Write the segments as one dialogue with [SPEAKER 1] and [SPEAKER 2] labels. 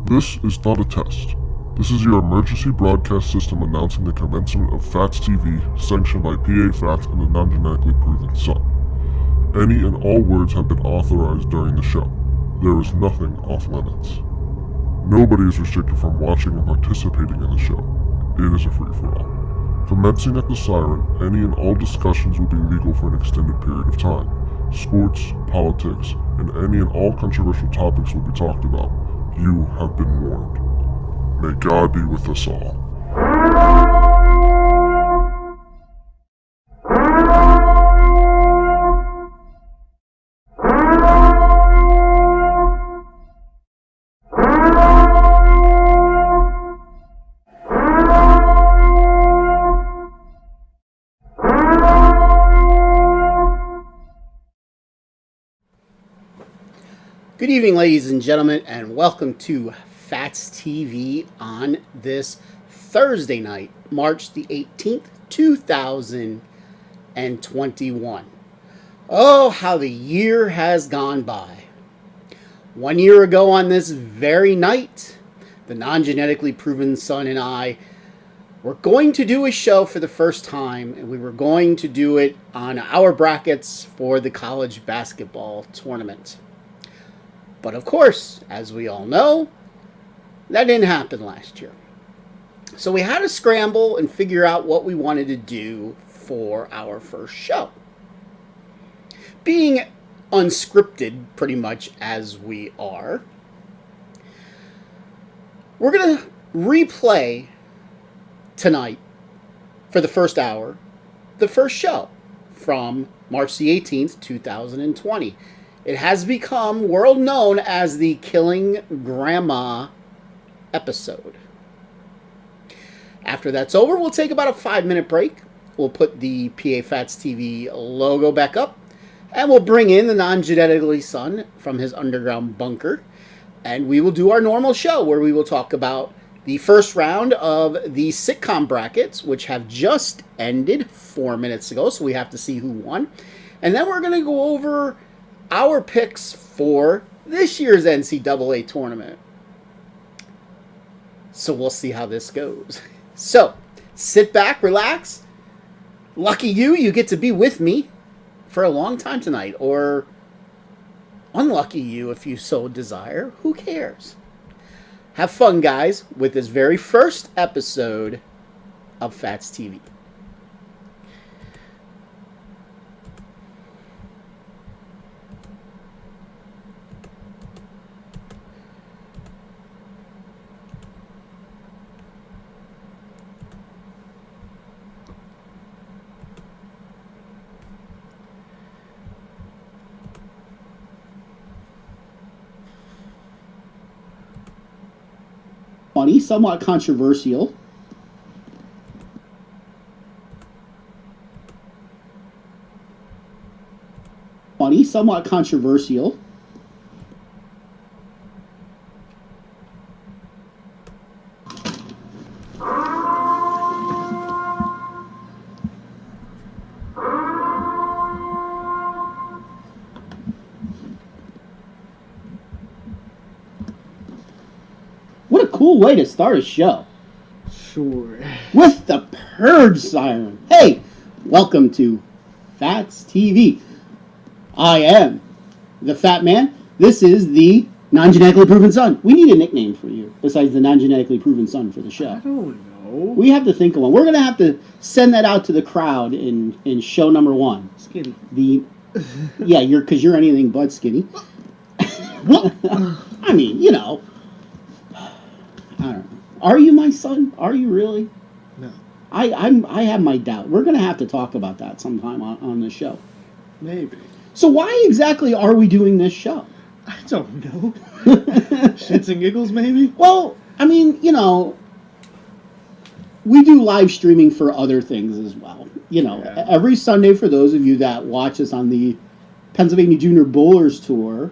[SPEAKER 1] This is not a test. This is your emergency broadcast system announcing the commencement of Phatts TV, sanctioned by PA Phatts and the non-genetically proven son. Any and all words have been authorized during the show. There is nothing off limits. Nobody is restricted from watching and participating in the show. It is a free-for-all. Commencing at the siren, any and all discussions will be legal for an extended period of time. Sports, politics, and any and all controversial topics will be talked about. You have been warned. May God be with us all.
[SPEAKER 2] Good evening, ladies and gentlemen, and welcome to Phatts TV on this Thursday night, March the 18th, 2021. Oh, how the year has gone by. 1 year ago on this very night, the non-genetically proven son and I were going to do a show for the first time, and we were going to do it on our brackets for the college basketball tournament. But of course, as we all know, that didn't happen last year. So we had to scramble and figure out what we wanted to do for our first show. Being unscripted, pretty much as we are, we're going to replay tonight, for the first hour, the first show from March the 18th, 2020. It has become world known as the Killing Grandma episode. After that's over, we'll take about a 5-minute break. We'll put the PA Phatts TV logo back up, and we'll bring in the non-genetically son from his underground bunker, and we will do our normal show where we will talk about the first round of the sitcom brackets, which have just ended 4 minutes ago, so we have to see who won. And then we're going to go over our picks for this year's NCAA tournament. So we'll see how this goes. So, sit back, relax. Lucky you, you get to be with me for a long time tonight. Or unlucky you, if you so desire. Who cares? Have fun, guys, with this very first episode of Phatts TV. Funny, somewhat controversial. Funny, somewhat controversial. What a cool way to start a show.
[SPEAKER 3] Sure.
[SPEAKER 2] With the Purge siren. Hey, welcome to Phatts TV. I am the Fat Man. This is the non-genetically proven son. We need a nickname for you besides the non-genetically proven son for the show.
[SPEAKER 3] I don't know.
[SPEAKER 2] We have to think of one. We're going to have to send that out to the crowd in show number 1.
[SPEAKER 3] Skinny.
[SPEAKER 2] Yeah, because you're anything but skinny. I mean, you know. I don't know. Are you my son? Are you really?
[SPEAKER 3] No.
[SPEAKER 2] I have my doubt. We're going to have to talk about that sometime on the show.
[SPEAKER 3] Maybe.
[SPEAKER 2] So why exactly are we doing this show?
[SPEAKER 3] I don't know. Shits and giggles, maybe?
[SPEAKER 2] Well, I mean, you know, we do live streaming for other things as well. You know,
[SPEAKER 3] Yeah.
[SPEAKER 2] Every Sunday, for those of you that watch us on the Pennsylvania Junior Bowlers Tour,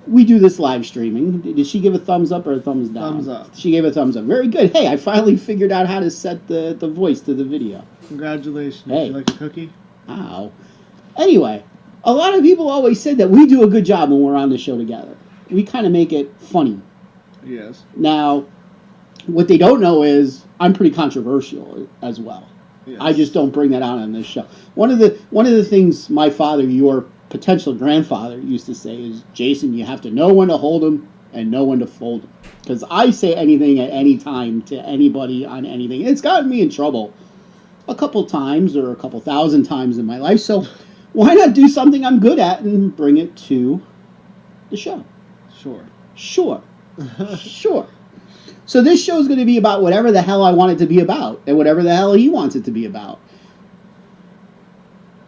[SPEAKER 2] we do this live streaming. Did she give a thumbs up or a thumbs down?
[SPEAKER 3] Thumbs up.
[SPEAKER 2] She gave a thumbs up. Very good. Hey, I finally figured out how to set the voice to the video.
[SPEAKER 3] Congratulations.
[SPEAKER 2] Hey.
[SPEAKER 3] Would you like a cookie?
[SPEAKER 2] Ow. Anyway, a lot of people always say that we do a good job when we're on the show together. We kind of make it funny.
[SPEAKER 3] Yes.
[SPEAKER 2] Now, what they don't know is I'm pretty controversial as well.
[SPEAKER 3] Yes.
[SPEAKER 2] I just don't bring that out on this show. One of the things my father, your potential grandfather, used to say is, Jason, you have to know when to hold them and know when to fold them. Because I say anything at any time to anybody on anything. It's gotten me in trouble a couple times or a couple thousand times in my life. So why not do something I'm good at and bring it to the show?
[SPEAKER 3] Sure.
[SPEAKER 2] Sure. Sure. So this show is going to be about whatever the hell I want it to be about and whatever the hell he wants it to be about.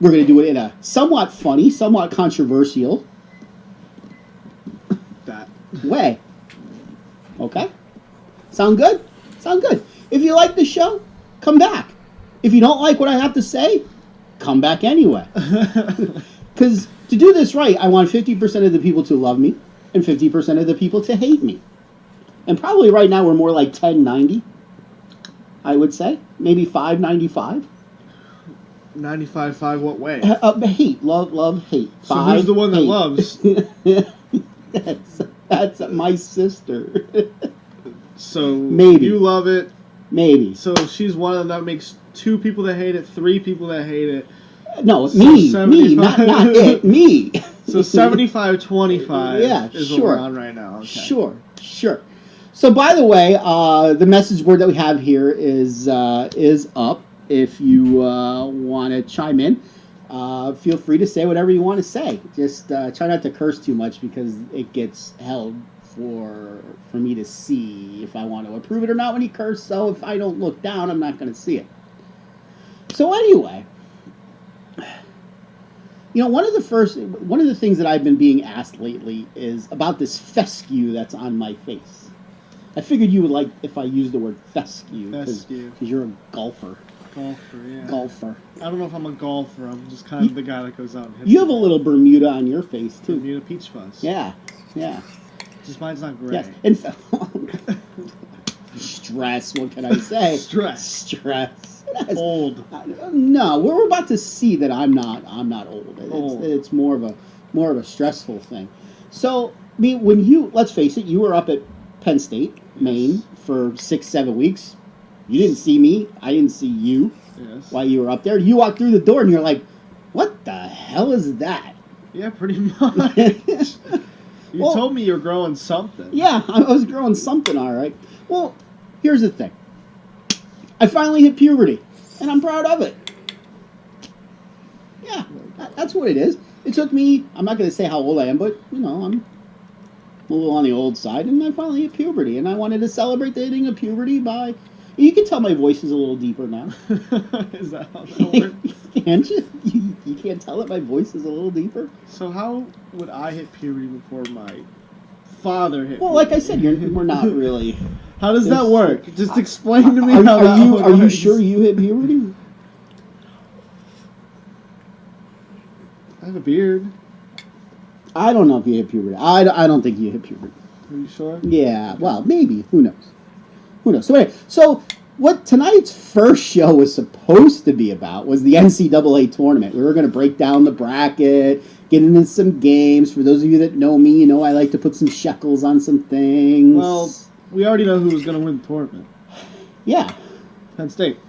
[SPEAKER 2] We're going to do it in a somewhat funny, somewhat controversial way. Okay? Sound good? Sound good. If you like the show, come back. If you don't like what I have to say, come back anyway. Because to do this right, I want 50% of the people to love me and 50% of the people to hate me. And probably right now we're more like 10-90, I would say. Maybe 5-95.
[SPEAKER 3] 95-5 what way?
[SPEAKER 2] Hate. Love, hate.
[SPEAKER 3] So who's the one that loves?
[SPEAKER 2] That's my sister.
[SPEAKER 3] So
[SPEAKER 2] maybe
[SPEAKER 3] you love it.
[SPEAKER 2] Maybe.
[SPEAKER 3] So she's one of them. That makes 2 people that hate it, 3 people that hate it.
[SPEAKER 2] No,
[SPEAKER 3] so
[SPEAKER 2] me, not it, me.
[SPEAKER 3] So 75-25
[SPEAKER 2] yeah,
[SPEAKER 3] is
[SPEAKER 2] sure.
[SPEAKER 3] what we're on right now. Okay.
[SPEAKER 2] Sure. So, by the way, the message board that we have here is up. If you want to chime in, feel free to say whatever you want to say. Just try not to curse too much because it gets held for me to see if I want to approve it or not when you curse. So if I don't look down, I'm not going to see it. So anyway, you know, one of the things that I've been being asked lately is about this fescue that's on my face. I figured you would like if I used the word fescue because you're a golfer. Golfer.
[SPEAKER 3] I don't know if I'm a golfer. I'm just kind of the guy that goes out and hits.
[SPEAKER 2] You have a little Bermuda on your face too.
[SPEAKER 3] Bermuda peach fuzz.
[SPEAKER 2] Yeah.
[SPEAKER 3] Just mine's not gray.
[SPEAKER 2] Yes. In fact, stress. What can I say?
[SPEAKER 3] Stress.
[SPEAKER 2] That's,
[SPEAKER 3] old.
[SPEAKER 2] No, we're about to see that I'm not old. It's more of a stressful thing. So, I mean, when let's face it, you were up at Penn State, Maine, for 6-7 weeks. You didn't see me. I didn't see you.
[SPEAKER 3] Yes.
[SPEAKER 2] While you were up there, you walked through the door and you're like, "What the hell is that?"
[SPEAKER 3] Yeah, pretty much. You told me you're growing something.
[SPEAKER 2] Yeah, I was growing something, all right. Well, here's the thing. I finally hit puberty, and I'm proud of it. Yeah, that's what it is. It took me, I'm not going to say how old I am, but, you know, I'm a little on the old side, and I finally hit puberty, and I wanted to celebrate the hitting of puberty by... You can tell my voice is a little deeper now.
[SPEAKER 3] Is that how that works?
[SPEAKER 2] Can't you? You can't tell that my voice is a little deeper?
[SPEAKER 3] So how would I hit puberty before my father hit puberty?
[SPEAKER 2] Well, like I said, we're not really...
[SPEAKER 3] How does that work? Just explain to me how that works.
[SPEAKER 2] Are you sure you hit puberty?
[SPEAKER 3] I have a beard.
[SPEAKER 2] I don't know if you hit puberty. I don't think you hit puberty.
[SPEAKER 3] Are you sure?
[SPEAKER 2] Yeah, well, maybe. Who knows? So anyway, what tonight's first show was supposed to be about was the NCAA tournament. We were going to break down the bracket, get into some games. For those of you that know me, you know I like to put some shekels on some things.
[SPEAKER 3] Well, we already know who was going to win the tournament.
[SPEAKER 2] Yeah.
[SPEAKER 3] Penn State.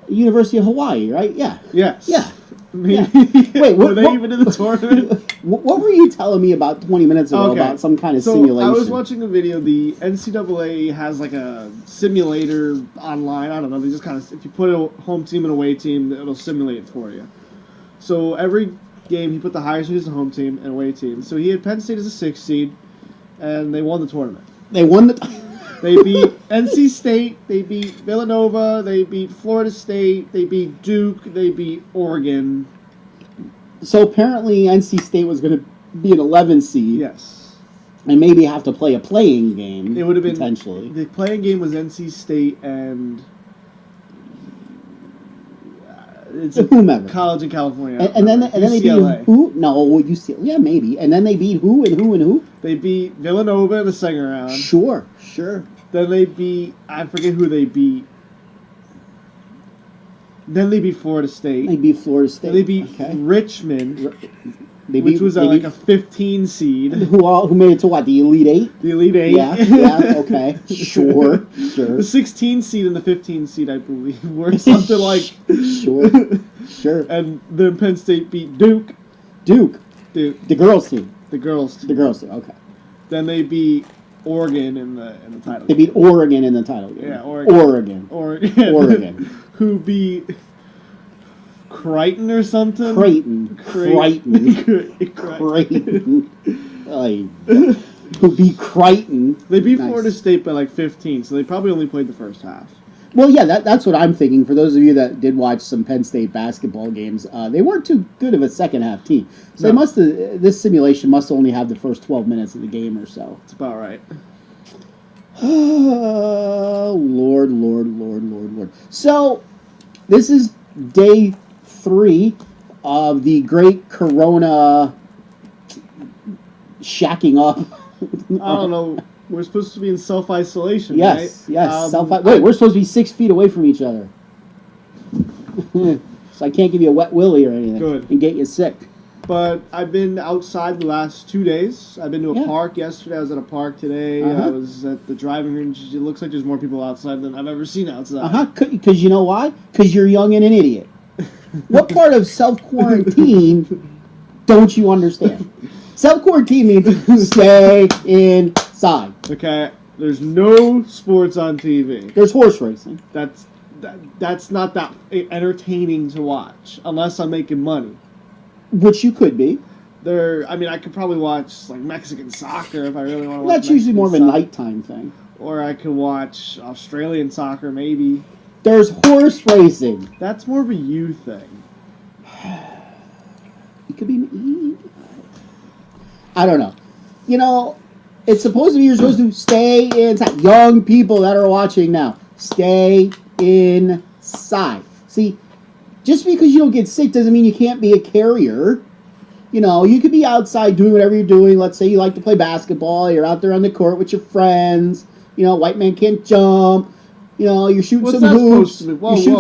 [SPEAKER 2] University of Hawaii, right? Yeah.
[SPEAKER 3] Yes.
[SPEAKER 2] Yeah.
[SPEAKER 3] Maybe.
[SPEAKER 2] Yeah. Wait,
[SPEAKER 3] were they even in the tournament?
[SPEAKER 2] What were you telling me about 20 minutes ago about some kind of simulation?
[SPEAKER 3] I was watching a video. The NCAA has like a simulator online. I don't know. They just kind of, if you put a home team and away team, it'll simulate it for you. So every game, he put the highest seed as a home team and away team. So he had Penn State as a 6th seed, and they won the tournament.
[SPEAKER 2] They won the...
[SPEAKER 3] They beat NC State, they beat Villanova, they beat Florida State, they beat Duke, they beat Oregon.
[SPEAKER 2] So apparently NC State was going to be an 11 seed.
[SPEAKER 3] Yes.
[SPEAKER 2] And maybe have to play a playing game.
[SPEAKER 3] It would have been...
[SPEAKER 2] Potentially.
[SPEAKER 3] The playing game was NC State and... It's
[SPEAKER 2] whomever.
[SPEAKER 3] College in California.
[SPEAKER 2] And then they beat who? No, UCLA. Yeah, maybe. And then they beat who and who and who?
[SPEAKER 3] They beat Villanova in the second round.
[SPEAKER 2] Sure. Then
[SPEAKER 3] they beat... I forget who they beat. Then they beat Florida State.
[SPEAKER 2] They beat Florida State.
[SPEAKER 3] Then they beat Richmond,
[SPEAKER 2] they
[SPEAKER 3] which was like a 15 seed.
[SPEAKER 2] Who made it to what? The Elite Eight?
[SPEAKER 3] The Elite Eight.
[SPEAKER 2] Yeah, okay. Sure.
[SPEAKER 3] The 16 seed and the 15 seed, I believe, were something like...
[SPEAKER 2] Sure.
[SPEAKER 3] And then Penn State beat Duke.
[SPEAKER 2] The girls team.
[SPEAKER 3] The girls team.
[SPEAKER 2] The girls team, okay.
[SPEAKER 3] Then they beat Oregon in the title game.
[SPEAKER 2] They beat Oregon in the title game.
[SPEAKER 3] Yeah, Oregon. Who beat Creighton or something?
[SPEAKER 2] Creighton. Who beat Creighton.
[SPEAKER 3] They beat Florida State by like 15, so they probably only played the first half.
[SPEAKER 2] Well, yeah, that's what I'm thinking. For those of you that did watch some Penn State basketball games, they weren't too good of a second half team. So this simulation must only have the first 12 minutes of the game or so.
[SPEAKER 3] That's about right.
[SPEAKER 2] Lord. So, this is day 3 of the great Corona shacking up.
[SPEAKER 3] I don't know. We're supposed to be in self-isolation,
[SPEAKER 2] yes,
[SPEAKER 3] right?
[SPEAKER 2] Yes, Wait, we're supposed to be 6 feet away from each other. So I can't give you a wet willy or anything.
[SPEAKER 3] Good.
[SPEAKER 2] And get you sick.
[SPEAKER 3] But I've been outside the last 2 days. I've been to a park yesterday. I was at a park today. I was at the driving range. It looks like there's more people outside than I've ever seen outside.
[SPEAKER 2] Because you know why? Because you're young and an idiot. What part of self-quarantine don't you understand? Self-quarantine means stay inside.
[SPEAKER 3] Okay, there's no sports on TV.
[SPEAKER 2] There's horse racing.
[SPEAKER 3] That's not that entertaining to watch unless I'm making money.
[SPEAKER 2] Which you could be.
[SPEAKER 3] I could probably watch like Mexican soccer if I really want to watch.
[SPEAKER 2] That's usually more of a nighttime thing.
[SPEAKER 3] Or I could watch Australian soccer maybe.
[SPEAKER 2] There's horse racing.
[SPEAKER 3] That's more of a you thing.
[SPEAKER 2] It could be. I don't know. You know, it's supposed to be you're supposed to stay inside. Young people that are watching now, stay inside. See, just because you don't get sick doesn't mean you can't be a carrier. You know, you could be outside doing whatever you're doing. Let's say you like to play basketball. You're out there on the court with your friends. You know, white man can't jump. You know, you're shooting some hoops.
[SPEAKER 3] What? What do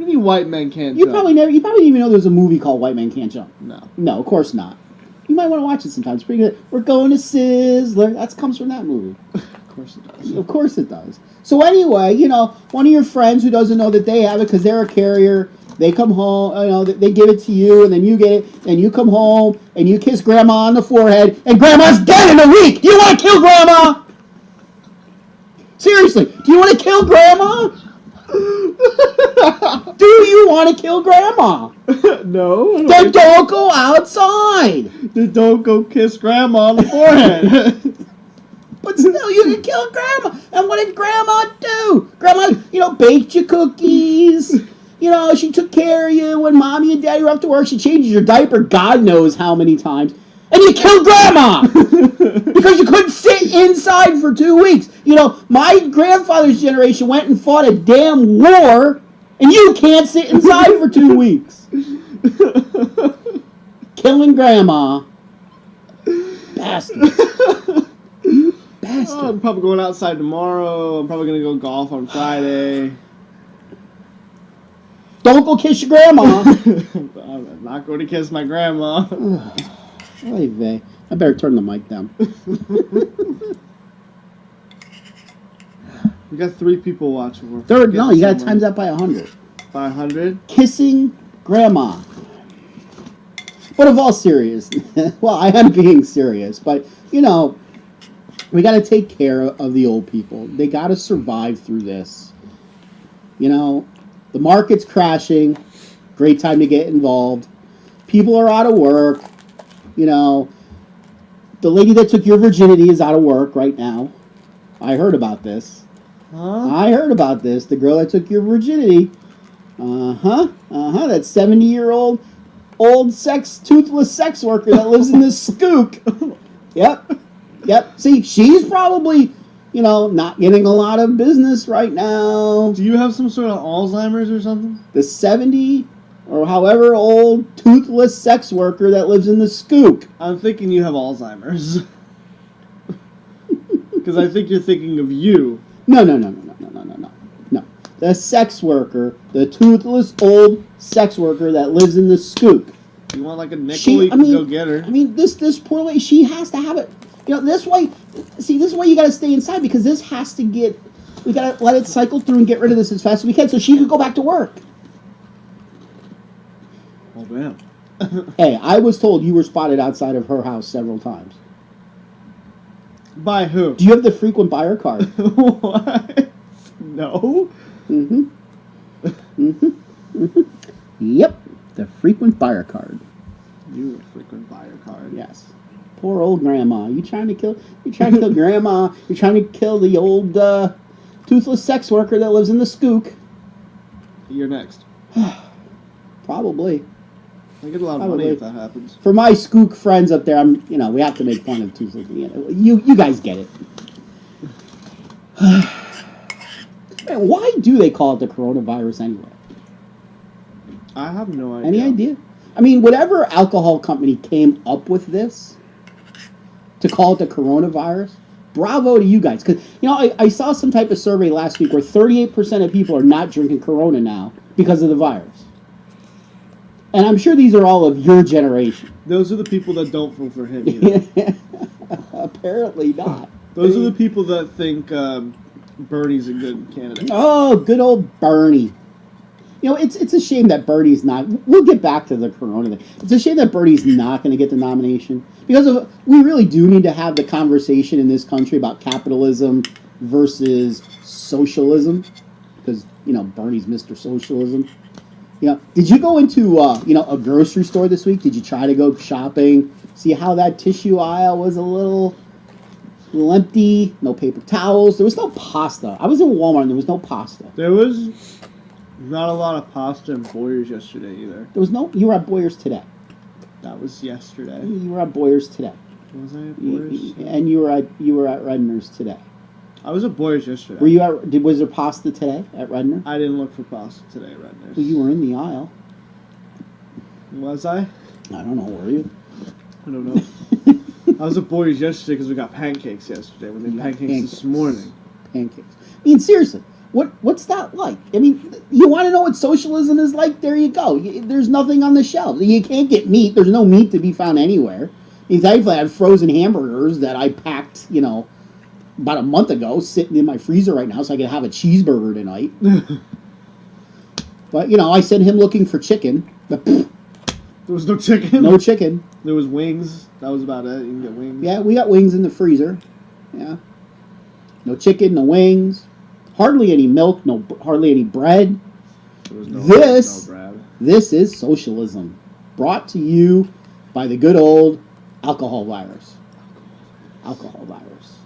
[SPEAKER 3] you mean white men can't jump?
[SPEAKER 2] You probably didn't even know there was a movie called White Man Can't Jump.
[SPEAKER 3] No,
[SPEAKER 2] of course not. You might want to watch it sometime. It's pretty good. We're going to Sizzler. That comes from that movie.
[SPEAKER 3] Of course it does.
[SPEAKER 2] Of course it does. So anyway, you know, one of your friends who doesn't know that they have it because they're a carrier, they come home, you know, they give it to you, and then you get it, and you come home, and you kiss Grandma on the forehead, and Grandma's dead in a week! Do you want to kill Grandma? Seriously, do you want to kill Grandma? Do you want to kill Grandma?
[SPEAKER 3] No.
[SPEAKER 2] Then don't go outside.
[SPEAKER 3] Then don't go kiss Grandma on the forehead.
[SPEAKER 2] But still, you can kill Grandma. And what did Grandma do? Grandma, you know, baked you cookies. You know, she took care of you when Mommy and Daddy were up to work. She changes your diaper God knows how many times. And you killed Grandma! Because you couldn't sit inside for 2 weeks. You know, my grandfather's generation went and fought a damn war, and you can't sit inside for 2 weeks. Killing Grandma. Bastard. Bastard.
[SPEAKER 3] I'm probably going outside tomorrow. I'm probably going to go golf on Friday.
[SPEAKER 2] Don't go kiss your grandma.
[SPEAKER 3] I'm not going to kiss my grandma.
[SPEAKER 2] I better turn the mic down.
[SPEAKER 3] We got 3 people watching.
[SPEAKER 2] You got to times that by 100.
[SPEAKER 3] By 100?
[SPEAKER 2] Kissing grandma. But of all seriousness, well, I am being serious, but, you know, we got to take care of the old people. They got to survive through this. You know, the market's crashing. Great time to get involved. People are out of work. You know, the lady that took your virginity is out of work right now. I heard about this.
[SPEAKER 3] Huh?
[SPEAKER 2] I heard about this. The girl that took your virginity. That 70-year-old toothless sex worker that lives in this skook. Yep. See, she's probably, you know, not getting a lot of business right now.
[SPEAKER 3] Do you have some sort of Alzheimer's or something?
[SPEAKER 2] The 70 or however old toothless sex worker that lives in the skook.
[SPEAKER 3] I'm thinking you have Alzheimer's. Because I think you're thinking of you.
[SPEAKER 2] No. the sex worker, the toothless old sex worker that lives in the skook.
[SPEAKER 3] You want like a nickel, you can go get her.
[SPEAKER 2] I mean, this poor lady, she has to have it. You know, this way you got to stay inside because this has to get, we got to let it cycle through and get rid of this as fast as we can so she could go back to work.
[SPEAKER 3] Oh, man.
[SPEAKER 2] Hey, I was told you were spotted outside of her house several times.
[SPEAKER 3] By who?
[SPEAKER 2] Do you have the frequent buyer card?
[SPEAKER 3] What? No.
[SPEAKER 2] Yep, the frequent buyer card.
[SPEAKER 3] You a frequent buyer card.
[SPEAKER 2] Yes. Poor old grandma. You trying to kill grandma. You're trying to kill the old toothless sex worker that lives in the skook.
[SPEAKER 3] You're next.
[SPEAKER 2] Probably.
[SPEAKER 3] I get a lot of money if that happens.
[SPEAKER 2] For my skook friends up there, we have to make fun of toothless. You guys get it. Man, why do they call it the coronavirus anyway?
[SPEAKER 3] I have no idea.
[SPEAKER 2] Any idea? I mean, whatever alcohol company came up with this to call it the coronavirus, bravo to you guys. Because, I saw some type of survey last week where 38% of people are not drinking Corona now because of the virus. And I'm sure these are all of your generation.
[SPEAKER 3] Those are the people that don't vote for him either.
[SPEAKER 2] Apparently not.
[SPEAKER 3] Those are the people that think Bernie's a good candidate.
[SPEAKER 2] Oh, good old Bernie. It's a shame that Bernie's not. We'll get back to the Corona thing. It's a shame that Bernie's not going to get the nomination because we really do need to have the conversation in this country about capitalism versus socialism. Because Bernie's Mr. Socialism. Did you go into a grocery store this week? Did you try to go shopping? See how that tissue aisle was a little empty? No paper towels. There was no pasta. I was in Walmart and there was no pasta.
[SPEAKER 3] There was not a lot of pasta in Boyer's yesterday either.
[SPEAKER 2] There was no. You were at Boyer's today.
[SPEAKER 3] That was yesterday.
[SPEAKER 2] You were at Boyer's today.
[SPEAKER 3] Was I at Boyer's?
[SPEAKER 2] And you were at Redner's today.
[SPEAKER 3] I was at Boyer's yesterday.
[SPEAKER 2] Were you at? Was there pasta today at Redner?
[SPEAKER 3] I didn't look for pasta today at Redner's.
[SPEAKER 2] Well, you were in the aisle.
[SPEAKER 3] Was I?
[SPEAKER 2] I don't know. Were you?
[SPEAKER 3] I don't know. I was at Boyer's yesterday because we got pancakes yesterday. We made pancakes this morning.
[SPEAKER 2] Pancakes. I mean, seriously, what's that like? I mean, you want to know what socialism is like? There you go. There's nothing on the shelf. You can't get meat. There's no meat to be found anywhere. I mean, thankfully, I have frozen hamburgers that I packed, about a month ago, sitting in my freezer right now, so I could have a cheeseburger tonight. But I sent him looking for chicken. But
[SPEAKER 3] there was no chicken.
[SPEAKER 2] No chicken.
[SPEAKER 3] There was wings. That was about it. You can get wings.
[SPEAKER 2] Yeah, we got wings in the freezer. Yeah. No chicken, no wings. Hardly any milk. Hardly any bread.
[SPEAKER 3] There was no bread.
[SPEAKER 2] This is socialism, brought to you by the good old alcohol virus. Alcohol virus.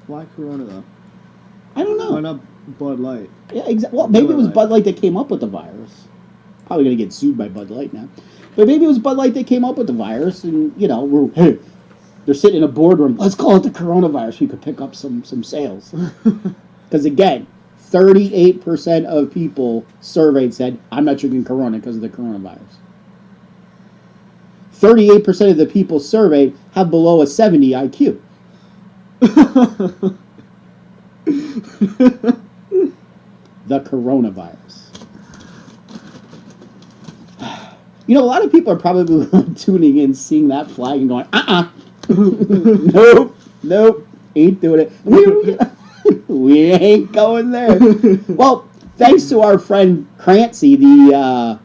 [SPEAKER 3] Why Corona though?
[SPEAKER 2] I don't know.
[SPEAKER 3] Why not Bud Light?
[SPEAKER 2] Yeah, exactly. Well, maybe it was Bud Light that came up with the virus. Probably gonna get sued by Bud Light now. But maybe it was Bud Light that came up with the virus, and they're sitting in a boardroom. Let's call it the coronavirus. We could pick up some sales. Because again, 38% of people surveyed said, "I'm not drinking Corona because of the coronavirus." 38% of the people surveyed have below a 70 IQ. The coronavirus. A lot of people are probably tuning in, seeing that flag and going, nope, ain't doing it. We ain't going there. Well, thanks to our friend Crancy, the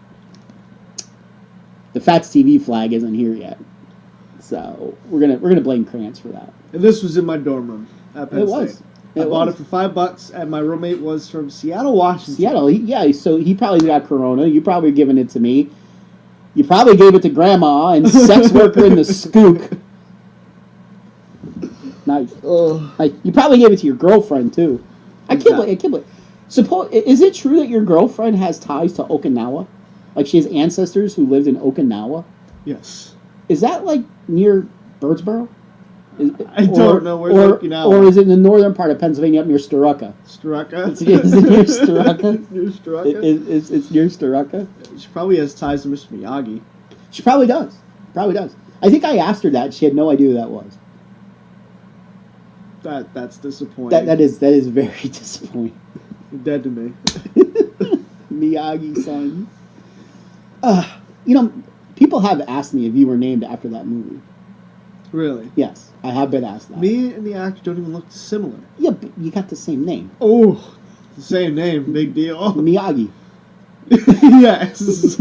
[SPEAKER 2] Phatts TV flag isn't here yet. So we're gonna blame Krantz for that.
[SPEAKER 3] And this was in my dorm room at Penn State.
[SPEAKER 2] I
[SPEAKER 3] bought it for $5, and my roommate was from Seattle, Washington.
[SPEAKER 2] Seattle, so he probably got Corona. You probably given it to me. You probably gave it to Grandma and sex worker in the skook. Nice. You probably gave it to your girlfriend too. I can't believe. Is it true that your girlfriend has ties to Okinawa? Like she has ancestors who lived in Okinawa?
[SPEAKER 3] Yes.
[SPEAKER 2] Is that like near Birdsboro?
[SPEAKER 3] I don't know where Okinawa.
[SPEAKER 2] Or is it in the northern part of Pennsylvania up near Storuca?
[SPEAKER 3] Storuca?
[SPEAKER 2] Is it near Storuca?
[SPEAKER 3] It's near Storuca?
[SPEAKER 2] It's near Storuca?
[SPEAKER 3] She probably has ties to Mr. Miyagi.
[SPEAKER 2] She probably does. I think I asked her that. She had no idea who that was.
[SPEAKER 3] That's disappointing.
[SPEAKER 2] That is very disappointing.
[SPEAKER 3] You're dead to me.
[SPEAKER 2] Miyagi-san. People have asked me if you were named after that movie.
[SPEAKER 3] Really?
[SPEAKER 2] Yes, I have been asked that.
[SPEAKER 3] Me and the actor don't even look similar.
[SPEAKER 2] Yeah, but you got the same name.
[SPEAKER 3] Oh, the same name. Big deal.
[SPEAKER 2] Miyagi.
[SPEAKER 3] Yes.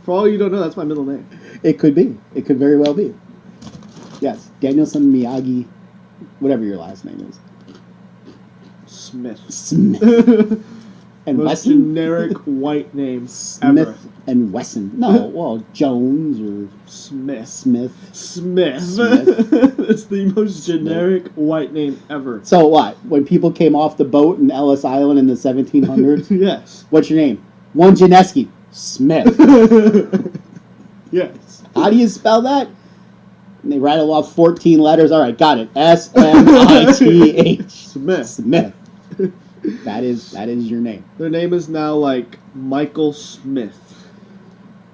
[SPEAKER 3] For all you don't know, that's my middle name.
[SPEAKER 2] It could be. It could very well be. Yes, Danielson Miyagi, whatever your last name is.
[SPEAKER 3] Smith.
[SPEAKER 2] And
[SPEAKER 3] Most
[SPEAKER 2] Wesson?
[SPEAKER 3] generic white name
[SPEAKER 2] Smith
[SPEAKER 3] ever.
[SPEAKER 2] and Wesson. No, well, Jones or
[SPEAKER 3] Smith.
[SPEAKER 2] Smith.
[SPEAKER 3] It's the most generic white name ever.
[SPEAKER 2] So what? When people came off the boat in Ellis Island in the 1700s?
[SPEAKER 3] Yes.
[SPEAKER 2] What's your name? One Janeski. Smith.
[SPEAKER 3] Yes.
[SPEAKER 2] How do you spell that? And they rattle off 14 letters. All right, got it. S-M-I-T-H.
[SPEAKER 3] Smith.
[SPEAKER 2] Smith. That is your name.
[SPEAKER 3] Their name is now like Michael Smith.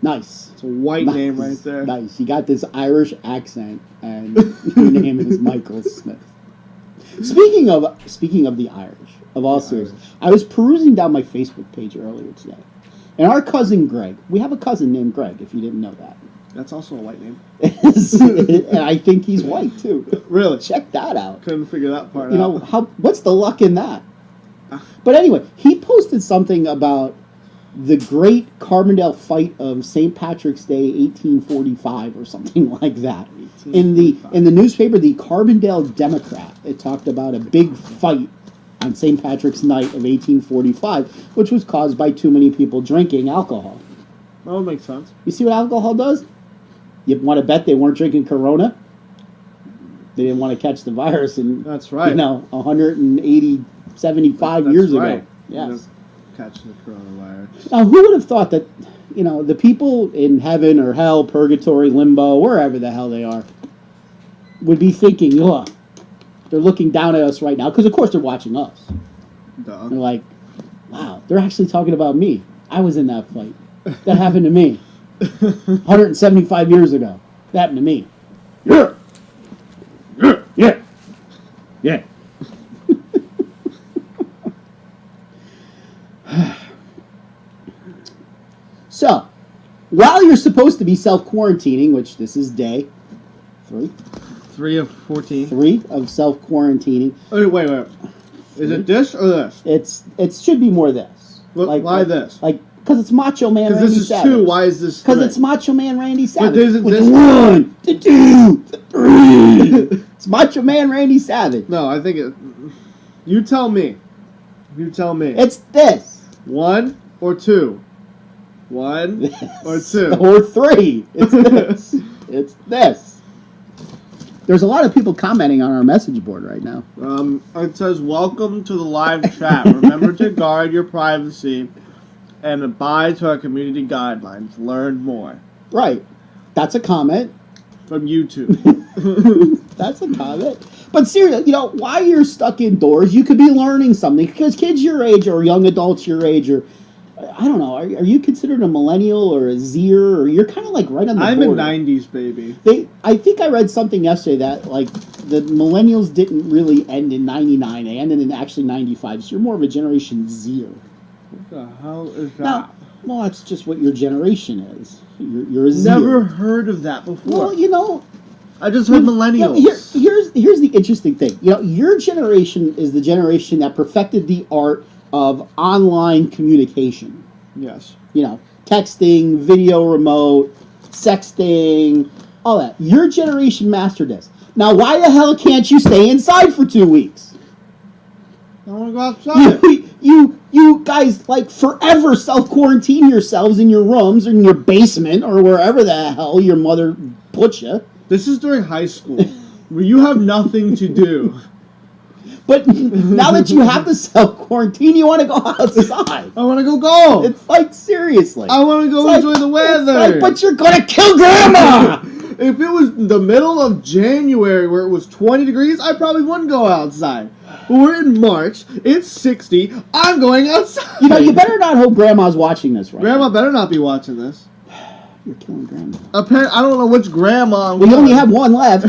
[SPEAKER 2] Nice.
[SPEAKER 3] It's a white name right there.
[SPEAKER 2] Nice. You got this Irish accent, and your name is Michael Smith. Speaking of the Irish, of all seriousness, I was perusing down my Facebook page earlier today, and our cousin Greg. We have a cousin named Greg. If you didn't know that.
[SPEAKER 3] That's also a white name.
[SPEAKER 2] And I think he's white too.
[SPEAKER 3] Really?
[SPEAKER 2] Check that out.
[SPEAKER 3] Couldn't figure that part
[SPEAKER 2] You
[SPEAKER 3] out.
[SPEAKER 2] know what's the luck in that? But anyway, he posted something about the great Carbondale fight of St. Patrick's Day, 1845, or something like that. In the newspaper, the Carbondale Democrat, it talked about a big fight on St. Patrick's Night of 1845, which was caused by too many people drinking alcohol.
[SPEAKER 3] That would make sense.
[SPEAKER 2] You see what alcohol does? You want to bet they weren't drinking Corona? They didn't want to catch the virus in,
[SPEAKER 3] That's right.
[SPEAKER 2] 75
[SPEAKER 3] That's
[SPEAKER 2] years
[SPEAKER 3] right.
[SPEAKER 2] ago. Yes.
[SPEAKER 3] Catch the coronavirus.
[SPEAKER 2] Now, who would have thought that, the people in heaven or hell, purgatory, limbo, wherever the hell they are, would be thinking, oh, they're looking down at us right now, because of course they're watching us.
[SPEAKER 3] Duh.
[SPEAKER 2] They're like, wow, they're actually talking about me. I was in that fight. That happened to me. 175 years ago. That happened to me. Yeah. Yeah. Yeah. Yeah. So, while you're supposed to be self-quarantining, which this is day 3.
[SPEAKER 3] 3 of 14.
[SPEAKER 2] 3 of self-quarantining.
[SPEAKER 3] Oh, wait. Is it this or this?
[SPEAKER 2] It should be more this.
[SPEAKER 3] Why this?
[SPEAKER 2] Because it's Macho Man Randy
[SPEAKER 3] Because this is
[SPEAKER 2] Savage.
[SPEAKER 3] 2. Why is this 3?
[SPEAKER 2] Because it's Macho Man Randy Savage.
[SPEAKER 3] But isn't
[SPEAKER 2] with
[SPEAKER 3] this
[SPEAKER 2] 1, the 2, the 3. It's Macho Man Randy Savage.
[SPEAKER 3] No, I think it... You tell me.
[SPEAKER 2] It's this.
[SPEAKER 3] 1 or 2? 1 or 2?
[SPEAKER 2] Or 3. It's this. It's this. There's a lot of people commenting on our message board right now.
[SPEAKER 3] It says, welcome to the live chat. Remember to guard your privacy and abide to our community guidelines. Learn more.
[SPEAKER 2] Right. That's a comment.
[SPEAKER 3] From YouTube.
[SPEAKER 2] That's a comment. But seriously, while you're stuck indoors, you could be learning something. Because kids your age or young adults your age or... I don't know. Are you considered a millennial or a Zer, or you're kind of like right on the
[SPEAKER 3] I'm
[SPEAKER 2] border?
[SPEAKER 3] a 90s baby.
[SPEAKER 2] I think I read something yesterday that the millennials didn't really end in 99. They ended in actually 95. So you're more of a generation Zer.
[SPEAKER 3] What the hell is that?
[SPEAKER 2] Now, well, that's just what your generation is. You're a Zer.
[SPEAKER 3] Never heard of that before.
[SPEAKER 2] Well,
[SPEAKER 3] I just heard millennials.
[SPEAKER 2] Here's the interesting thing. Your generation is the generation that perfected the art of online communication.
[SPEAKER 3] Yes.
[SPEAKER 2] Texting, video remote, sexting, all that. Your generation mastered this. Now, why the hell can't you stay inside for 2 weeks?
[SPEAKER 3] I want to go outside.
[SPEAKER 2] You guys, forever self-quarantine yourselves in your rooms or in your basement or wherever the hell your mother put you.
[SPEAKER 3] This is during high school, where you have nothing to do.
[SPEAKER 2] But now that you have the self-quarantine, you want to go outside.
[SPEAKER 3] I want to go golf.
[SPEAKER 2] It's seriously.
[SPEAKER 3] I want to go enjoy the weather.
[SPEAKER 2] But you're going to kill Grandma!
[SPEAKER 3] If it was the middle of January where it was 20 degrees, I probably wouldn't go outside. But we're in March. It's 60. I'm going outside.
[SPEAKER 2] You better not hope Grandma's watching this right
[SPEAKER 3] Grandma
[SPEAKER 2] now.
[SPEAKER 3] better not be watching this.
[SPEAKER 2] You're killing Grandma.
[SPEAKER 3] I don't know which grandma.
[SPEAKER 2] We only have one left.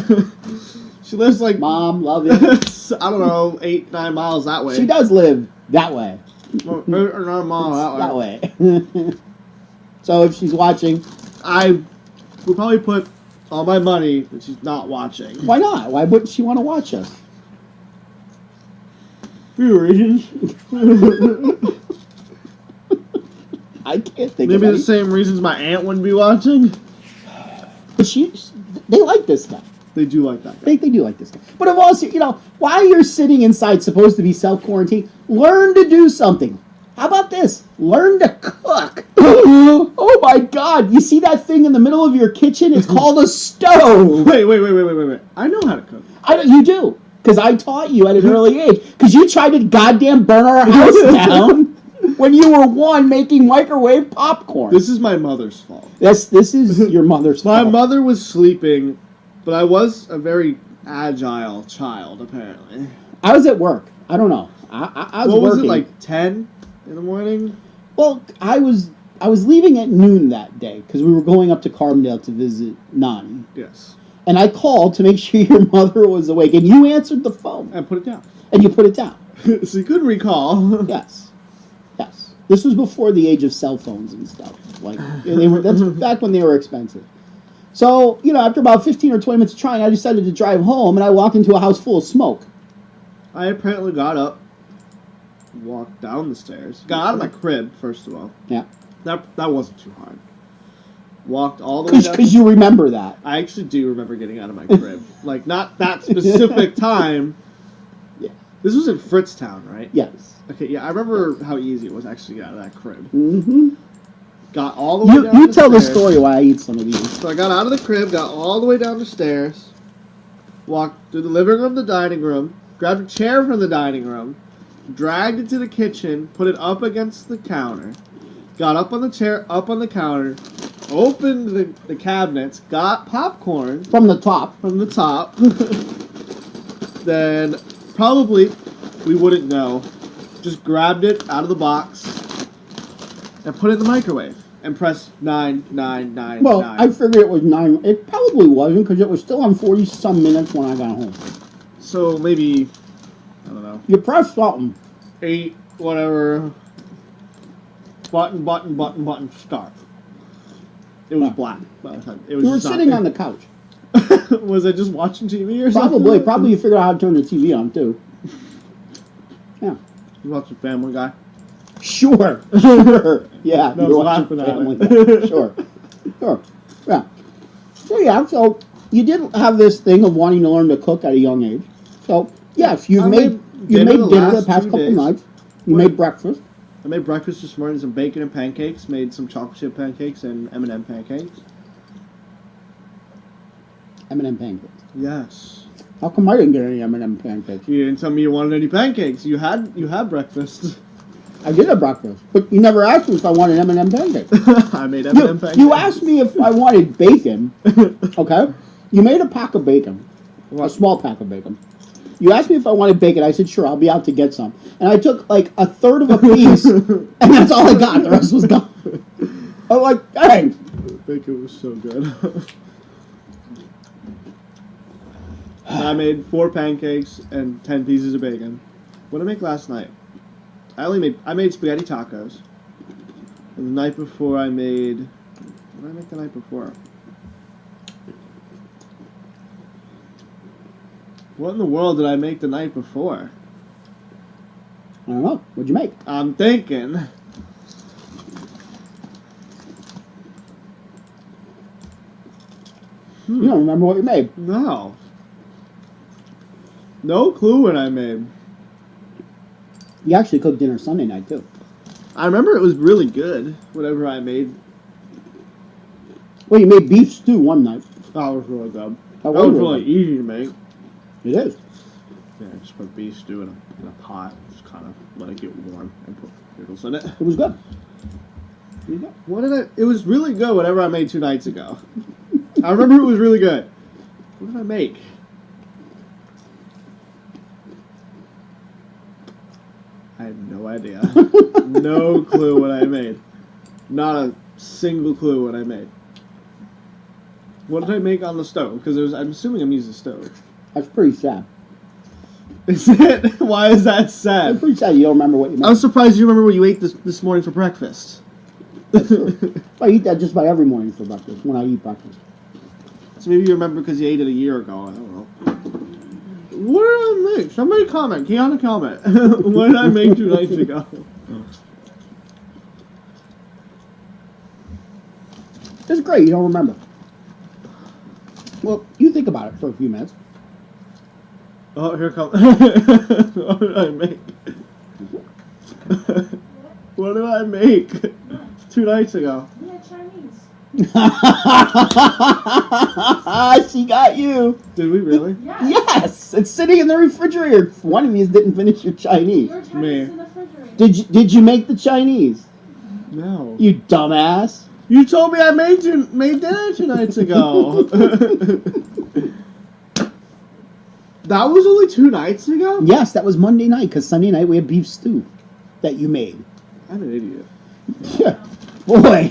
[SPEAKER 3] She lives like
[SPEAKER 2] Mom, love it.
[SPEAKER 3] I don't know, 8-9 miles that way.
[SPEAKER 2] She does live that way.
[SPEAKER 3] Or 9 miles
[SPEAKER 2] That way. So if she's watching,
[SPEAKER 3] I would probably put all my money that she's not watching.
[SPEAKER 2] why not? Why wouldn't she want to watch us? Few reasons. I can't think
[SPEAKER 3] Maybe
[SPEAKER 2] of
[SPEAKER 3] the
[SPEAKER 2] any.
[SPEAKER 3] same reasons my aunt wouldn't be watching.
[SPEAKER 2] But they like this guy.
[SPEAKER 3] They do like that guy.
[SPEAKER 2] They do like this guy. But if also, while you're sitting inside, supposed to be self-quarantine, learn to do something. How about this? Learn to cook. Oh my God. You see that thing in the middle of your kitchen? It's called a stove.
[SPEAKER 3] Wait. I know how to cook.
[SPEAKER 2] You do. Because I taught you at an early age. Because you tried to goddamn burn our house down when you were 1 making microwave popcorn.
[SPEAKER 3] This is my mother's fault.
[SPEAKER 2] This is your mother's
[SPEAKER 3] My
[SPEAKER 2] fault.
[SPEAKER 3] mother was sleeping, but I was a very agile child, apparently.
[SPEAKER 2] I was at work. I don't know. I was
[SPEAKER 3] What was
[SPEAKER 2] working.
[SPEAKER 3] it, like 10 in the morning?
[SPEAKER 2] Well, I was leaving at noon that day because we were going up to Carbondale to visit Nani.
[SPEAKER 3] Yes.
[SPEAKER 2] And I called to make sure your mother was awake, and you answered the phone.
[SPEAKER 3] And put it down.
[SPEAKER 2] And you put it down.
[SPEAKER 3] So you couldn't recall.
[SPEAKER 2] Yes. This was before the age of cell phones and stuff. That's back when they were expensive. So, after about 15 or 20 minutes of trying, I decided to drive home, and I walked into a house full of smoke.
[SPEAKER 3] I apparently got up, walked down the stairs, got out of my crib, first of all.
[SPEAKER 2] Yeah.
[SPEAKER 3] That wasn't too hard. Walked all the way down.
[SPEAKER 2] Because you remember that.
[SPEAKER 3] I actually do remember getting out of my crib. Like, not that specific time.
[SPEAKER 2] Yeah.
[SPEAKER 3] This was in Fritztown, right?
[SPEAKER 2] Yes.
[SPEAKER 3] Okay, yeah, I remember how easy it was actually to get out of that crib.
[SPEAKER 2] Mm-hmm.
[SPEAKER 3] Got all the way down
[SPEAKER 2] You
[SPEAKER 3] the
[SPEAKER 2] tell the
[SPEAKER 3] stairs.
[SPEAKER 2] story why I eat some of these.
[SPEAKER 3] So I got out of the crib, got all the way down the stairs, walked through the living room, the dining room, grabbed a chair from the dining room, dragged it to the kitchen, put it up against the counter, got up on the chair, up on the counter, opened the cabinets, got popcorn
[SPEAKER 2] From the top.
[SPEAKER 3] from the top. Then, probably, we wouldn't know, just grabbed it out of the box and put it in the microwave and pressed 9.
[SPEAKER 2] Well, I figured it was 9. It probably wasn't because it was still on 40-some minutes when I got home.
[SPEAKER 3] So maybe, I don't know,
[SPEAKER 2] You pressed something.
[SPEAKER 3] 8, whatever, button, start. It was
[SPEAKER 2] Huh.
[SPEAKER 3] black. By the time. It was
[SPEAKER 2] You were
[SPEAKER 3] just not
[SPEAKER 2] sitting
[SPEAKER 3] there.
[SPEAKER 2] on the couch.
[SPEAKER 3] Was I just watching TV or something?
[SPEAKER 2] Probably you figured out how to turn the TV on, too. Yeah.
[SPEAKER 3] You watching Family Guy?
[SPEAKER 2] Sure. Yeah,
[SPEAKER 3] No, I
[SPEAKER 2] you're
[SPEAKER 3] was
[SPEAKER 2] watching
[SPEAKER 3] laughing at
[SPEAKER 2] Family
[SPEAKER 3] it.
[SPEAKER 2] Guy. Sure. Yeah. So you did have this thing of wanting to learn to cook at a young age. So, yes, you
[SPEAKER 3] I
[SPEAKER 2] made
[SPEAKER 3] made
[SPEAKER 2] dinner
[SPEAKER 3] the
[SPEAKER 2] the
[SPEAKER 3] last
[SPEAKER 2] past
[SPEAKER 3] 2
[SPEAKER 2] couple
[SPEAKER 3] days.
[SPEAKER 2] nights. You
[SPEAKER 3] Right.
[SPEAKER 2] made breakfast.
[SPEAKER 3] I made breakfast this morning, some bacon and pancakes, made some chocolate chip pancakes and M&M pancakes.
[SPEAKER 2] M&M pancakes.
[SPEAKER 3] Yes.
[SPEAKER 2] How come I didn't get any M&M pancakes?
[SPEAKER 3] You didn't tell me you wanted any pancakes. You had breakfast.
[SPEAKER 2] I did have breakfast, but you never asked me if I wanted M&M pancakes.
[SPEAKER 3] I made M&M pancakes.
[SPEAKER 2] You asked me if I wanted bacon, okay? You made a pack of bacon, a small pack of bacon. You asked me if I wanted bacon. I said, sure, I'll be out to get some. And I took like a third of a piece, and that's all I got. The rest was gone. I'm like, dang.
[SPEAKER 3] Bacon was so good. I made 4 pancakes and 10 pieces of bacon. What did I make last night? I made spaghetti tacos. And the night before I made... What did I make the night before? What in the world did I make the night before?
[SPEAKER 2] I don't know. What'd you make?
[SPEAKER 3] I'm thinking.
[SPEAKER 2] You don't remember what you made.
[SPEAKER 3] No. No clue what I made.
[SPEAKER 2] You actually cooked dinner Sunday night, too.
[SPEAKER 3] I remember it was really good, whatever I made.
[SPEAKER 2] Well, you made beef stew one night.
[SPEAKER 3] That was really good.
[SPEAKER 2] That
[SPEAKER 3] That
[SPEAKER 2] was
[SPEAKER 3] was
[SPEAKER 2] really
[SPEAKER 3] really easy to make.
[SPEAKER 2] It is.
[SPEAKER 3] Yeah, just put beef stew in a pot, just kind of let it get warm and put pickles in it.
[SPEAKER 2] It was good. It was good.
[SPEAKER 3] What did I... It was really good, whatever I made 2 nights ago. I remember it was really good. What did I make? I have no idea. No clue what I made. Not a single clue what I made. What did I make on the stove? Because I'm assuming I'm using the stove.
[SPEAKER 2] That's pretty sad.
[SPEAKER 3] Is it? Why is that
[SPEAKER 2] That's
[SPEAKER 3] sad?
[SPEAKER 2] pretty sad you don't remember what you made.
[SPEAKER 3] I was surprised you remember what you ate this morning for breakfast.
[SPEAKER 2] I eat that just about every morning for breakfast, when I eat breakfast.
[SPEAKER 3] So maybe you remember because you ate it a year ago. I don't know. What did I make? Somebody comment. Kiana comment. What did I make 2 nights ago?
[SPEAKER 2] It's great, you don't remember. Well, you think about it for a few minutes.
[SPEAKER 3] Oh, here comes. What did I make? What did I make 2 nights ago?
[SPEAKER 4] We had Chinese.
[SPEAKER 2] She got you.
[SPEAKER 3] Did we really?
[SPEAKER 4] Yes.
[SPEAKER 2] Yes, it's sitting in the refrigerator. One of you didn't finish your Chinese.
[SPEAKER 4] Your Chinese
[SPEAKER 3] Me.
[SPEAKER 4] in the refrigerator.
[SPEAKER 2] Did you make the Chinese?
[SPEAKER 3] No.
[SPEAKER 2] You dumbass.
[SPEAKER 3] You told me I made dinner 2 nights ago. That was only 2 nights ago?
[SPEAKER 2] Yes, that was Monday night, because Sunday night we had beef stew that you made.
[SPEAKER 3] I'm an idiot.
[SPEAKER 2] Yeah. Boy.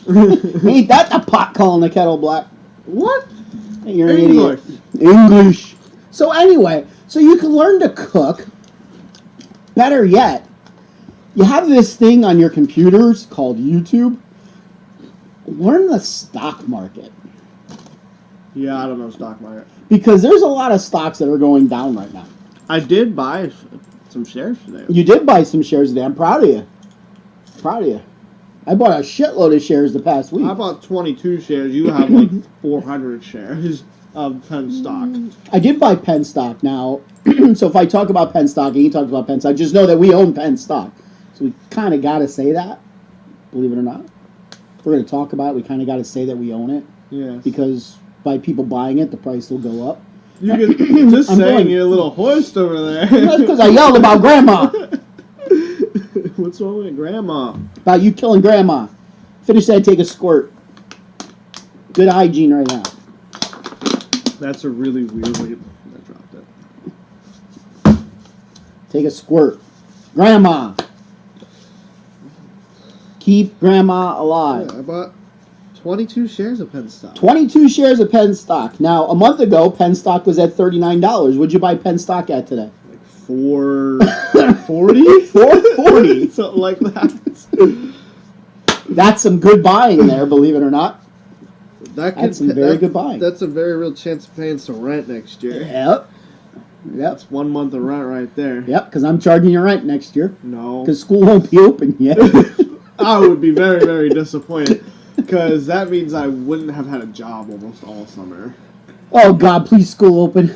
[SPEAKER 2] Ain't that the pot calling the kettle black?
[SPEAKER 3] What?
[SPEAKER 2] You're an
[SPEAKER 3] English.
[SPEAKER 2] idiot. English. So anyway, so you can learn to cook. Better yet, you have this thing on your computers called YouTube. Learn the stock market.
[SPEAKER 3] Yeah, I don't know stock market.
[SPEAKER 2] Because there's a lot of stocks that are going down right now.
[SPEAKER 3] I did buy some shares today.
[SPEAKER 2] You did buy some shares today. I'm proud of you. Proud of you. I bought a shitload of shares the past week.
[SPEAKER 3] I bought 22 shares. You have like 400 shares of Penn stock.
[SPEAKER 2] I did buy Penn stock now. So if I talk about Penn stock and he talks about Penn stock, just know that we own Penn stock. So we kind of got to say that, believe it or not. If we're going to talk about it, we kind of got to say that we own it.
[SPEAKER 3] Yes.
[SPEAKER 2] Because by people buying it, the price will go up.
[SPEAKER 3] You can just
[SPEAKER 2] I'm
[SPEAKER 3] saying
[SPEAKER 2] going-
[SPEAKER 3] you're a little hoist over there.
[SPEAKER 2] That's because I yelled about Grandma.
[SPEAKER 3] What's wrong with Grandma?
[SPEAKER 2] About you killing Grandma. Finish that, take a squirt. Good hygiene right now.
[SPEAKER 3] That's a really weird way. I dropped it.
[SPEAKER 2] Take a squirt. Grandma. Keep Grandma alive.
[SPEAKER 3] Yeah, I bought 22 shares of Penn stock.
[SPEAKER 2] 22 shares of Penn stock. Now, a month ago, Penn stock was at $39. What'd you buy Penn stock at today?
[SPEAKER 3] Like 440?
[SPEAKER 2] 440.
[SPEAKER 3] Something like that.
[SPEAKER 2] That's some good buying there, believe it or not.
[SPEAKER 3] That's
[SPEAKER 2] some very good buying.
[SPEAKER 3] That's a very real chance of paying some rent next year.
[SPEAKER 2] Yep. Yep.
[SPEAKER 3] That's 1 month of rent right there.
[SPEAKER 2] Yep, because I'm charging your rent next year.
[SPEAKER 3] No.
[SPEAKER 2] Because school won't be open yet.
[SPEAKER 3] I would be very, very disappointed. Because that means I wouldn't have had a job almost all summer.
[SPEAKER 2] Oh, God, please, school open.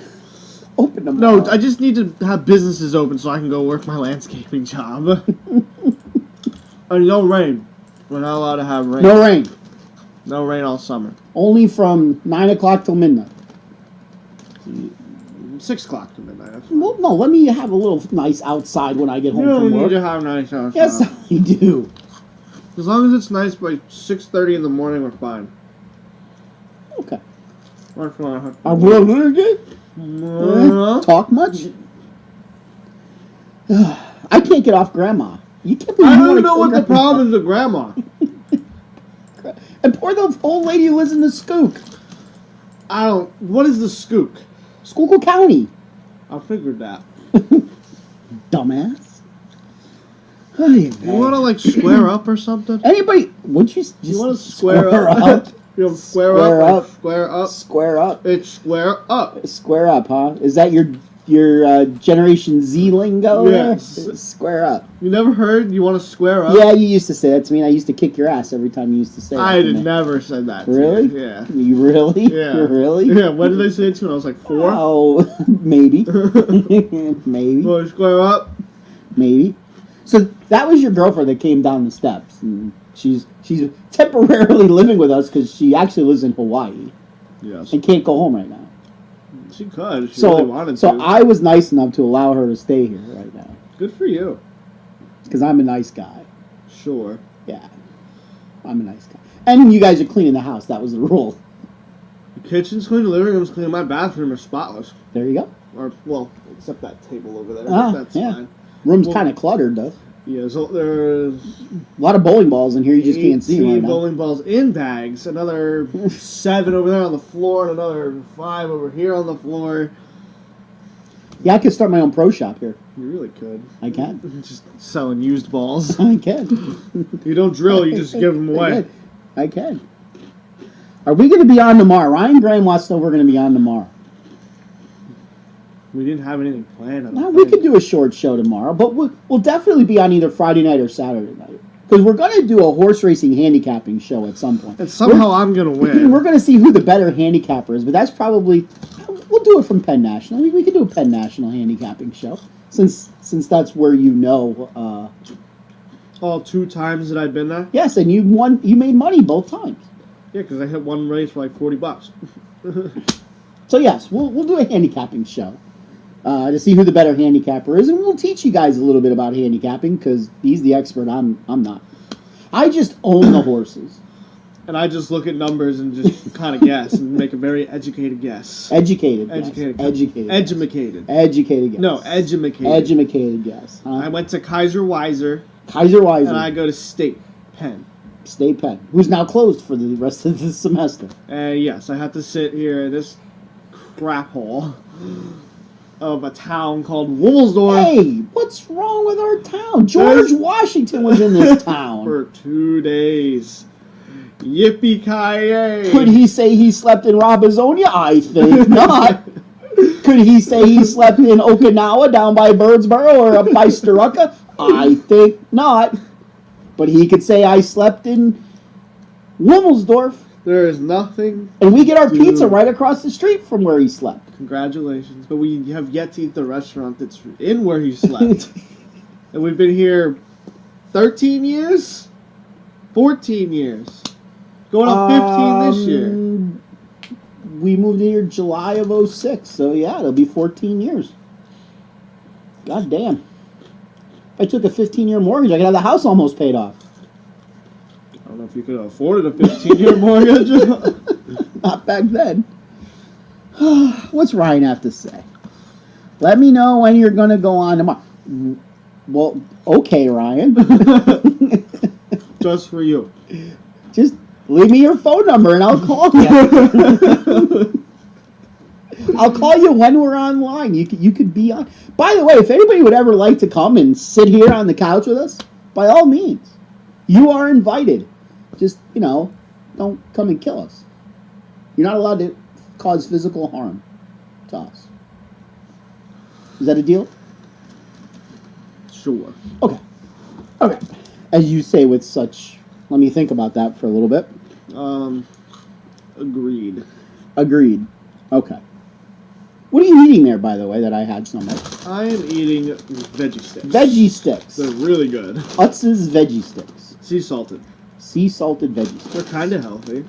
[SPEAKER 2] Open them.
[SPEAKER 3] No, I just need to have businesses open so I can go work my landscaping job. And no rain. We're not allowed to have rain.
[SPEAKER 2] No rain.
[SPEAKER 3] No rain all summer.
[SPEAKER 2] Only from 9 o'clock till midnight.
[SPEAKER 3] 6 o'clock to midnight.
[SPEAKER 2] Well, no, let me have a little nice outside when I get home
[SPEAKER 3] You don't
[SPEAKER 2] from
[SPEAKER 3] need
[SPEAKER 2] work.
[SPEAKER 3] to have nice outside.
[SPEAKER 2] Yes, I do.
[SPEAKER 3] As long as it's nice by 6:30 in the morning, we're fine.
[SPEAKER 2] Okay.
[SPEAKER 3] We're fine.
[SPEAKER 2] I will talk much? I can't get off Grandma. You can't believe
[SPEAKER 3] I
[SPEAKER 2] you
[SPEAKER 3] don't
[SPEAKER 2] wanna
[SPEAKER 3] know
[SPEAKER 2] kill
[SPEAKER 3] what the
[SPEAKER 2] Grandma.
[SPEAKER 3] problem is with Grandma.
[SPEAKER 2] And poor the old lady who lives in the Skook.
[SPEAKER 3] What is the skook?
[SPEAKER 2] Schuylkill County.
[SPEAKER 3] I figured that.
[SPEAKER 2] Dumbass.
[SPEAKER 3] You want to like square up or something?
[SPEAKER 2] Anybody? Would you just
[SPEAKER 3] You want to square up? You know, square
[SPEAKER 2] Square
[SPEAKER 3] up.
[SPEAKER 2] up.
[SPEAKER 3] Square up.
[SPEAKER 2] Square up.
[SPEAKER 3] It's square up.
[SPEAKER 2] Square up, huh? Is that your Generation Z lingo?
[SPEAKER 3] Yes.
[SPEAKER 2] There? Square up.
[SPEAKER 3] You never heard? You want to square up?
[SPEAKER 2] Yeah, you used to say that to me, and I used to kick your ass every time you used to say that.
[SPEAKER 3] I
[SPEAKER 2] to me.
[SPEAKER 3] never said that. To
[SPEAKER 2] Really?
[SPEAKER 3] you. Yeah.
[SPEAKER 2] You really?
[SPEAKER 3] Yeah.
[SPEAKER 2] Really?
[SPEAKER 3] Yeah. When did I say it to you? When I was like 4.
[SPEAKER 2] Oh, maybe. Maybe.
[SPEAKER 3] Want to square up?
[SPEAKER 2] Maybe. So that was your girlfriend that came down the steps, and she's temporarily living with us because she actually lives in Hawaii
[SPEAKER 3] Yes.
[SPEAKER 2] and can't go home right now.
[SPEAKER 3] She could. If she
[SPEAKER 2] So,
[SPEAKER 3] really wanted
[SPEAKER 2] so
[SPEAKER 3] to.
[SPEAKER 2] I was nice enough to allow her to stay here right now
[SPEAKER 3] Good for you.
[SPEAKER 2] because I'm a nice guy.
[SPEAKER 3] Sure.
[SPEAKER 2] Yeah, I'm a nice guy. And you guys are cleaning the house. That was the rule.
[SPEAKER 3] The kitchen's clean, the living room's clean, my bathroom is spotless.
[SPEAKER 2] There you go.
[SPEAKER 3] Or, well, except that table over there.
[SPEAKER 2] Ah,
[SPEAKER 3] but that's
[SPEAKER 2] yeah.
[SPEAKER 3] fine.
[SPEAKER 2] Room's
[SPEAKER 3] Well-
[SPEAKER 2] kind of cluttered though.
[SPEAKER 3] Yeah, so there's
[SPEAKER 2] A lot of bowling balls in here. You just can't see
[SPEAKER 3] 18
[SPEAKER 2] them right now.
[SPEAKER 3] bowling balls in bags, another 7 over there on the floor, and another 5 over here on the floor.
[SPEAKER 2] Yeah, I could start my own pro shop here.
[SPEAKER 3] You really could.
[SPEAKER 2] I can.
[SPEAKER 3] Just selling used balls.
[SPEAKER 2] I can.
[SPEAKER 3] You don't drill, you just give them away.
[SPEAKER 2] I can. Are we going to be on tomorrow? Ryan Graham wants to know if we're going to be on tomorrow.
[SPEAKER 3] We didn't have anything planned.
[SPEAKER 2] No, we could do a short show tomorrow, but we'll definitely be on either Friday night or Saturday night. Because we're going to do a horse racing handicapping show at some point.
[SPEAKER 3] And somehow I'm going to win.
[SPEAKER 2] We're going to see who the better handicapper is, but that's probably... We'll do it from Penn National. We could do a Penn National handicapping show, since that's where you know...
[SPEAKER 3] all 2 times that I've been there?
[SPEAKER 2] Yes, and you made money both times.
[SPEAKER 3] Yeah, because I hit one race for like $40.
[SPEAKER 2] So yes, we'll do a handicapping show to see who the better handicapper is, and we'll teach you guys a little bit about handicapping because he's the expert. I'm not. I just own the horses.
[SPEAKER 3] And I just look at numbers and just kind of guess and make a very educated guess.
[SPEAKER 2] Educated guess.
[SPEAKER 3] No, edumacated.
[SPEAKER 2] Edumacated guess. Huh?
[SPEAKER 3] I went to Kaiser Weiser.
[SPEAKER 2] And
[SPEAKER 3] I go to State Penn.
[SPEAKER 2] State Penn, who's now closed for the rest of the semester.
[SPEAKER 3] Yes, I have to sit here in this crap hole of a town called Womelsdorf.
[SPEAKER 2] Hey, what's wrong with our town? George Washington was in this town.
[SPEAKER 3] For 2 days. Yippee-ki-yay.
[SPEAKER 2] Could he say he slept in Robizonia? I think not. Could he say he slept in Okinawa down by Birdsboro or up by Starucca? I think not. But he could say I slept in Womelsdorf.
[SPEAKER 3] There is nothing.
[SPEAKER 2] And we get our pizza right across the street from where he slept.
[SPEAKER 3] Congratulations. But we have yet to eat the restaurant that's in where he slept. And we've been here 13 years? 14 years. Going on 15 this year.
[SPEAKER 2] We moved here July of 06, so yeah, it'll be 14 years. God damn. If I took a 15-year mortgage, I could have the house almost paid off.
[SPEAKER 3] I don't know if you could have afforded a 15-year mortgage.
[SPEAKER 2] Not back then. What's Ryan have to say? Let me know when you're going to go on tomorrow. Well, okay, Ryan.
[SPEAKER 3] Just for you.
[SPEAKER 2] Just leave me your phone number and I'll call you. I'll call you when we're online. You could be on. By the way, if anybody would ever like to come and sit here on the couch with us, by all means, you are invited. Just, don't come and kill us. You're not allowed to cause physical harm to us. Is that a deal?
[SPEAKER 3] Sure.
[SPEAKER 2] Okay. As you say with such... Let me think about that for a little bit.
[SPEAKER 3] Agreed.
[SPEAKER 2] Okay. What are you eating there, by the way, that I had so much?
[SPEAKER 3] I am eating veggie sticks.
[SPEAKER 2] Veggie sticks.
[SPEAKER 3] They're really good.
[SPEAKER 2] Utz's veggie sticks.
[SPEAKER 3] Sea salted
[SPEAKER 2] veggie sticks.
[SPEAKER 3] They're kind of healthy.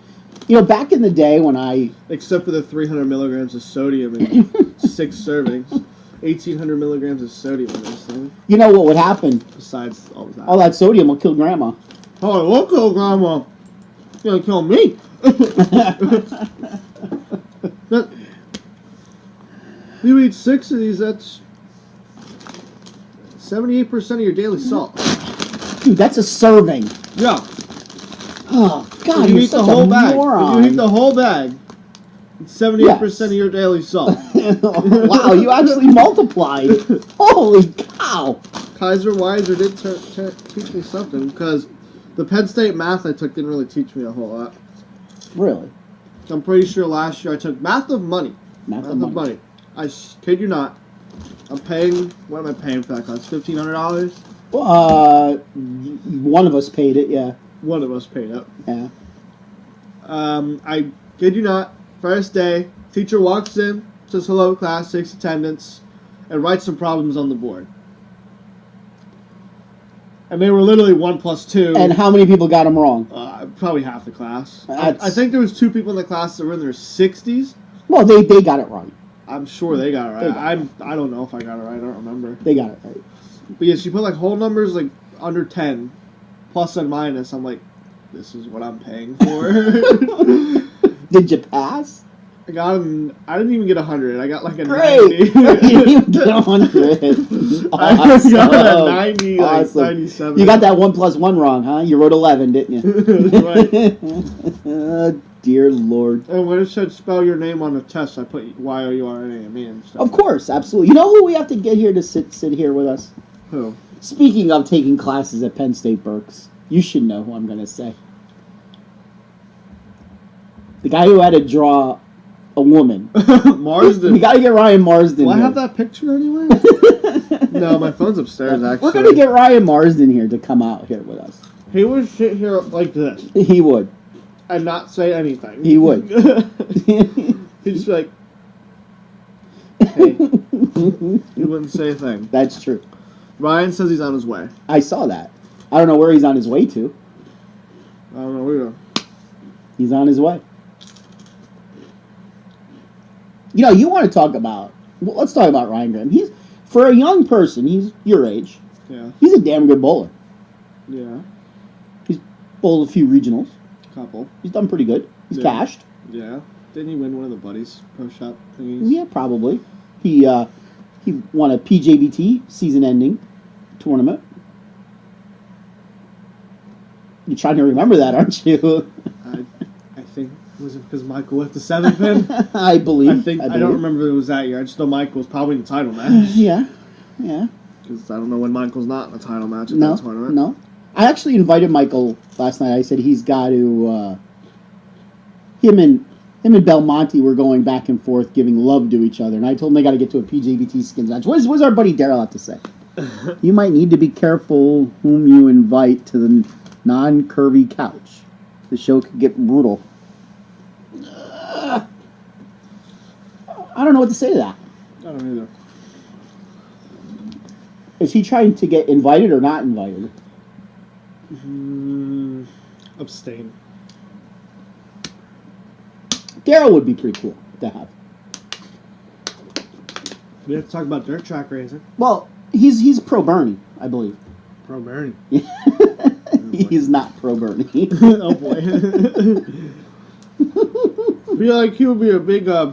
[SPEAKER 2] Back in the day when I...
[SPEAKER 3] Except for the 300 milligrams of sodium in 6 servings. 1,800 milligrams of sodium in this thing.
[SPEAKER 2] You know what would happen?
[SPEAKER 3] Besides all that.
[SPEAKER 2] All that sodium will kill Grandma.
[SPEAKER 3] Oh, I won't kill Grandma. You're going to kill me. You eat 6 of these, that's 78% of your daily salt.
[SPEAKER 2] Dude, that's a serving.
[SPEAKER 3] Yeah.
[SPEAKER 2] Oh, God,
[SPEAKER 3] if you
[SPEAKER 2] you're
[SPEAKER 3] eat
[SPEAKER 2] such
[SPEAKER 3] the whole
[SPEAKER 2] a
[SPEAKER 3] bag.
[SPEAKER 2] moron.
[SPEAKER 3] If you eat the whole bag, it's 78% of your daily salt.
[SPEAKER 2] Wow, you actually multiplied. Holy cow.
[SPEAKER 3] Kaiser Weiser did teach me something, because the Penn State math I took didn't really teach me a whole lot.
[SPEAKER 2] Really?
[SPEAKER 3] I'm pretty sure last year I took math of money.
[SPEAKER 2] Math of money.
[SPEAKER 3] I kid you not. I'm paying, what am I paying for that class? $1,500?
[SPEAKER 2] One of us paid it, yeah.
[SPEAKER 3] One of us paid it.
[SPEAKER 2] Yeah.
[SPEAKER 3] I kid you not. First day, teacher walks in, says hello class, takes attendance, and writes some problems on the board. And they were literally 1 plus 2.
[SPEAKER 2] And how many people got them wrong?
[SPEAKER 3] Probably half the class. I think there was 2 people in the class that were in their 60s.
[SPEAKER 2] Well, they got it right.
[SPEAKER 3] I'm sure they got it right. I don't know if I got it right. I don't remember.
[SPEAKER 2] They got it right.
[SPEAKER 3] But yeah, she put like whole numbers like under 10, plus and minus. I'm like, this is what I'm paying for.
[SPEAKER 2] Did you pass?
[SPEAKER 3] I didn't even get 100. I got like a
[SPEAKER 2] Great.
[SPEAKER 3] 90.
[SPEAKER 2] You didn't even get 100.
[SPEAKER 3] I got a 90, like 97.
[SPEAKER 2] You got that 1 plus 1 wrong, huh? You wrote 11, didn't you?
[SPEAKER 3] Right.
[SPEAKER 2] dear Lord.
[SPEAKER 3] And when it said spell your name on the test, I put Y-O-U-R-N-A-M-E and stuff.
[SPEAKER 2] Of course, absolutely. You know who we have to get here to sit here with us?
[SPEAKER 3] Who?
[SPEAKER 2] Speaking of taking classes at Penn State Berks, you should know who I'm going to say. The guy who had to draw a woman.
[SPEAKER 3] Marsden.
[SPEAKER 2] We got to get Ryan Marsden
[SPEAKER 3] Do I
[SPEAKER 2] here.
[SPEAKER 3] have that picture anywhere? No, my phone's upstairs, actually.
[SPEAKER 2] We're going to get Ryan Marsden here to come out here with us.
[SPEAKER 3] He would sit here like this.
[SPEAKER 2] He would.
[SPEAKER 3] And not say anything.
[SPEAKER 2] He would.
[SPEAKER 3] He'd just be like, hey. He wouldn't say a thing.
[SPEAKER 2] That's true.
[SPEAKER 3] Ryan says he's on his way.
[SPEAKER 2] I saw that. I don't know where he's on his way to.
[SPEAKER 3] I don't know either.
[SPEAKER 2] He's on his way. You know, you want to talk about... Well, let's talk about Ryan Graham. He's, for a young person, he's your age.
[SPEAKER 3] Yeah.
[SPEAKER 2] He's a damn good bowler.
[SPEAKER 3] Yeah.
[SPEAKER 2] He's bowled a few regionals.
[SPEAKER 3] Couple.
[SPEAKER 2] He's done pretty good. He's cashed.
[SPEAKER 3] Yeah. Didn't he win one of the Buddies Pro Shop thingies?
[SPEAKER 2] Yeah, probably. He won a PJBT season-ending tournament. You're trying to remember that, aren't you?
[SPEAKER 3] I think, was it because Michael left the 7th pin?
[SPEAKER 2] I believe.
[SPEAKER 3] I don't remember if it was that year. I just know Michael was probably in the title match.
[SPEAKER 2] Yeah.
[SPEAKER 3] Because I don't know when Michael's not in a title match at
[SPEAKER 2] No,
[SPEAKER 3] that tournament.
[SPEAKER 2] no. I actually invited Michael last night. I said he's got to... him and Belmonte were going back and forth giving love to each other. And I told him they got to get to a PJBT skins match. What does our buddy Daryl have to say? You might need to be careful whom you invite to the non-curvy couch. The show could get brutal. I don't know what to say to that.
[SPEAKER 3] I don't either.
[SPEAKER 2] Is he trying to get invited or not invited?
[SPEAKER 3] Abstain.
[SPEAKER 2] Daryl would be pretty cool to have.
[SPEAKER 3] We have to talk about dirt track racing.
[SPEAKER 2] Well, he's pro Bernie, I believe.
[SPEAKER 3] Pro Bernie.
[SPEAKER 2] He's not pro Bernie.
[SPEAKER 3] Oh boy. He would be a big guy.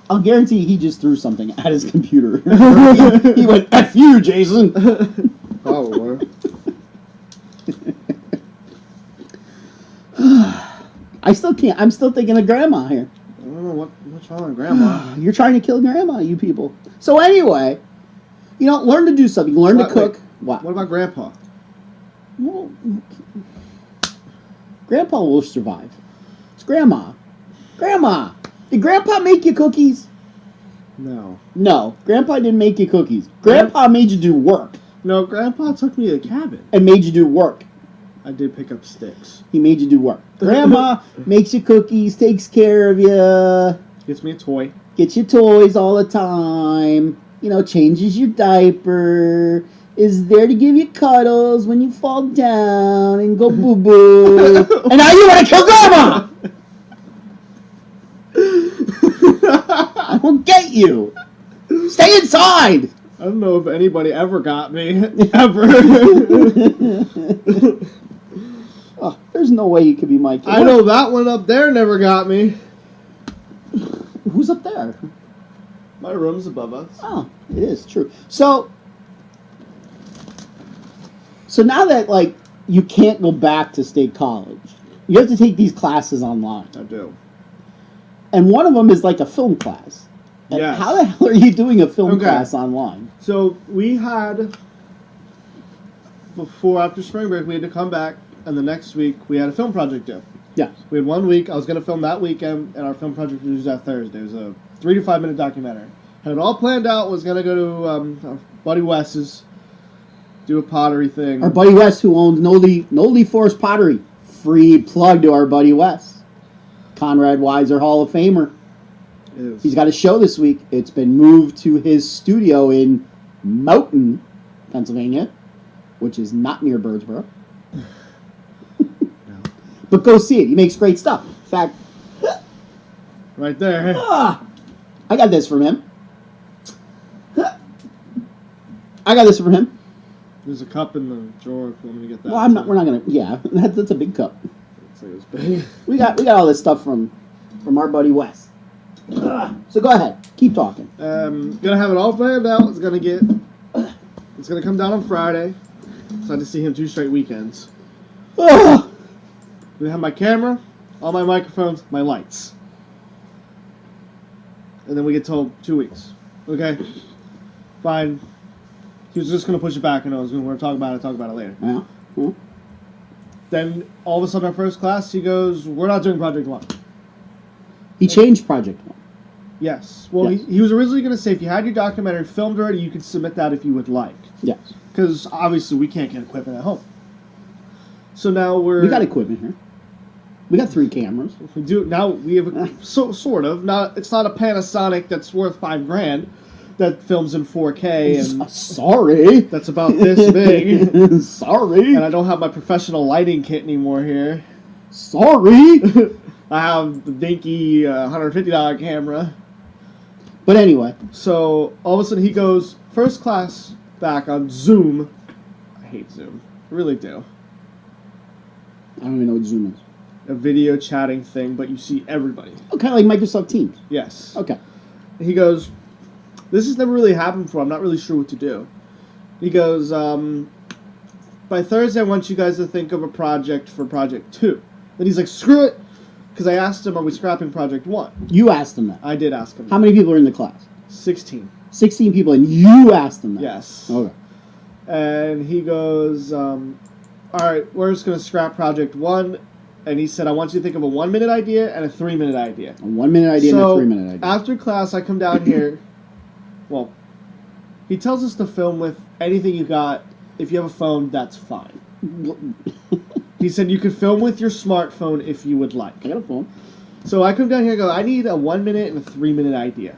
[SPEAKER 2] I'll guarantee he just threw something at his computer. He went, F you, Jason.
[SPEAKER 3] Oh Lord.
[SPEAKER 2] I still can't. I'm still thinking of Grandma here.
[SPEAKER 3] I don't know what's wrong with Grandma.
[SPEAKER 2] You're trying to kill Grandma, you people. So anyway, learn to do something. Learn to cook.
[SPEAKER 3] What about Grandpa?
[SPEAKER 2] Well, Grandpa will survive. It's Grandma. Grandma, did Grandpa make you cookies?
[SPEAKER 3] No.
[SPEAKER 2] No, Grandpa didn't make you cookies. Grandpa made you do work.
[SPEAKER 3] No, Grandpa took me to the cabin.
[SPEAKER 2] And made you do work.
[SPEAKER 3] I did pick up sticks.
[SPEAKER 2] He made you do work. Grandma makes you cookies, takes care of you.
[SPEAKER 3] Gets me a toy.
[SPEAKER 2] Gets you toys all the time. Changes your diaper. Is there to give you cuddles when you fall down and go boo-boo. And now you want to kill Grandma! I won't get you. Stay inside!
[SPEAKER 3] I don't know if anybody ever got me. Ever.
[SPEAKER 2] Oh, there's no way you could be my kid.
[SPEAKER 3] I know that one up there never got me.
[SPEAKER 2] Who's up there?
[SPEAKER 3] My room's above us.
[SPEAKER 2] Oh, it is true. So now that, you can't go back to state college, you have to take these classes online.
[SPEAKER 3] I do.
[SPEAKER 2] And one of them is a film class. And
[SPEAKER 3] yes.
[SPEAKER 2] How the hell are you doing a film class online?
[SPEAKER 3] So we had, after spring break, we had to come back, and the next week we had a film project due.
[SPEAKER 2] Yeah.
[SPEAKER 3] We had 1 week. I was going to film that weekend, and our film project was that Thursday. It was a 3 to 5 minute documentary. Had it all planned out. Was going to go to our buddy Wes's, do a pottery thing.
[SPEAKER 2] Our buddy Wes, who owns Nolde Forest Pottery. Free plug to our buddy Wes. Conrad Weiser Hall of Famer. He's got a show this week. It's been moved to his studio in Mountain, Pennsylvania, which is not near Birdsboro.
[SPEAKER 3] No.
[SPEAKER 2] But go see it. He makes great stuff. In fact,
[SPEAKER 3] right there.
[SPEAKER 2] I got this from him. I got this from him.
[SPEAKER 3] There's a cup in the drawer if you want me to get that.
[SPEAKER 2] Well, we're not gonna. Yeah, that's a big cup.
[SPEAKER 3] It's like it's big.
[SPEAKER 2] We got all this stuff from our buddy Wes. So go ahead, keep talking.
[SPEAKER 3] Gonna have it all planned out. It's gonna come down on Friday. So I had to see him 2 straight weekends. We have my camera, all my microphones, my lights. And then we get told 2 weeks. Okay? Fine. He was just going to push it back, and I was going to talk about it later.
[SPEAKER 2] Yeah. Hmm.
[SPEAKER 3] Then, all of a sudden, our first class, he goes, we're not doing Project 1.
[SPEAKER 2] He changed Project 1.
[SPEAKER 3] Yes. Well,
[SPEAKER 2] Yes.
[SPEAKER 3] He was originally going to say, if you had your documentary filmed already, you could submit that if you would like.
[SPEAKER 2] Yes.
[SPEAKER 3] Because, obviously, we can't get equipment at home. So now
[SPEAKER 2] We got equipment here. We got 3 cameras.
[SPEAKER 3] We do now. We have sort of not. It's not a Panasonic that's worth $5,000 that films in 4K and
[SPEAKER 2] Sorry.
[SPEAKER 3] that's about this big.
[SPEAKER 2] Sorry.
[SPEAKER 3] And I don't have my professional lighting kit anymore here.
[SPEAKER 2] Sorry.
[SPEAKER 3] I have the dinky $150 camera.
[SPEAKER 2] But anyway.
[SPEAKER 3] So all of a sudden he goes first class back on Zoom. I hate Zoom. I really do.
[SPEAKER 2] I don't even know what Zoom is.
[SPEAKER 3] A video chatting thing, but you see everybody.
[SPEAKER 2] Oh, kind of like Microsoft Teams.
[SPEAKER 3] Yes.
[SPEAKER 2] Okay.
[SPEAKER 3] He goes, this has never really happened before. I'm not really sure what to do. He goes, by Thursday, I want you guys to think of a project for Project 2. Then he's like, screw it. Because I asked him, are we scrapping Project 1?
[SPEAKER 2] You asked him that.
[SPEAKER 3] I did ask him.
[SPEAKER 2] How many people are in the class?
[SPEAKER 3] 16.
[SPEAKER 2] 16 people, and you asked him that?
[SPEAKER 3] Yes.
[SPEAKER 2] Okay.
[SPEAKER 3] And he goes, all right, we're just going to scrap Project 1. And he said, I want you to think of a 1-minute idea and a 3-minute idea.
[SPEAKER 2] A 1-minute idea and a 3-minute idea.
[SPEAKER 3] After class, I come down here. Well, he tells us to film with anything you got. If you have a phone, that's fine. He said you could film with your smartphone if you would like.
[SPEAKER 2] I got a phone.
[SPEAKER 3] So I come down here and go, I need a 1-minute and a 3-minute idea.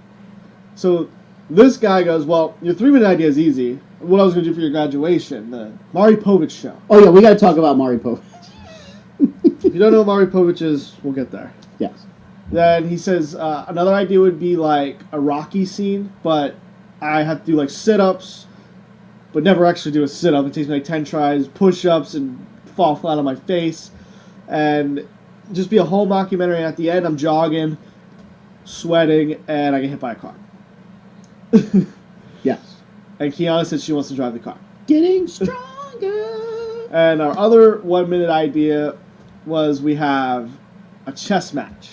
[SPEAKER 3] So this guy goes, well, your 3-minute idea is easy. What I was going to do for your graduation, the Maury Povich show.
[SPEAKER 2] Oh, yeah, we got to talk about Maury Povich.
[SPEAKER 3] If you don't know what Maury Povich is, we'll get there.
[SPEAKER 2] Yes.
[SPEAKER 3] Then he says another idea would be like a Rocky scene, but I have to do like sit-ups, but never actually do a sit-up. It takes me like 10 tries, push-ups, and fall flat on my face. And just be a whole mockumentary. And at the end, I'm jogging, sweating, and I get hit by a car.
[SPEAKER 2] Yes.
[SPEAKER 3] And Kiana said she wants to drive the car.
[SPEAKER 2] Getting stronger.
[SPEAKER 3] And our other 1-minute idea was we have a chess match.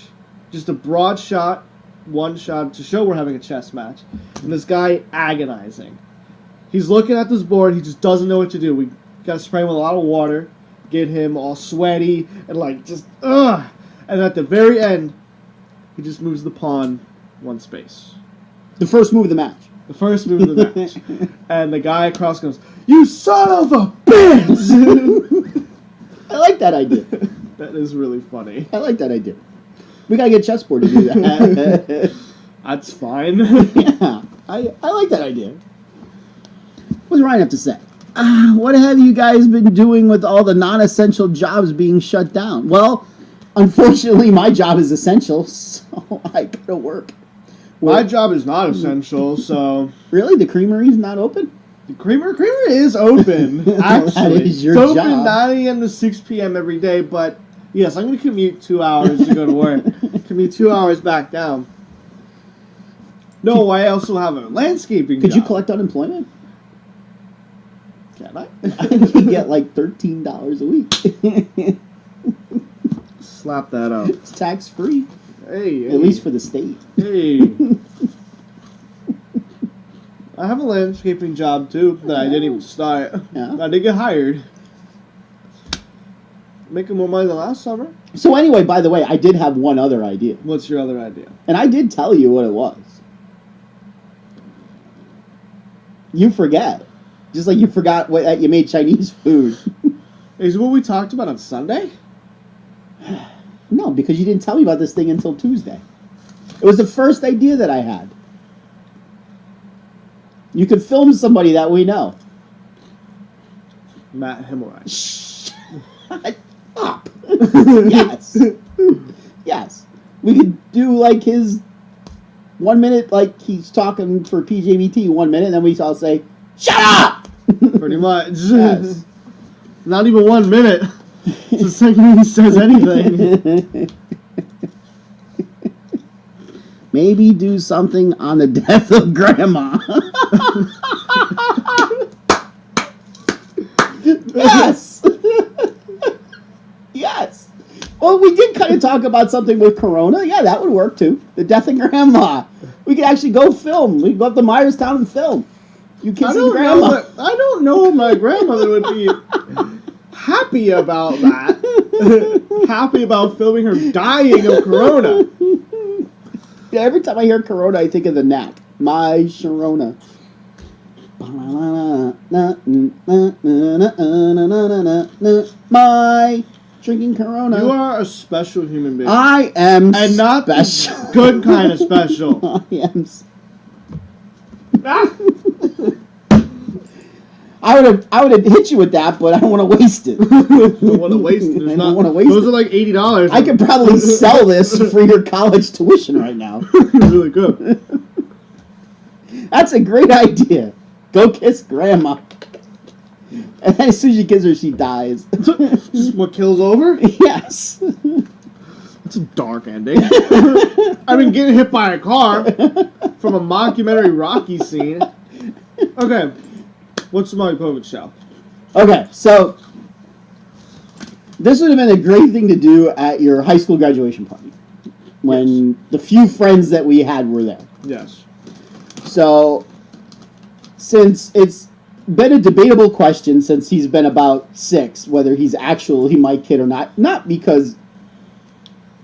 [SPEAKER 3] Just a broad shot, one shot to show we're having a chess match. And this guy agonizing. He's looking at this board, he just doesn't know what to do. We gotta spray him with a lot of water, get him all sweaty, and like just, ugh! And at the very end, he just moves the pawn 1 space.
[SPEAKER 2] The first move of the match.
[SPEAKER 3] The first move of the match. And the guy across goes, you son of a bitch!
[SPEAKER 2] I like that idea.
[SPEAKER 3] That is really funny.
[SPEAKER 2] I like that idea. We gotta get chessboard to do that.
[SPEAKER 3] That's fine.
[SPEAKER 2] Yeah, I like that idea. What's Ryan have to say? What have you guys been doing with all the non-essential jobs being shut down? Well, unfortunately, my job is essential, so I gotta work.
[SPEAKER 3] My job is not essential, so...
[SPEAKER 2] Really? The creamery's not open?
[SPEAKER 3] The creamery is open, actually.
[SPEAKER 2] That is your
[SPEAKER 3] it's
[SPEAKER 2] job.
[SPEAKER 3] open 9 a.m. to 6 p.m. every day, but yes, I'm going to commute 2 hours to go to work. Commute 2 hours back down. No, I also have a landscaping
[SPEAKER 2] Could
[SPEAKER 3] job.
[SPEAKER 2] you collect unemployment?
[SPEAKER 3] Can I?
[SPEAKER 2] I think you get like $13 a week.
[SPEAKER 3] Slap that up.
[SPEAKER 2] It's tax-free.
[SPEAKER 3] Hey.
[SPEAKER 2] At least for the state.
[SPEAKER 3] Hey. I have a landscaping job, too, that I didn't even start.
[SPEAKER 2] Yeah.
[SPEAKER 3] I did get hired. Making more money than last summer.
[SPEAKER 2] So anyway, by the way, I did have one other idea.
[SPEAKER 3] What's your other idea?
[SPEAKER 2] And I did tell you what it was. You forget. Just like you forgot that you made Chinese food.
[SPEAKER 3] Is what we talked about on Sunday?
[SPEAKER 2] No, because you didn't tell me about this thing until Tuesday. It was the first idea that I had. You could film somebody that we know.
[SPEAKER 3] Matt Himmelreich.
[SPEAKER 2] Shut up. Yes. Yes. We could do like his 1 minute, like he's talking for PJBT 1 minute, and then we all say, shut up!
[SPEAKER 3] Pretty much.
[SPEAKER 2] Yes.
[SPEAKER 3] Not even 1 minute. It's the second he says anything.
[SPEAKER 2] Maybe do something on the death of Grandma. Yes! Yes! Well, we did kind of talk about something with Corona. Yeah, that would work too. The death of grandma. We could actually go film. We could go up to Myerstown and film. You kids and grandma.
[SPEAKER 3] I don't know if my grandmother would be happy about that. Happy about filming her dying of Corona.
[SPEAKER 2] Yeah, every time I hear Corona, I think of the Knack. My Sharona. My drinking Corona.
[SPEAKER 3] You are a special human being.
[SPEAKER 2] I am
[SPEAKER 3] and not
[SPEAKER 2] special.
[SPEAKER 3] The good kind of special.
[SPEAKER 2] I am. I would have hit you with that, but I don't want to waste it.
[SPEAKER 3] Don't want to waste it.
[SPEAKER 2] I don't want to waste
[SPEAKER 3] those
[SPEAKER 2] it.
[SPEAKER 3] are like $80.
[SPEAKER 2] I could probably sell this for your college tuition right now.
[SPEAKER 3] Really good.
[SPEAKER 2] That's a great idea. Go kiss grandma. And then as soon as you kiss her, she dies.
[SPEAKER 3] Just what kills over?
[SPEAKER 2] Yes.
[SPEAKER 3] That's a dark ending. I mean, getting hit by a car from a mockumentary Rocky scene. Okay. What's the Maury Povich show?
[SPEAKER 2] Okay, so this would have been a great thing to do at your high school graduation party when the few friends that we had were there.
[SPEAKER 3] Yes.
[SPEAKER 2] So, since it's been a debatable question since he's been about 6, whether he's actually my kid or not because,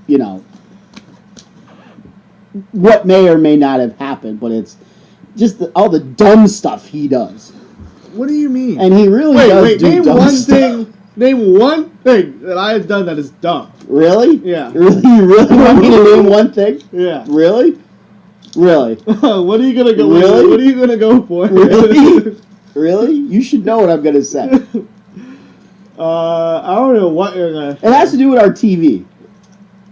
[SPEAKER 2] you know, what may or may not have happened, but it's just all the dumb stuff he does.
[SPEAKER 3] What do you mean?
[SPEAKER 2] And he really does do dumb stuff.
[SPEAKER 3] Name one thing that I have done that is dumb.
[SPEAKER 2] Really?
[SPEAKER 3] Yeah.
[SPEAKER 2] Really? You really want me to name one thing?
[SPEAKER 3] Yeah.
[SPEAKER 2] Really? Really?
[SPEAKER 3] What are you gonna go?
[SPEAKER 2] Really?
[SPEAKER 3] What are you gonna go for?
[SPEAKER 2] Really? Really? You should know what I'm gonna say.
[SPEAKER 3] I don't know what you're gonna.
[SPEAKER 2] It has to do with our TV.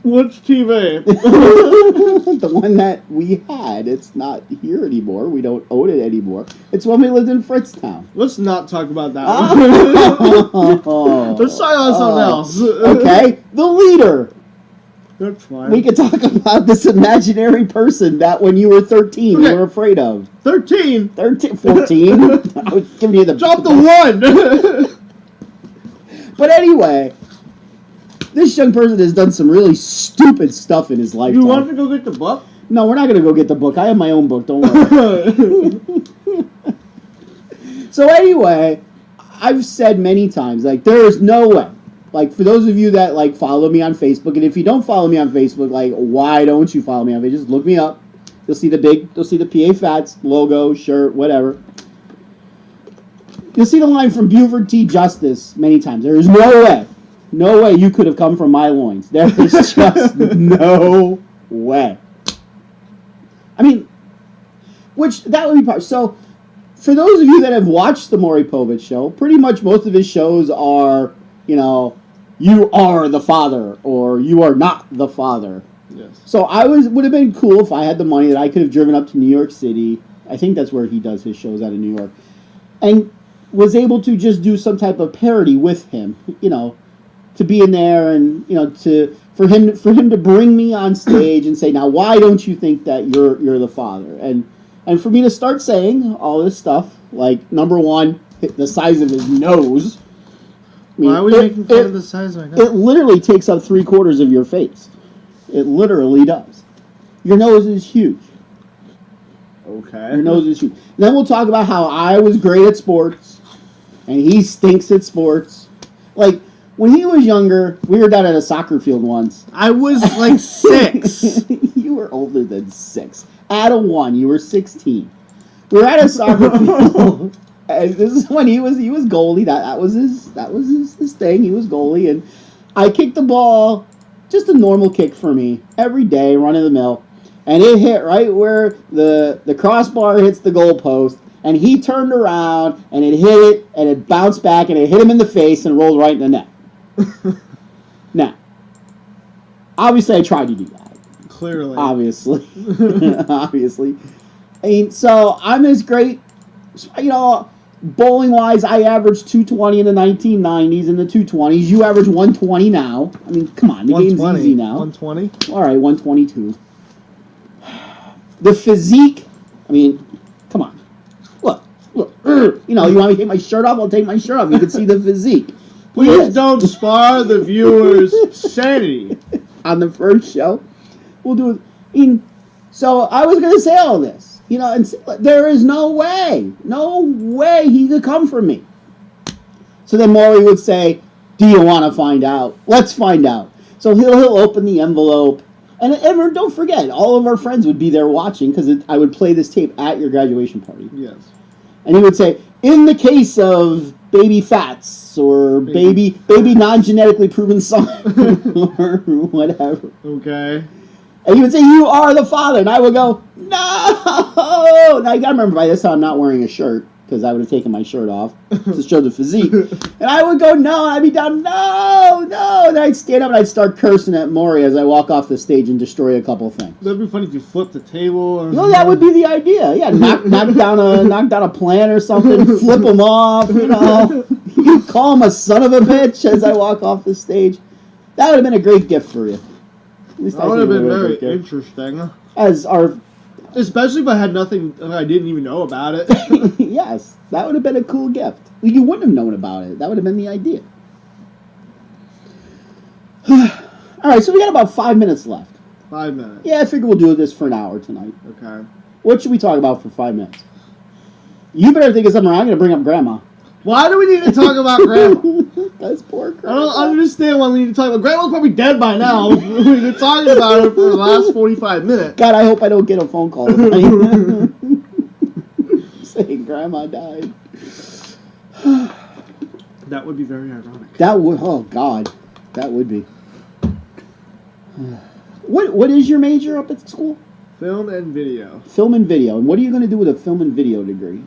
[SPEAKER 3] Which TV?
[SPEAKER 2] The one that we had. It's not here anymore. We don't own it anymore. It's when we lived in Fritztown.
[SPEAKER 3] Let's not talk about that.
[SPEAKER 2] Oh.
[SPEAKER 3] Let's talk about something else.
[SPEAKER 2] Okay, the leader.
[SPEAKER 3] That's fine.
[SPEAKER 2] We could talk about this imaginary person that when you were 13 you were afraid of.
[SPEAKER 3] 13?
[SPEAKER 2] 14. I was giving you the...
[SPEAKER 3] Drop the 1!
[SPEAKER 2] But anyway, this young person has done some really stupid stuff in his lifetime.
[SPEAKER 3] You want to go get the book?
[SPEAKER 2] No, we're not going to go get the book. I have my own book, don't worry. So anyway, I've said many times, like, there is no way. Like, for those of you that, like, follow me on Facebook, and if you don't follow me on Facebook, like, why don't you follow me on Facebook? Just look me up. You'll see the PA Phatts logo, shirt, whatever. You'll see the line from Buford T. Justice many times. There is no way you could have come from my loins. There is just no way. I mean, which, that would be part. So, for those of you that have watched the Maury Povich show, pretty much most of his shows are, you know, you are the father, or you are not the father.
[SPEAKER 3] Yes.
[SPEAKER 2] So would have been cool if I had the money that I could have driven up to New York City. I think that's where he does his shows, out of New York. And was able to just do some type of parody with him, you know, to be in there and, you know, for him to bring me on stage and say, now why don't you think that you're the father? And for me to start saying all this stuff, like, number one, the size of his nose. I mean,
[SPEAKER 3] why are we making fun of the size of my nose?
[SPEAKER 2] It literally takes up 3/4 of your face. It literally does. Your nose is huge.
[SPEAKER 3] Okay.
[SPEAKER 2] Your nose is huge. Then we'll talk about how I was great at sports, and he stinks at sports. Like, when he was younger, we were down at a soccer field once.
[SPEAKER 3] I was like 6.
[SPEAKER 2] You were older than 6. Add a 1, you were 16. We were at a soccer field. And this is when he was goalie. That was his thing. He was goalie, and I kicked the ball, just a normal kick for me, every day, run of the mill, and it hit right where the crossbar hits the goalpost, and he turned around and it hit it, and it bounced back, and it hit him in the face and rolled right in the net. Now, obviously, I tried to do that.
[SPEAKER 3] Clearly,
[SPEAKER 2] obviously. Obviously. I mean, so I'm as great, you know. Bowling wise, I averaged 220 in the 1990s and the 220s. You average 120 now. I mean, come on, the game's easy now.
[SPEAKER 3] 120.
[SPEAKER 2] All right, 122. The physique. I mean, come on. Look. You know, you want me to take my shirt off? I'll take my shirt off. You can see the physique.
[SPEAKER 3] Please don't spar the viewers' sanity.
[SPEAKER 2] On the first show, we'll do it. So I was going to say all this, and there is no way he could come for me. So then Maury would say, do you want to find out? Let's find out. So he'll open the envelope. And don't forget, all of our friends would be there watching because I would play this tape at your graduation party.
[SPEAKER 3] Yes.
[SPEAKER 2] And he would say, in the case of baby Phatts or baby non-genetically proven son or whatever.
[SPEAKER 3] Okay.
[SPEAKER 2] And he would say, you are the father. And I would go, no. Now, you got to remember, by this time, I'm not wearing a shirt because I would have taken my shirt off to show the physique. And I would go, no. And I'd be down, no. And I'd stand up and I'd start cursing at Maury as I walk off the stage and destroy a couple things.
[SPEAKER 3] That'd be funny if you flipped the table. Or
[SPEAKER 2] that would be the idea. Yeah, knock down a plant or something, flip him off, You call him a son of a bitch as I walk off the stage. That would have been a great gift for you.
[SPEAKER 3] That would have been very interesting. Especially if I had nothing, I didn't even know about it.
[SPEAKER 2] Yes, that would have been a cool gift. You wouldn't have known about it. That would have been the idea. All right, so we got about 5 minutes left.
[SPEAKER 3] 5 minutes.
[SPEAKER 2] Yeah, I figure we'll do this for an hour tonight.
[SPEAKER 3] Okay.
[SPEAKER 2] What should we talk about for 5 minutes? You better think of something. I'm going to bring up Grandma.
[SPEAKER 3] Why do we need to talk about Grandma?
[SPEAKER 2] That's poor Grandma.
[SPEAKER 3] I don't understand why we need to talk about Grandma's probably dead by now. We've been talking about her for the last 45 minutes.
[SPEAKER 2] God, I hope I don't get a phone call tonight. Saying Grandma died.
[SPEAKER 3] That would be very ironic.
[SPEAKER 2] That would, oh God, that would be. What is your major up at school?
[SPEAKER 3] Film and video.
[SPEAKER 2] Film and video. And what are you going to do with a film and video degree?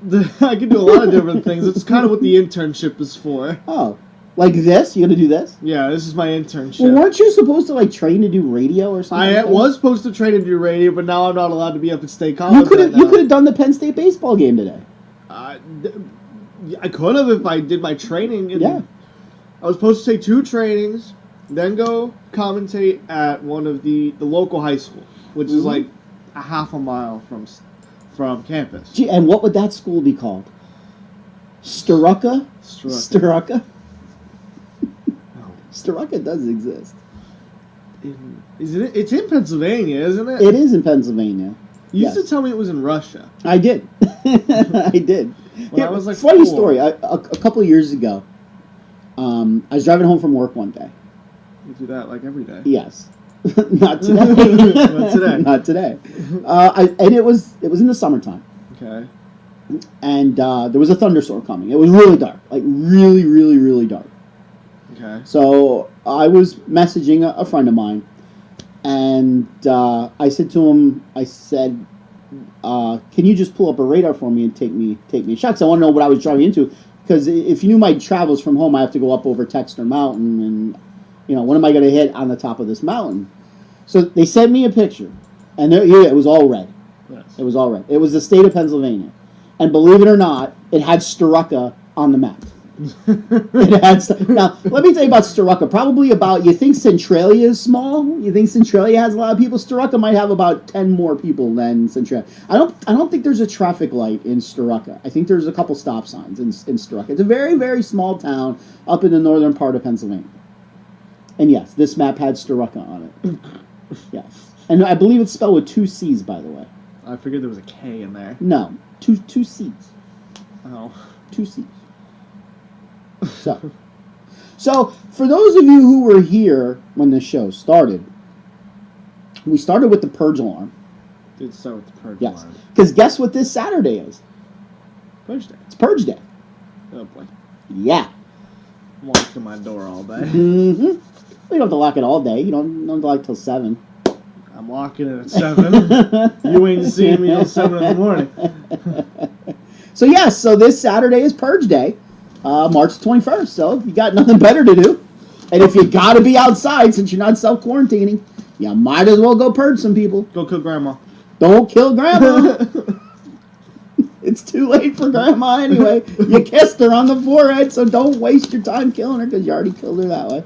[SPEAKER 3] I can do a lot of different things. It's kind of what the internship is for.
[SPEAKER 2] Oh, like this? You going to do this?
[SPEAKER 3] Yeah, this is my internship.
[SPEAKER 2] Well, weren't you supposed to train to do radio or something?
[SPEAKER 3] I was supposed to train to do radio, but now I'm not allowed to be up at State College.
[SPEAKER 2] You could have done the Penn State baseball game today.
[SPEAKER 3] I could have if I did my training.
[SPEAKER 2] Yeah.
[SPEAKER 3] I was supposed to take 2 trainings, then go commentate at one of the local high school, which is like a half a mile from campus.
[SPEAKER 2] Gee, and what would that school be called? Starucca? Starucca?
[SPEAKER 3] No.
[SPEAKER 2] Starucca does exist.
[SPEAKER 3] It's in Pennsylvania, isn't it?
[SPEAKER 2] It is in Pennsylvania.
[SPEAKER 3] You used to tell me it was in Russia.
[SPEAKER 2] I did. I did.
[SPEAKER 3] Well, I was like
[SPEAKER 2] funny
[SPEAKER 3] 4.
[SPEAKER 2] story. A couple of years ago, I was driving home from work one day.
[SPEAKER 3] You do that like every day.
[SPEAKER 2] Yes. Not today.
[SPEAKER 3] Not today.
[SPEAKER 2] Not today. And it was in the summertime.
[SPEAKER 3] Okay.
[SPEAKER 2] And there was a thunderstorm coming. It was really dark. Like really, really, really dark.
[SPEAKER 3] Okay.
[SPEAKER 2] So I was messaging a friend of mine. And I said to him, can you just pull up a radar for me and take me a shot? Because I want to know what I was driving into. Because if you knew my travels from home, I have to go up over Texter Mountain. And, what am I going to hit on the top of this mountain? So they sent me a picture. And it was all red.
[SPEAKER 3] Yes.
[SPEAKER 2] It was all red. It was the state of Pennsylvania. And believe it or not, it had Starucca on the map. Now, let me tell you about Starucca. Probably you think Centralia is small? You think Centralia has a lot of people? Starucca might have about 10 more people than Centralia. I don't think there's a traffic light in Starucca. I think there's a couple stop signs in Starucca. It's a very, very small town up in the northern part of Pennsylvania. And yes, this map had Starucca on it. Yes. And I believe it's spelled with 2 C's, by the way.
[SPEAKER 3] I figured there was a K in there.
[SPEAKER 2] No, two C's.
[SPEAKER 3] Oh.
[SPEAKER 2] 2 C's. So, for those of you who were here when the show started, we started with the Purge alarm.
[SPEAKER 3] Did start with the Purge
[SPEAKER 2] yes.
[SPEAKER 3] alarm.
[SPEAKER 2] Because guess what this Saturday is?
[SPEAKER 3] Purge Day.
[SPEAKER 2] It's Purge Day.
[SPEAKER 3] Oh boy.
[SPEAKER 2] Yeah.
[SPEAKER 3] I'm locking my door all day.
[SPEAKER 2] Mm-hmm. You don't have to lock it all day. You don't have to lock it till 7.
[SPEAKER 3] I'm locking it at 7. You ain't seeing me till 7 in the morning.
[SPEAKER 2] So this Saturday is Purge Day. March 21st, so you got nothing better to do. And if you got to be outside since you're not self-quarantining, you might as well go purge some people.
[SPEAKER 3] Go kill Grandma.
[SPEAKER 2] Don't kill Grandma. It's too late for Grandma anyway. You kissed her on the forehead, so don't waste your time killing her because you already killed her that way.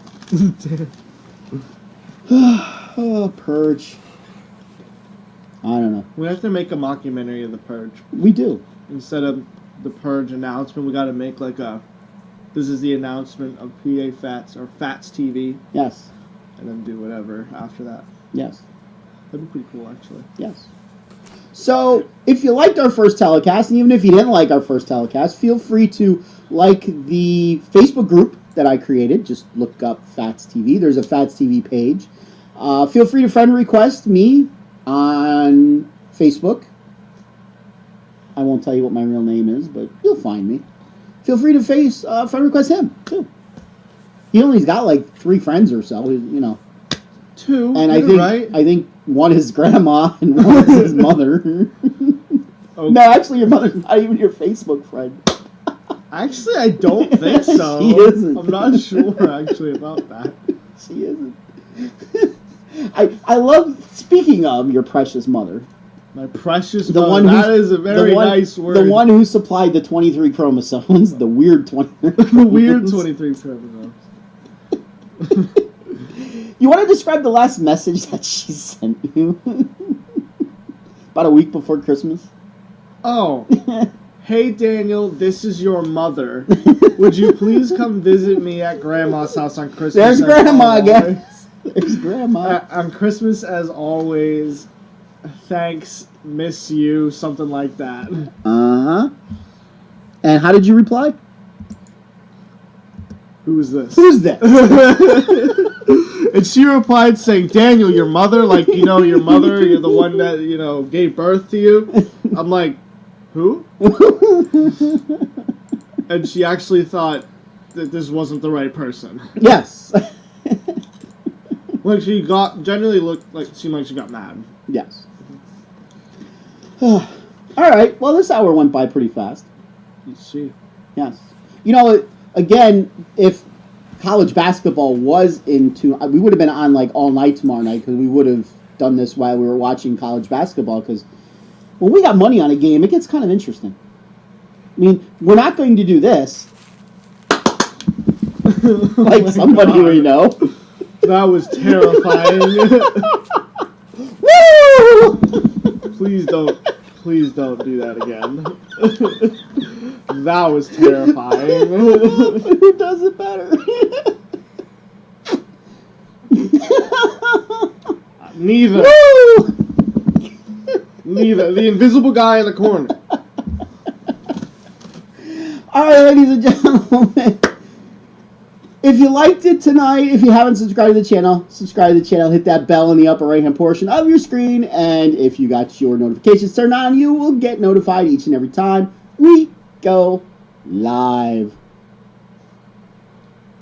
[SPEAKER 2] Oh, Purge. I don't know.
[SPEAKER 3] We have to make a mockumentary of the Purge.
[SPEAKER 2] We do.
[SPEAKER 3] Instead of the Purge announcement, we got to make like a this is the announcement of PA Phatts or Phatts TV,
[SPEAKER 2] Yes.
[SPEAKER 3] and then do whatever after that.
[SPEAKER 2] Yes.
[SPEAKER 3] That'd be pretty cool, actually.
[SPEAKER 2] Yes. So, if you liked our first telecast, and even if you didn't like our first telecast, feel free to like the Facebook group that I created. Just look up Phatts TV. There's a Phatts TV page. Feel free to friend request me on Facebook. I won't tell you what my real name is, but you'll find me. Feel free to friend request him, too. He only's got like 3 friends or so, you know.
[SPEAKER 3] 2,
[SPEAKER 2] And
[SPEAKER 3] right?
[SPEAKER 2] I think one is grandma and one is his mother.
[SPEAKER 3] Okay.
[SPEAKER 2] No, actually, your mother's not even your Facebook friend.
[SPEAKER 3] Actually, I don't think so.
[SPEAKER 2] She isn't.
[SPEAKER 3] I'm not sure, actually, about that.
[SPEAKER 2] She isn't. I love, speaking of your precious mother.
[SPEAKER 3] My precious
[SPEAKER 2] The
[SPEAKER 3] mother.
[SPEAKER 2] one
[SPEAKER 3] That is a very nice word.
[SPEAKER 2] The one who supplied the 23 chromosomes, the weird 23
[SPEAKER 3] The weird 23 chromosomes.
[SPEAKER 2] You want to describe the last message that she sent you? About a week before Christmas?
[SPEAKER 3] Oh. Hey, Daniel, this is your mother. Would you please come visit me at Grandma's house on Christmas?
[SPEAKER 2] There's Grandma again. There's Grandma.
[SPEAKER 3] On Christmas, as always. Thanks, miss you, something like that.
[SPEAKER 2] Uh-huh. And how did you reply?
[SPEAKER 3] Who is this?
[SPEAKER 2] Who's this?
[SPEAKER 3] And she replied saying, Daniel, your mother, like, you know, your mother, you're the one that, you know, gave birth to you. I'm like, who? And she actually thought that this wasn't the right person.
[SPEAKER 2] Yes.
[SPEAKER 3] Like, she generally looked like, seemed like she got mad.
[SPEAKER 2] Yes. All right. Well, this hour went by pretty fast.
[SPEAKER 3] You see.
[SPEAKER 2] Yes. You know, again, if college basketball was into, we would have been on like all night tomorrow night because we would have done this while we were watching college basketball because when we got money on a game, it gets kind of interesting. I mean, we're not going to do this like somebody
[SPEAKER 3] God.
[SPEAKER 2] we know.
[SPEAKER 3] That was terrifying.
[SPEAKER 2] Woo!
[SPEAKER 3] Please don't do that again. That was terrifying.
[SPEAKER 2] Who does it better?
[SPEAKER 3] Neither.
[SPEAKER 2] Woo!
[SPEAKER 3] Neither. The invisible guy in the corner.
[SPEAKER 2] All right, ladies and gentlemen. If you liked it tonight, if you haven't subscribed to the channel, subscribe to the channel. Hit that bell in the upper right-hand portion of your screen. And if you got your notifications turned on, you will get notified each and every time we go live.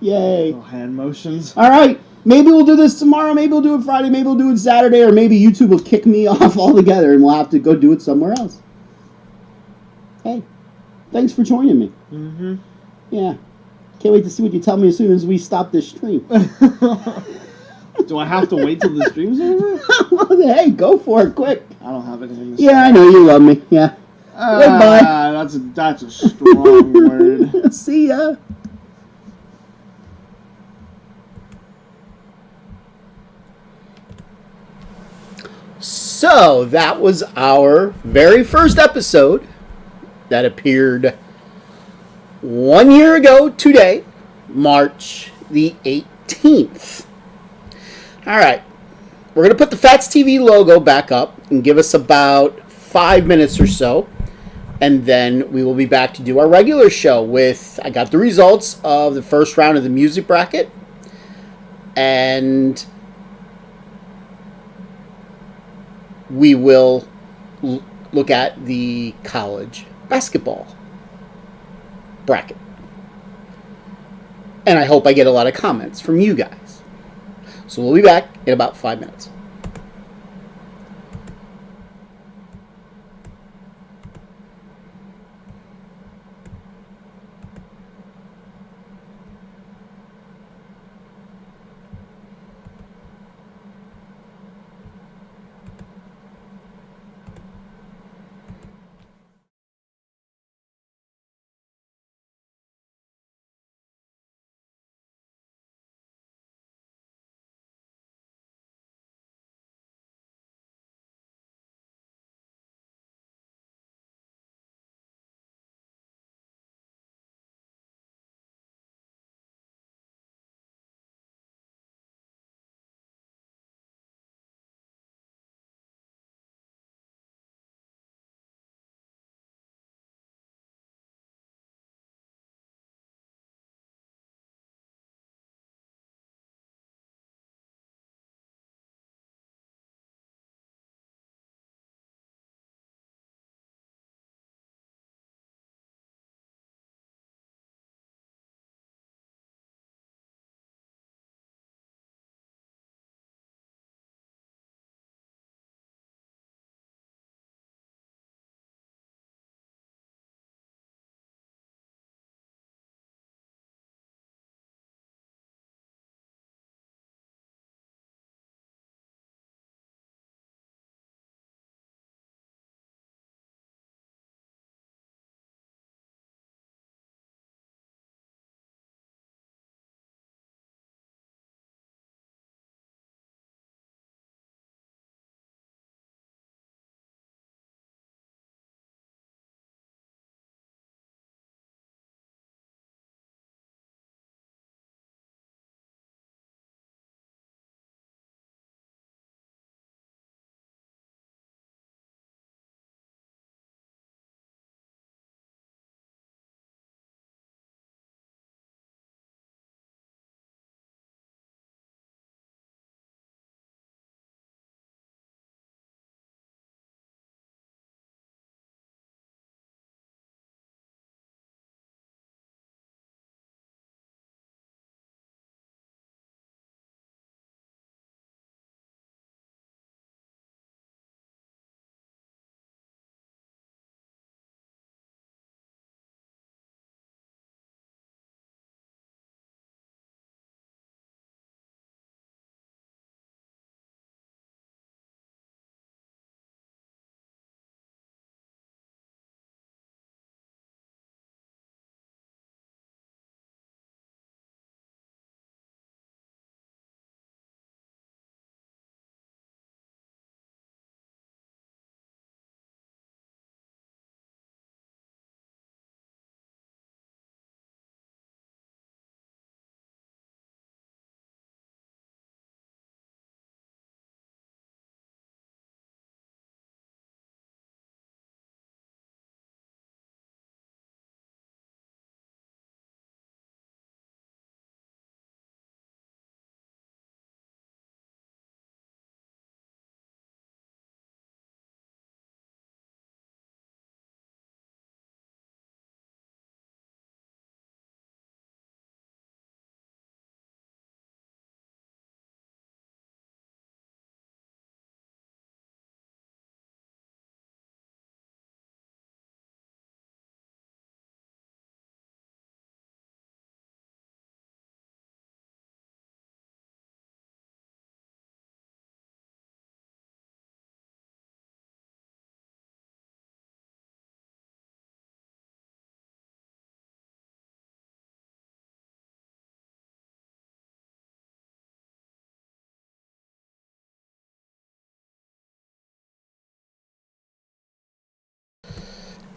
[SPEAKER 2] Yay.
[SPEAKER 3] Oh, hand motions.
[SPEAKER 2] All right. Maybe we'll do this tomorrow. Maybe we'll do it Friday. Maybe we'll do it Saturday. Or maybe YouTube will kick me off altogether and we'll have to go do it somewhere else. Hey, thanks for joining me.
[SPEAKER 3] Mm-hmm.
[SPEAKER 2] Yeah. Can't wait to see what you tell me as soon as we stop this stream.
[SPEAKER 3] Do I have to wait till the stream's over?
[SPEAKER 2] Well, hey, go for it, quick.
[SPEAKER 3] I don't have anything to say.
[SPEAKER 2] Yeah, I know you love me. Yeah. Goodbye.
[SPEAKER 3] That's a strong word.
[SPEAKER 2] See ya. So, that was our very first episode that appeared 1 year ago today, March the 18th. All right. We're going to put the Phatts TV logo back up and give us about 5 minutes or so. And then we will be back to do our regular show with, I got the results of the first round of the music bracket. And we will look at the college basketball bracket. And I hope I get a lot of comments from you guys. So we'll be back in about 5 minutes.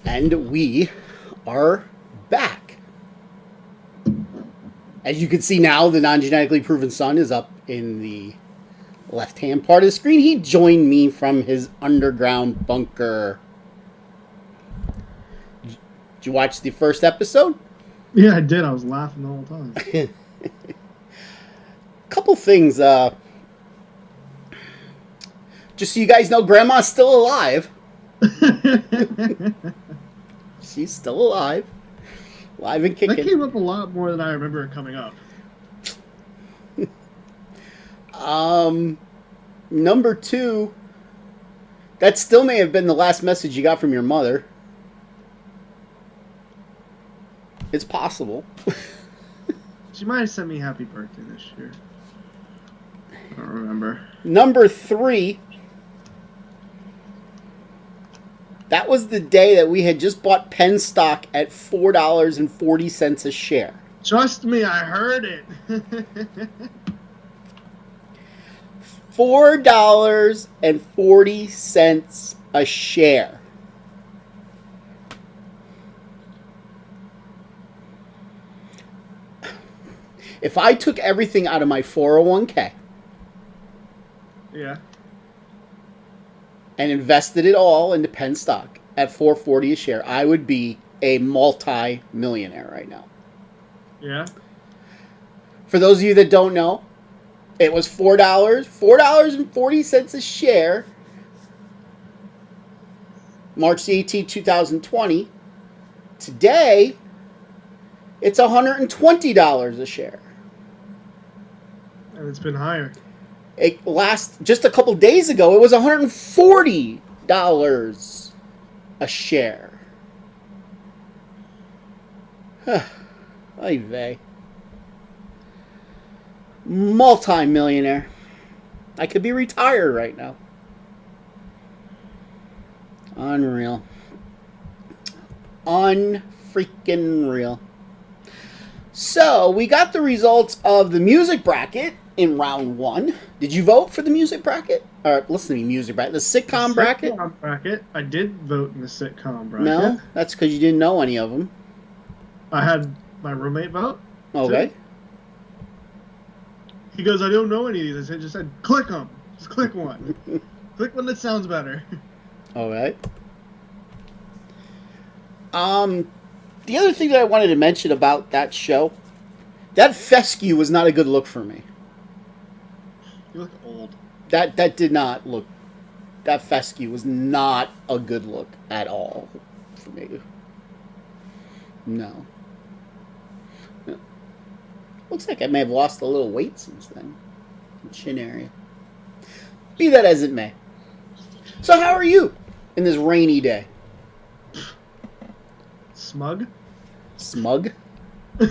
[SPEAKER 2] And we are back. As you can see now, the non-genetically proven son is up in the left-hand part of the screen. He joined me from his underground bunker. Did you watch the first episode?
[SPEAKER 3] Yeah, I did. I was laughing the whole time.
[SPEAKER 2] Couple things. Just so you guys know, Grandma's still alive. She's still alive. Alive and kicking.
[SPEAKER 3] That came up a lot more than I remember it coming up.
[SPEAKER 2] Number 2, that still may have been the last message you got from your mother. It's possible.
[SPEAKER 3] She might have sent me happy birthday this year. I don't remember.
[SPEAKER 2] Number 3, that was the day that we had just bought Penn stock at $4.40 a share.
[SPEAKER 3] Trust me, I heard it.
[SPEAKER 2] $4.40 a share. If I took everything out of my 401k
[SPEAKER 3] Yeah.
[SPEAKER 2] and invested it all into Penn stock at $4.40 a share, I would be a multi-millionaire right now.
[SPEAKER 3] Yeah.
[SPEAKER 2] For those of you that don't know, it was $4.40 a share, March the 18th, 2020. Today, it's $120 a share.
[SPEAKER 3] And it's been higher.
[SPEAKER 2] Just a couple days ago, it was $140 a share. Oy vey. Multi-millionaire. I could be retired right now. Unreal. Unfreaking real. So, we got the results of the music bracket in round 1. Did you vote for the music bracket? Or, listen to me, music bracket. The sitcom bracket?
[SPEAKER 3] Sitcom bracket. I did vote in the sitcom bracket.
[SPEAKER 2] No? That's because you didn't know any of them.
[SPEAKER 3] I had my roommate vote.
[SPEAKER 2] Okay.
[SPEAKER 3] Too. He goes, I don't know any of these. I just said, click them. Just click one. Click one that sounds better.
[SPEAKER 2] Alright. The other thing that I wanted to mention about that show, that fescue was not a good look for me.
[SPEAKER 3] You look old.
[SPEAKER 2] That did not look... That fescue was not a good look at all for me. No. Looks like I may have lost a little weight since then. Chin area. Be that as it may. So how are you in this rainy day?
[SPEAKER 3] Smug?
[SPEAKER 2] Smug?
[SPEAKER 3] I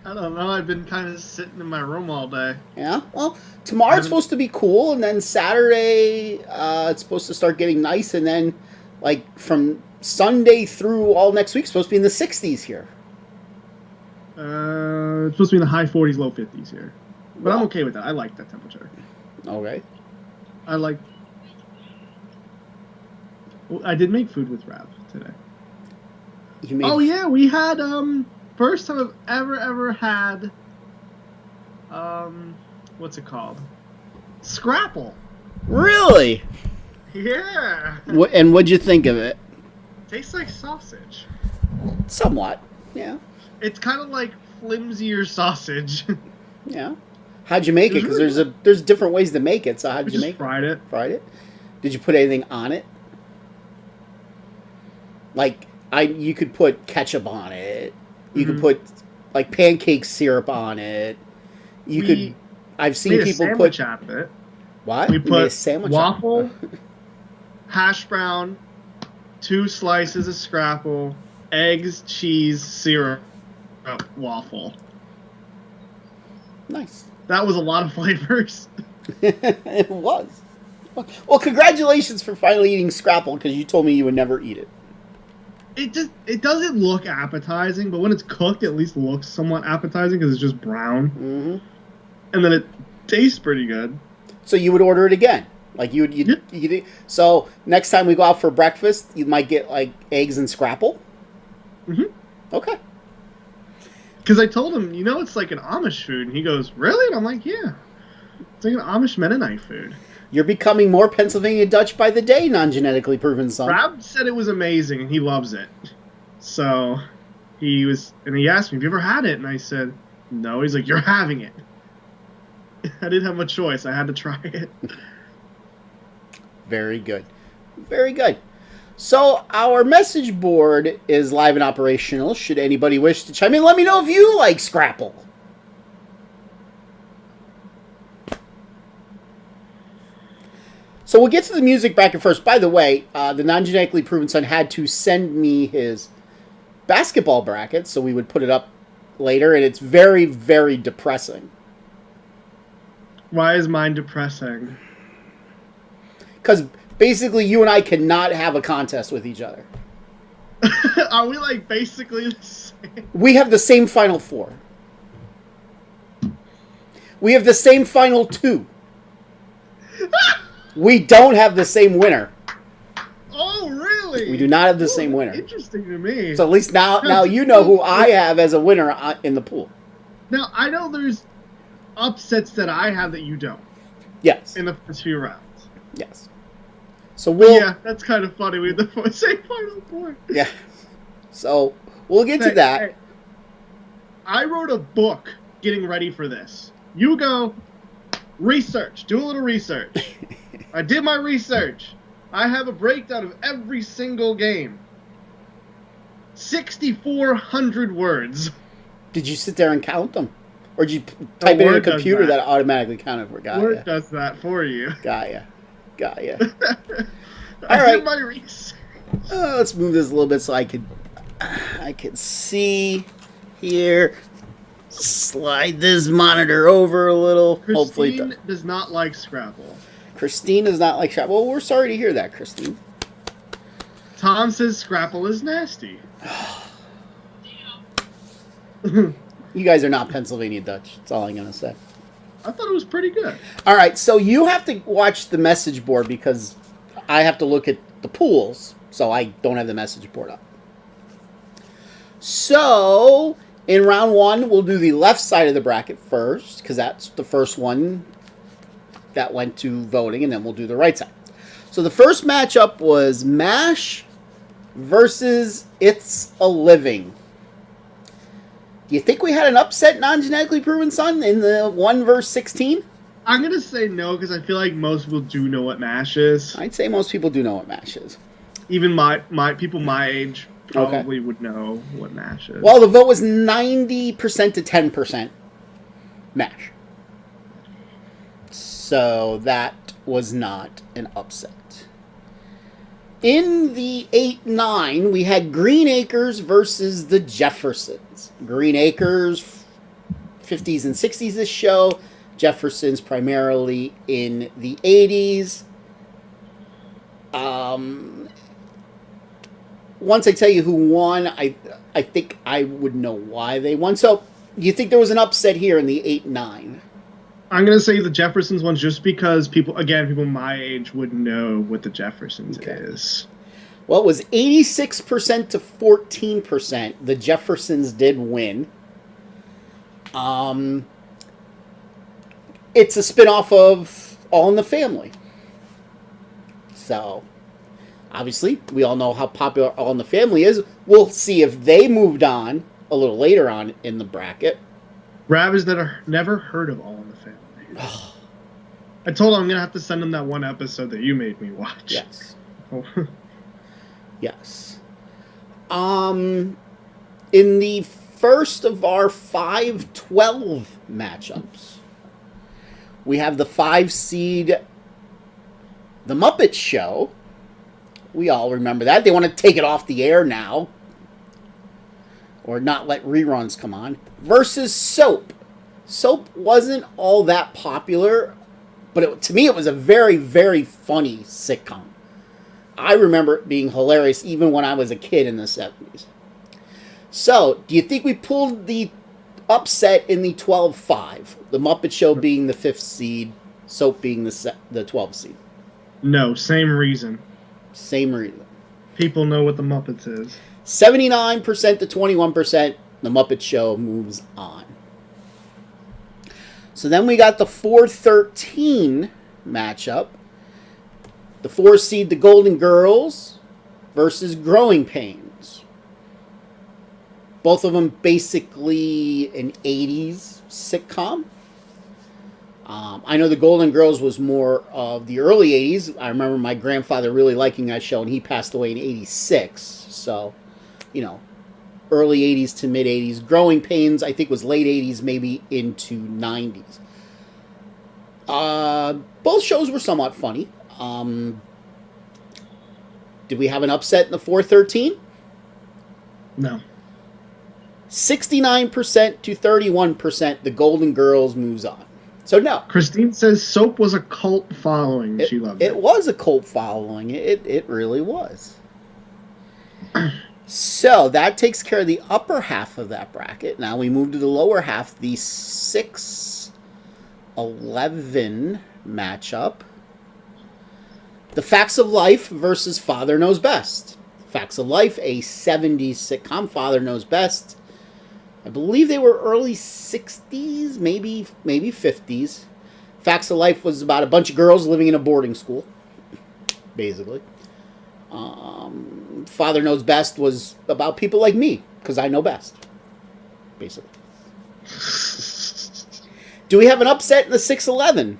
[SPEAKER 3] don't know. I've been kind of sitting in my room all day.
[SPEAKER 2] Yeah? Well, tomorrow it's supposed to be cool, and then Saturday it's supposed to start getting nice, and then like from Sunday through all next week it's supposed to be in the 60s here.
[SPEAKER 3] It's supposed to be in the high 40s, low 50s here. But I'm okay with that. I like that temperature.
[SPEAKER 2] Okay.
[SPEAKER 3] I did make food with Rav today.
[SPEAKER 2] You made...
[SPEAKER 3] Oh, yeah. We had, first time I've ever had, what's it called? Scrapple.
[SPEAKER 2] Really?
[SPEAKER 3] Yeah.
[SPEAKER 2] And what'd you think of it?
[SPEAKER 3] Tastes like sausage.
[SPEAKER 2] Somewhat. Yeah.
[SPEAKER 3] It's kind of like flimsier sausage.
[SPEAKER 2] Yeah. How'd you make it? Because
[SPEAKER 3] really
[SPEAKER 2] there's different ways to make it. So how'd you make it?
[SPEAKER 3] Fried it.
[SPEAKER 2] Fried it? Did you put anything on it? Like you could put ketchup on it. You could put like pancake syrup on it. I've seen people put
[SPEAKER 3] out of it.
[SPEAKER 2] What?
[SPEAKER 3] We put
[SPEAKER 2] a sandwich
[SPEAKER 3] waffle, hash brown, 2 slices of scrapple, eggs, cheese, syrup, waffle.
[SPEAKER 2] Nice.
[SPEAKER 3] That was a lot of flavors.
[SPEAKER 2] It was. Well, congratulations for finally eating scrapple, because you told me you would never eat it.
[SPEAKER 3] It doesn't look appetizing, but when it's cooked, it at least looks somewhat appetizing because it's just brown.
[SPEAKER 2] Mm-hmm.
[SPEAKER 3] And then it tastes pretty good.
[SPEAKER 2] So you would order it again Like so next time we go out for breakfast, you might get like eggs and scrapple.
[SPEAKER 3] Mm-hmm.
[SPEAKER 2] Okay.
[SPEAKER 3] Because I told him, it's like an Amish food, and he goes, "Really?" And I'm like, "Yeah, it's like an Amish Mennonite food."
[SPEAKER 2] You're becoming more Pennsylvania Dutch by the day, non-genetically proven son.
[SPEAKER 3] Rab said it was amazing, and he loves it. So he asked me, "Have you ever had it?" And I said, "No." He's like, "You're having it." I didn't have much choice. I had to try it.
[SPEAKER 2] Very good. Very good. So our message board is live and operational. Should anybody wish to chime in, let me know if you like Scrapple. So we'll get to the music bracket first. By the way, the non-genetically proven son had to send me his basketball bracket, so we would put it up later, and it's very, very depressing.
[SPEAKER 3] Why is mine depressing?
[SPEAKER 2] Because basically you and I cannot have a contest with each other.
[SPEAKER 3] Are we like basically the same?
[SPEAKER 2] We have the same final four. We have the same final two. We don't have the same winner.
[SPEAKER 3] Oh, really?
[SPEAKER 2] We do not have the same winner.
[SPEAKER 3] Interesting to me.
[SPEAKER 2] So at least now you know who I have as a winner in the pool.
[SPEAKER 3] Now, I know there's upsets that I have that you don't.
[SPEAKER 2] Yes.
[SPEAKER 3] In the first few rounds.
[SPEAKER 2] Yes. So yeah,
[SPEAKER 3] that's kind of funny. We have the same final four.
[SPEAKER 2] Yeah. So we'll get to that.
[SPEAKER 3] Hey, I wrote a book getting ready for this. You go research. Do a little research. I did my research. I have a breakdown of every single game. 6,400 words.
[SPEAKER 2] Did you sit there and count them? Or did you type it in a computer that automatically counted for?
[SPEAKER 3] Word does that for you.
[SPEAKER 2] Got ya.
[SPEAKER 3] I
[SPEAKER 2] All right.
[SPEAKER 3] did my research.
[SPEAKER 2] Let's move this a little bit so I can see here. Slide this monitor over a little.
[SPEAKER 3] Christine does not like Scrabble.
[SPEAKER 2] Christine does not like Scrabble. Well, we're sorry to hear that, Christine.
[SPEAKER 3] Tom says Scrabble is nasty.
[SPEAKER 2] You guys are not Pennsylvania Dutch. That's all I'm going to say.
[SPEAKER 3] I thought it was pretty good.
[SPEAKER 2] All right, so you have to watch the message board because I have to look at the pools, so I don't have the message board up. So, in round one, we'll do the left side of the bracket first, because that's the first one that went to voting, and then we'll do the right side. So the first matchup was MASH versus It's a Living. Do you think we had an upset non-genetically proven son in the 1 versus 16?
[SPEAKER 3] I'm going to say no because I feel like most people do know what MASH is.
[SPEAKER 2] I'd say most people do know what MASH is.
[SPEAKER 3] Even my people my age probably would know what MASH is.
[SPEAKER 2] Well, the vote was 90% to 10% MASH. So that was not an upset. In the 8-9, we had Green Acres versus the Jeffersons. Green Acres, 50s and 60s this show. Jeffersons primarily in the 80s. Once I tell you who won, I think I would know why they won. So, do you think there was an upset here in the 8-9?
[SPEAKER 3] I'm going to say the Jeffersons ones just because people my age would know what the Jeffersons is.
[SPEAKER 2] Well, it was 86% to 14%. The Jeffersons did win. It's a spinoff of All in the Family. So, obviously, we all know how popular All in the Family is. We'll see if they moved on a little later on in the bracket.
[SPEAKER 3] Rav has never heard of All in the Family. I told him I'm going to have to send him that one episode that you made me watch.
[SPEAKER 2] Yes.
[SPEAKER 3] Oh.
[SPEAKER 2] Yes. In the first of our 5-12 matchups, we have the 5 seed, The Muppet Show. We all remember that. They want to take it off the air now, or not let reruns come on, versus Soap. Soap wasn't all that popular, but to me it was a very, very funny sitcom. I remember it being hilarious even when I was a kid in the 70s. So, do you think we pulled the upset in the 12-5? The Muppet Show being the 5th seed, Soap being the 12th seed.
[SPEAKER 3] No, same reason.
[SPEAKER 2] Same reason.
[SPEAKER 3] People know what the Muppets is.
[SPEAKER 2] 79% to 21%, the Muppet Show moves on. So then we got the 4-13 matchup. The 4 seed, the Golden Girls, versus Growing Pains. Both of them basically an 80s sitcom. I know the Golden Girls was more of the early 80s. I remember my grandfather really liking that show, and he passed away in 86. So, early 80s to mid 80s. Growing Pains, I think, was late 80s, maybe into 90s. Both shows were somewhat funny. Did we have an upset in the 4-13?
[SPEAKER 3] No.
[SPEAKER 2] 69% to 31%, the Golden Girls moves on. So no.
[SPEAKER 3] Christine says Soap was a cult following. She loved it.
[SPEAKER 2] It was a cult following. It really was. So that takes care of the upper half of that bracket. Now we move to the lower half, the 6-11 matchup. The Facts of Life versus Father Knows Best. Facts of Life, a 70s sitcom. Father Knows Best. I believe they were early 60s, maybe 50s. Facts of Life was about a bunch of girls living in a boarding school, basically. Father Knows Best was about people like me, because I know best, basically. Do we have an upset in the 6-11?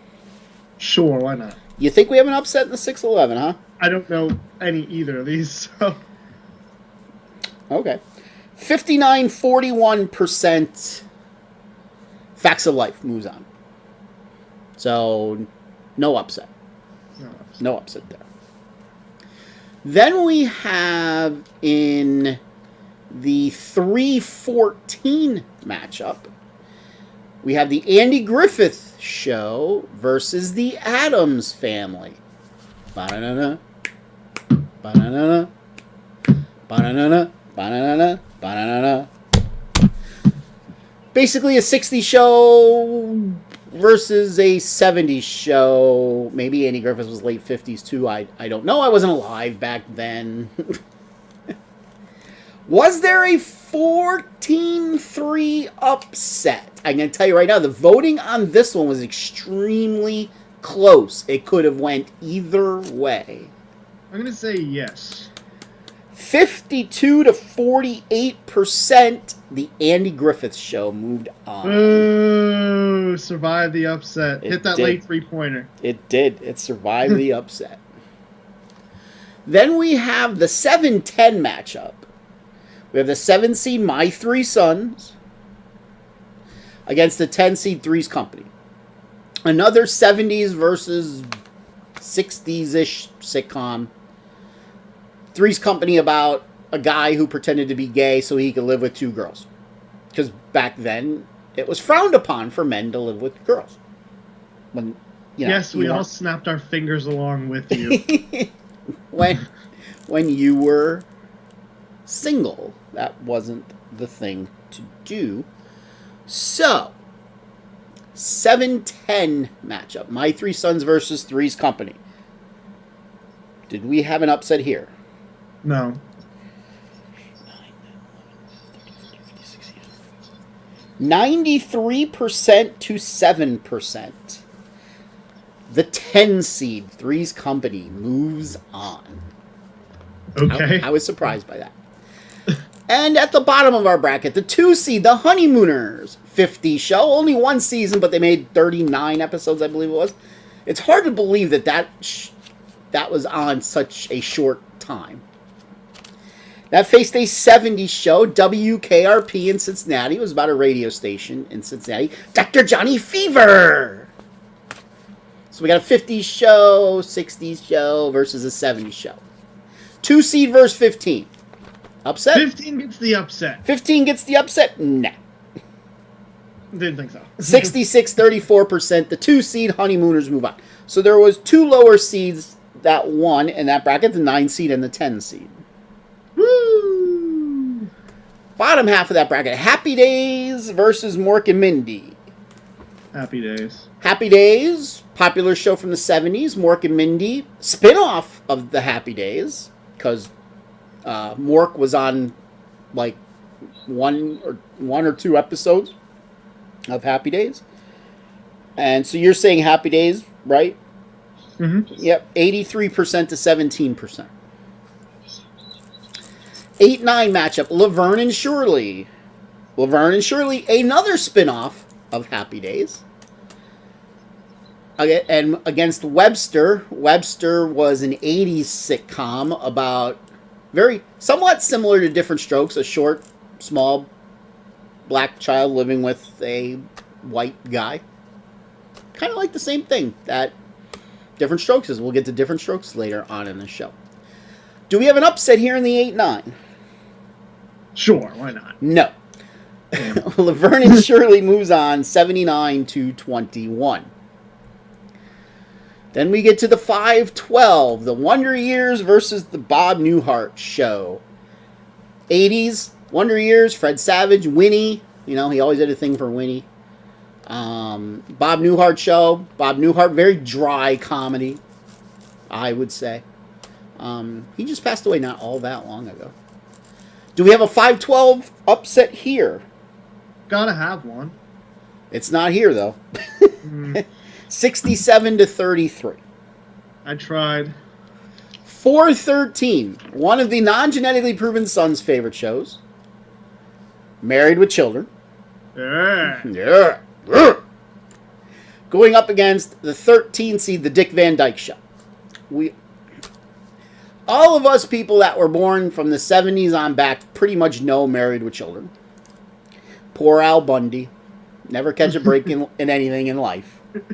[SPEAKER 3] Sure, why not?
[SPEAKER 2] You think we have an upset in the 6-11, huh?
[SPEAKER 3] I don't know either of these, so...
[SPEAKER 2] Okay. 59-41% Facts of Life moves on. So, no upset. No upset there. Then we have in the 3-14 matchup, we have the Andy Griffith Show versus the Addams Family. Ba-da-na-na. Ba-da-na-na. Ba-da-na-na. Ba-da-na-na. Ba-da-na-na. Basically a 60s show versus a 70s show. Maybe Andy Griffith was late 50s too. I don't know. I wasn't alive back then. Was there a 14-3 upset? I'm going to tell you right now, the voting on this one was extremely close. It could have went either way.
[SPEAKER 3] I'm going to say yes.
[SPEAKER 2] 52 to 48%, the Andy Griffith Show moved on.
[SPEAKER 3] Ooh, survived the upset. Hit that late three-pointer.
[SPEAKER 2] It did. It survived the upset. Then we have the 7-10 matchup. We have the 7 seed My Three Sons against the 10 seed Three's Company. Another 70s versus 60s-ish sitcom. Three's Company about a guy who pretended to be gay so he could live with 2 girls. Because back then, it was frowned upon for men to live with girls. When,
[SPEAKER 3] yes, we all snapped our fingers along with you.
[SPEAKER 2] when you were single, that wasn't the thing to do. So, 7-10 matchup. My Three Sons versus Three's Company. Did we have an upset here?
[SPEAKER 3] No.
[SPEAKER 2] 93% to 7%. The 10 seed Three's Company moves on.
[SPEAKER 3] Okay.
[SPEAKER 2] I was surprised by that. And at the bottom of our bracket, the 2 seed, the Honeymooners. 50 show. Only 1 season, but they made 39 episodes, I believe it was. It's hard to believe that was on such a short time. That faced a 70s show, WKRP in Cincinnati. It was about a radio station in Cincinnati. Dr. Johnny Fever! So we got a 50s show, 60s show versus a 70s show. 2 seed versus 15. Upset?
[SPEAKER 3] 15 gets the upset.
[SPEAKER 2] 15 gets the upset? Nah.
[SPEAKER 3] Didn't think so.
[SPEAKER 2] 66-34%. The 2 seed Honeymooners move on. So there was 2 lower seeds that won in that bracket, the 9 seed and the 10 seed.
[SPEAKER 3] Woo!
[SPEAKER 2] Bottom half of that bracket, Happy Days versus Mork and Mindy.
[SPEAKER 3] Happy Days.
[SPEAKER 2] Happy Days, popular show from the 70s, Mork and Mindy, spin-off of the Happy Days, because Mork was on like one or two episodes of Happy Days. And so you're saying Happy Days, right?
[SPEAKER 3] Mm-hmm.
[SPEAKER 2] Yep, 83% to 17%. 8-9 matchup, Laverne and Shirley. Laverne and Shirley, another spin-off of Happy Days. And against Webster. Webster was an 80s sitcom about somewhat similar to Different Strokes, a short, small, black child living with a white guy. Kind of like the same thing that Different Strokes is. We'll get to Different Strokes later on in the show. Do we have an upset here in the 8-9?
[SPEAKER 3] Sure, why not?
[SPEAKER 2] No. Laverne and Shirley moves on 79 to 21. Then we get to the 5-12, the Wonder Years versus the Bob Newhart Show. 80s, Wonder Years, Fred Savage, Winnie. You know, he always had a thing for Winnie. Bob Newhart Show. Bob Newhart, very dry comedy, I would say. He just passed away not all that long ago. Do we have a 5-12 upset here?
[SPEAKER 3] Gotta have one.
[SPEAKER 2] It's not here, though. 67 to 33.
[SPEAKER 3] I tried.
[SPEAKER 2] 4-13, one of the non-genetically proven sons' favorite shows. Married with Children.
[SPEAKER 3] Yeah.
[SPEAKER 2] Going up against the 13 seed, the Dick Van Dyke Show. All of us people that were born from the 70s on back pretty much know Married with Children. Poor Al Bundy. Never catch a break in anything in life.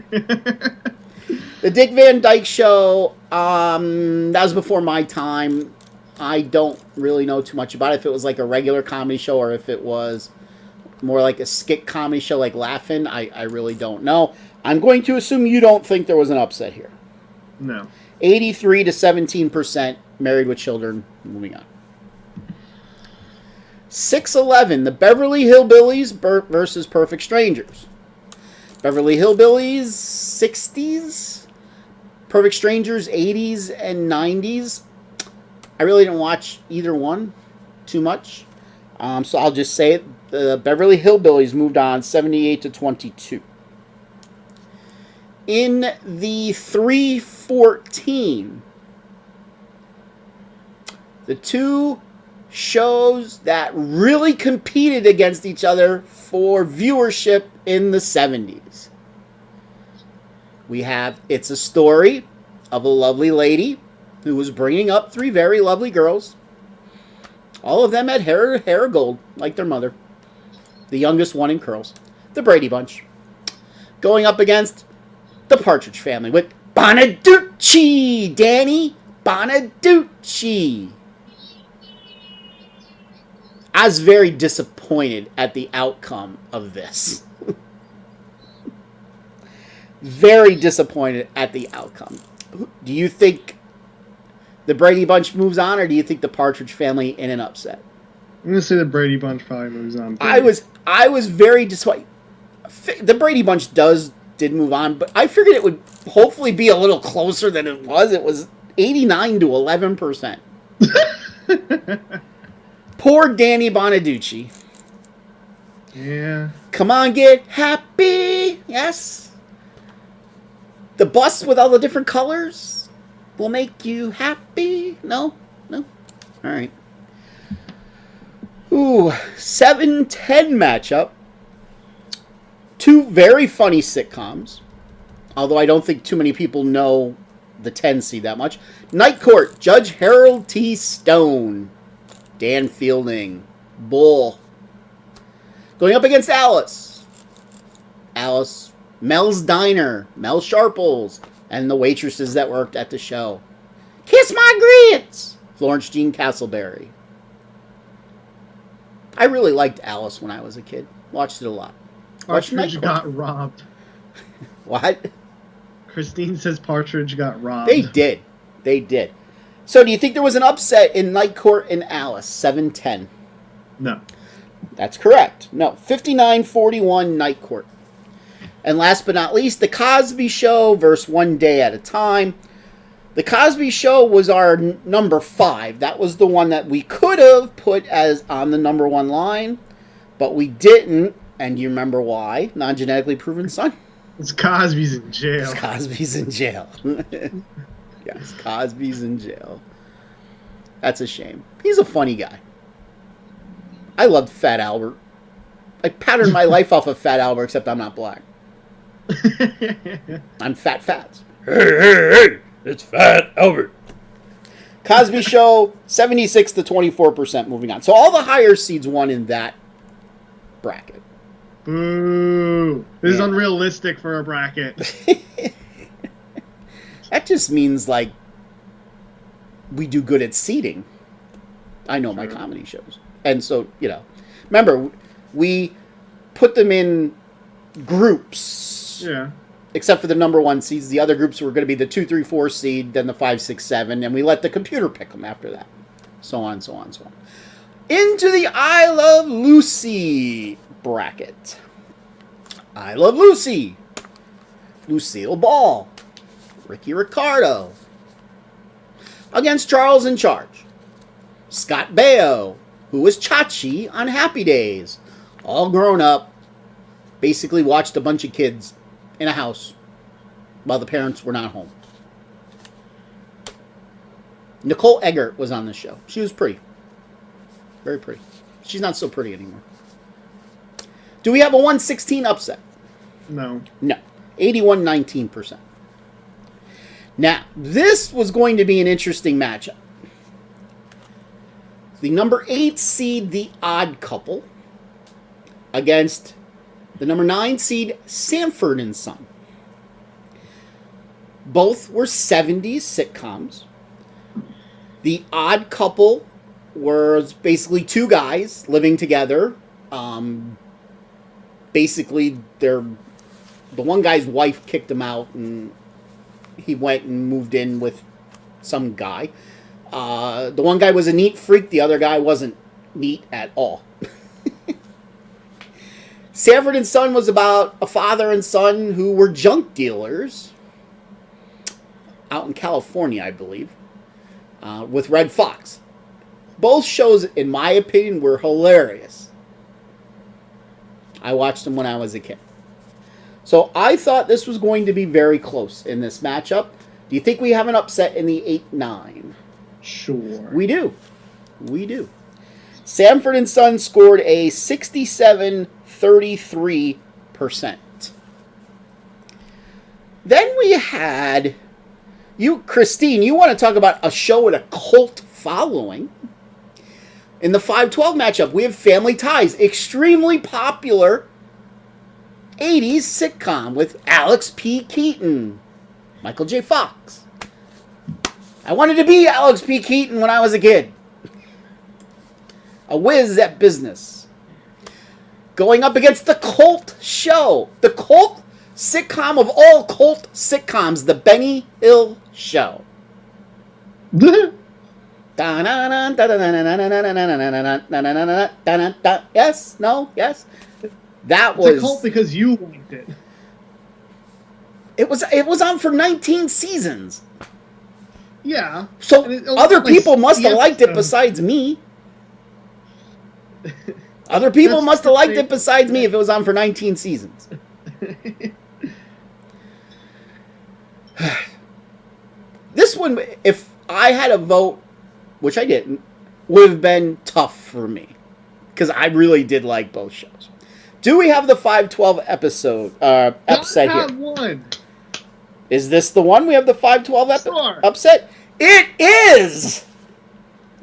[SPEAKER 2] The Dick Van Dyke Show, that was before my time. I don't really know too much about it. If it was like a regular comedy show or if it was more like a skit comedy show like Laugh-In, I really don't know. I'm going to assume you don't think there was an upset here.
[SPEAKER 3] No.
[SPEAKER 2] 83 to 17%, Married with Children. Moving on. 6-11, the Beverly Hillbillies versus Perfect Strangers. Beverly Hillbillies, 60s. Perfect Strangers, 80s and 90s. I really didn't watch either one too much. So I'll just say it. The Beverly Hillbillies moved on 78 to 22. In the 3-14, the two shows that really competed against each other for viewership in the 70s. We have It's a Story of a Lovely Lady who was bringing up three very lovely girls. All of them had hair of gold, like their mother. The youngest one in curls. The Brady Bunch. Going up against the Partridge Family with Bonaducci, Danny Bonaducci. I was very disappointed at the outcome of this. Very disappointed at the outcome. Do you think the Brady Bunch moves on, or do you think the Partridge Family in an upset?
[SPEAKER 3] I'm going to say the Brady Bunch probably moves on.
[SPEAKER 2] I was very disappointed. The Brady Bunch did move on, but I figured it would hopefully be a little closer than it was. It was 89 to 11%. Poor Danny Bonaducci.
[SPEAKER 3] Yeah.
[SPEAKER 2] Come on, get happy. Yes. The bus with all the different colors will make you happy. No? All right. Ooh, 7-10 matchup. Two very funny sitcoms. Although I don't think too many people know the 10 seed that much. Night Court, Judge Harold T. Stone. Dan Fielding. Bull. Going up against Alice. Mel's Diner. Mel Sharples. And the waitresses that worked at the show. Kiss My Grits. Florence Jean Castleberry. I really liked Alice when I was a kid. Watched it a lot.
[SPEAKER 3] Partridge got robbed.
[SPEAKER 2] What?
[SPEAKER 3] Christine says Partridge got robbed.
[SPEAKER 2] They did. So do you think there was an upset in Night Court and Alice? 7-10.
[SPEAKER 3] No.
[SPEAKER 2] That's correct. No. 59-41 Night Court. And last but not least, The Cosby Show versus One Day at a Time. The Cosby Show was our number 5. That was the one that we could have put as on the number 1 line, but we didn't. And you remember why? Non-genetically proven son?
[SPEAKER 4] It's Cosby's in jail.
[SPEAKER 2] It's Cosby's in jail. Yes, Cosby's in jail. That's a shame. He's a funny guy. I loved Fat Albert. I patterned my life off of Fat Albert, except I'm not black. I'm Fat Fats. Hey, it's Fat Albert. Cosby Show, 76 to 24%, moving on. So all the higher seeds won in that bracket.
[SPEAKER 4] Boo. This is unrealistic for a bracket.
[SPEAKER 2] That just means, like, we do good at seeding. I know my comedy shows. And so, remember, we put them in groups.
[SPEAKER 4] Yeah.
[SPEAKER 2] Except for the number 1 seeds. The other groups were going to be the 2, 3, 4 seed, then the 5, 6, 7, and we let the computer pick them after that. So on, so on, so on. Into the I Love Lucy bracket. I Love Lucy. Lucille Ball. Ricky Ricardo. Against Charles in Charge. Scott Baio, who was Chachi on Happy Days. All grown up. Basically watched a bunch of kids in a house while the parents were not home. Nicole Eggert was on the show. She was pretty. Very pretty. She's not so pretty anymore. Do we have a 116 upset?
[SPEAKER 4] No.
[SPEAKER 2] No. 81-19%. Now, this was going to be an interesting matchup. The number 8 seed, The Odd Couple, against the number 9 seed, Sanford and Son. Both were 70s sitcoms. The Odd Couple was basically 2 guys living together. Basically, the one guy's wife kicked him out, and he went and moved in with some guy. The one guy was a neat freak. The other guy wasn't neat at all. Sanford and Son was about a father and son who were junk dealers out in California, I believe, with Red Fox. Both shows, in my opinion, were hilarious. I watched them when I was a kid. So I thought this was going to be very close in this matchup. Do you think we have an upset in the 8-9?
[SPEAKER 4] Sure.
[SPEAKER 2] We do. We do. Sanford and Son scored a 67-33%. Then we had Christine, you want to talk about a show with a cult following. In the 5-12 matchup, we have Family Ties, extremely popular 80s sitcom with Alex P. Keaton, Michael J. Fox. I wanted to be Alex P. Keaton when I was a kid. A whiz at business. Going up against the cult show. The cult sitcom of all cult sitcoms, The Benny Hill Show. Yes? No? Yes? That was...
[SPEAKER 4] It's a cult because you liked it.
[SPEAKER 2] It was on for 19 seasons.
[SPEAKER 4] Yeah.
[SPEAKER 2] So other people must have liked it besides me. Other people must have liked it besides me if it was on for 19 seasons. This one, if I had a vote, which I didn't, would have been tough for me. Because I really did like both shows. Do we have the 5-12 upset here?
[SPEAKER 4] One.
[SPEAKER 2] Is this the one? We have the 5-12
[SPEAKER 4] Sure.
[SPEAKER 2] upset? It is!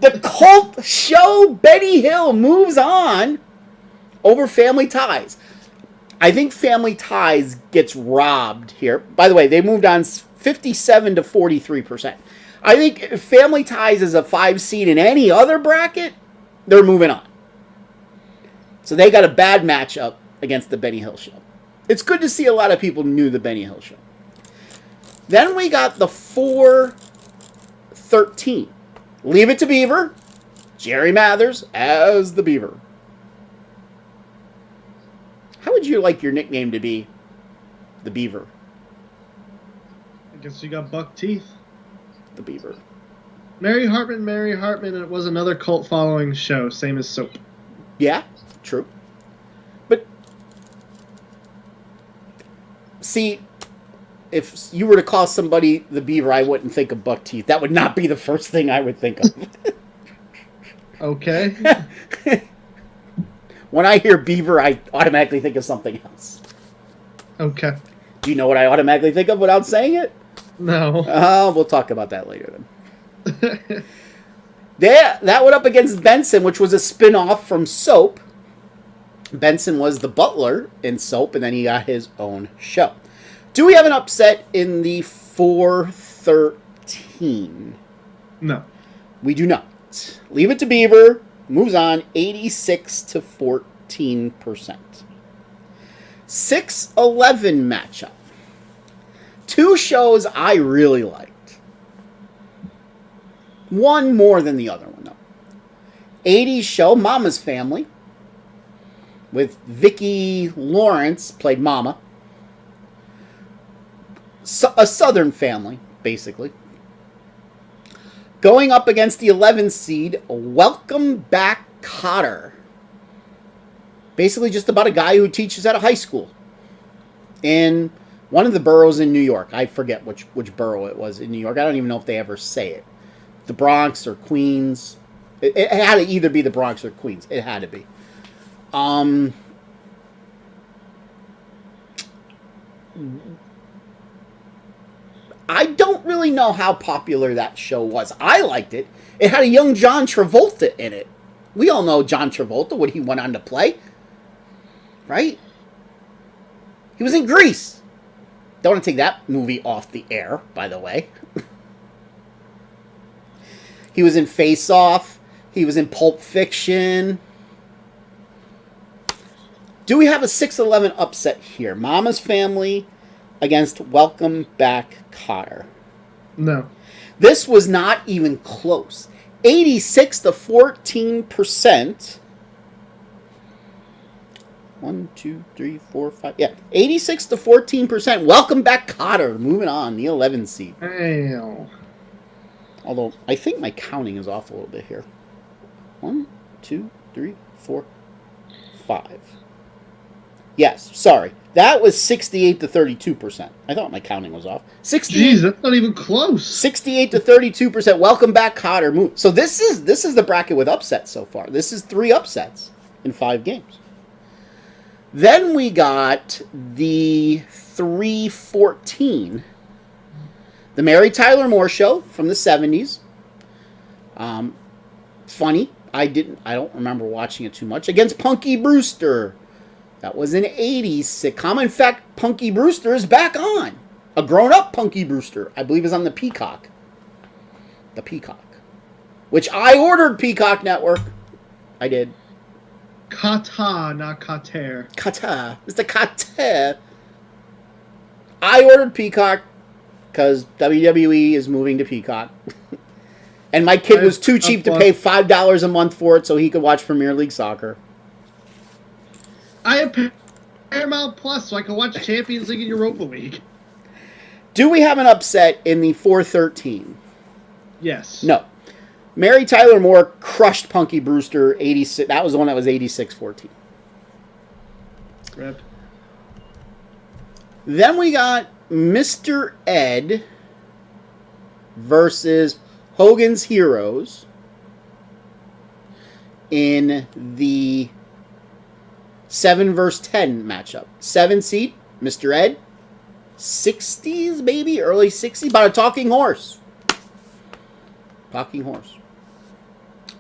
[SPEAKER 2] The cult show Benny Hill moves on over Family Ties. I think Family Ties gets robbed here. By the way, they moved on 57 to 43%. I think if Family Ties is a 5 seed in any other bracket, they're moving on. So they got a bad matchup against the Benny Hill Show. It's good to see a lot of people knew the Benny Hill Show. Then we got the 4-13. Leave It to Beaver. Jerry Mathers as the Beaver. How would you like your nickname to be The Beaver.
[SPEAKER 4] I guess you got buck teeth.
[SPEAKER 2] The Beaver.
[SPEAKER 4] Mary Hartman, and it was another cult following show, same as Soap.
[SPEAKER 2] Yeah, true. But, see, if you were to call somebody the Beaver, I wouldn't think of buck teeth. That would not be the first thing I would think of.
[SPEAKER 4] Okay.
[SPEAKER 2] When I hear Beaver, I automatically think of something else.
[SPEAKER 4] Okay.
[SPEAKER 2] Do you know what I automatically think of without saying it?
[SPEAKER 4] No.
[SPEAKER 2] We'll talk about that later then. That went up against Benson, which was a spin-off from Soap. Benson was the butler in Soap, and then he got his own show. Do we have an upset in the 413?
[SPEAKER 4] No.
[SPEAKER 2] We do not. Leave it to Beaver. Moves on, 86 to 14%. 6-11 matchup. Two shows I really liked. One more than the other one, though. 80s show, Mama's Family, with Vicki Lawrence, played Mama. A Southern family, basically. Going up against the 11th seed, Welcome Back, Kotter. Basically just about a guy who teaches at a high school in one of the boroughs in New York. I forget which borough it was in New York. I don't even know if they ever say it. The Bronx or Queens. It had to either be the Bronx or Queens. It had to be. I don't really know how popular that show was. I liked it. It had a young John Travolta in it. We all know John Travolta, what he went on to play. Right? He was in Grease. Don't want to take that movie off the air, by the way. He was in Face Off. He was in Pulp Fiction. Do we have a 6-11 upset here? Mama's Family against Welcome Back, Kotter.
[SPEAKER 4] No.
[SPEAKER 2] This was not even close. 86 to 14%. 1, 2, 3, 4, 5. Yeah, 86 to 14%. Welcome Back, Kotter. Moving on, the 11 seed.
[SPEAKER 4] Damn.
[SPEAKER 2] Although, I think my counting is off a little bit here. 1, 2, 3, 4, 5. Yes, sorry. That was 68 to 32%. I thought my counting was off.
[SPEAKER 4] Jeez, that's not even close.
[SPEAKER 2] 68 to 32%. Welcome Back, Kotter. Move. So this is the bracket with upsets so far. This is 3 upsets in 5 games. Then we got the 314. The Mary Tyler Moore Show from the 70s. Funny. I don't remember watching it too much. Against Punky Brewster. That was an 80s sitcom. In fact, Punky Brewster is back on. A grown-up Punky Brewster. I believe is on the Peacock. The Peacock. Which I ordered Peacock Network. I did.
[SPEAKER 4] Kata, not Kater.
[SPEAKER 2] Kata. Mr. Kata. I ordered Peacock because WWE is moving to Peacock. And my kid was too cheap to pay $5 a month for it so he could watch Premier League Soccer.
[SPEAKER 4] I have Paramount Plus so I can watch Champions League and Europa League.
[SPEAKER 2] Do we have an upset in the 413?
[SPEAKER 4] Yes.
[SPEAKER 2] No. Mary Tyler Moore crushed Punky Brewster 86. That was the one that was 86-14.
[SPEAKER 4] Rip.
[SPEAKER 2] Then we got Mr. Ed versus Hogan's Heroes in the 7 versus 10 matchup. 7 seed, Mr. Ed. 60s, maybe? Early 60s? About a talking horse. Talking horse.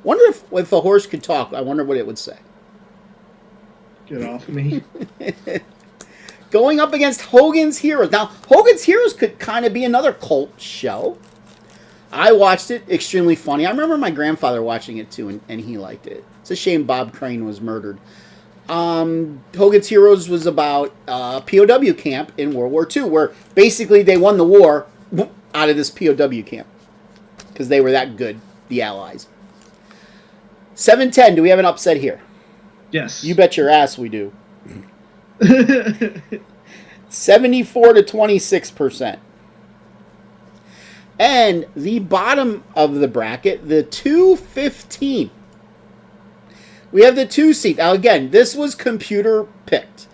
[SPEAKER 2] Wonder if a horse could talk. I wonder what it would say.
[SPEAKER 4] Get off me.
[SPEAKER 2] Going up against Hogan's Heroes. Now, Hogan's Heroes could kind of be another cult show. I watched it. Extremely funny. I remember my grandfather watching it too, and he liked it. It's a shame Bob Crane was murdered. Hogan's Heroes was about a POW camp in World War II, where basically they won the war out of this POW camp. Because they were that good, the Allies. 7-10, do we have an upset here?
[SPEAKER 4] Yes.
[SPEAKER 2] You bet your ass we do. 74 to 26%. And the bottom of the bracket, the 215. We have the 2 seed. Now, again, this was computer picked.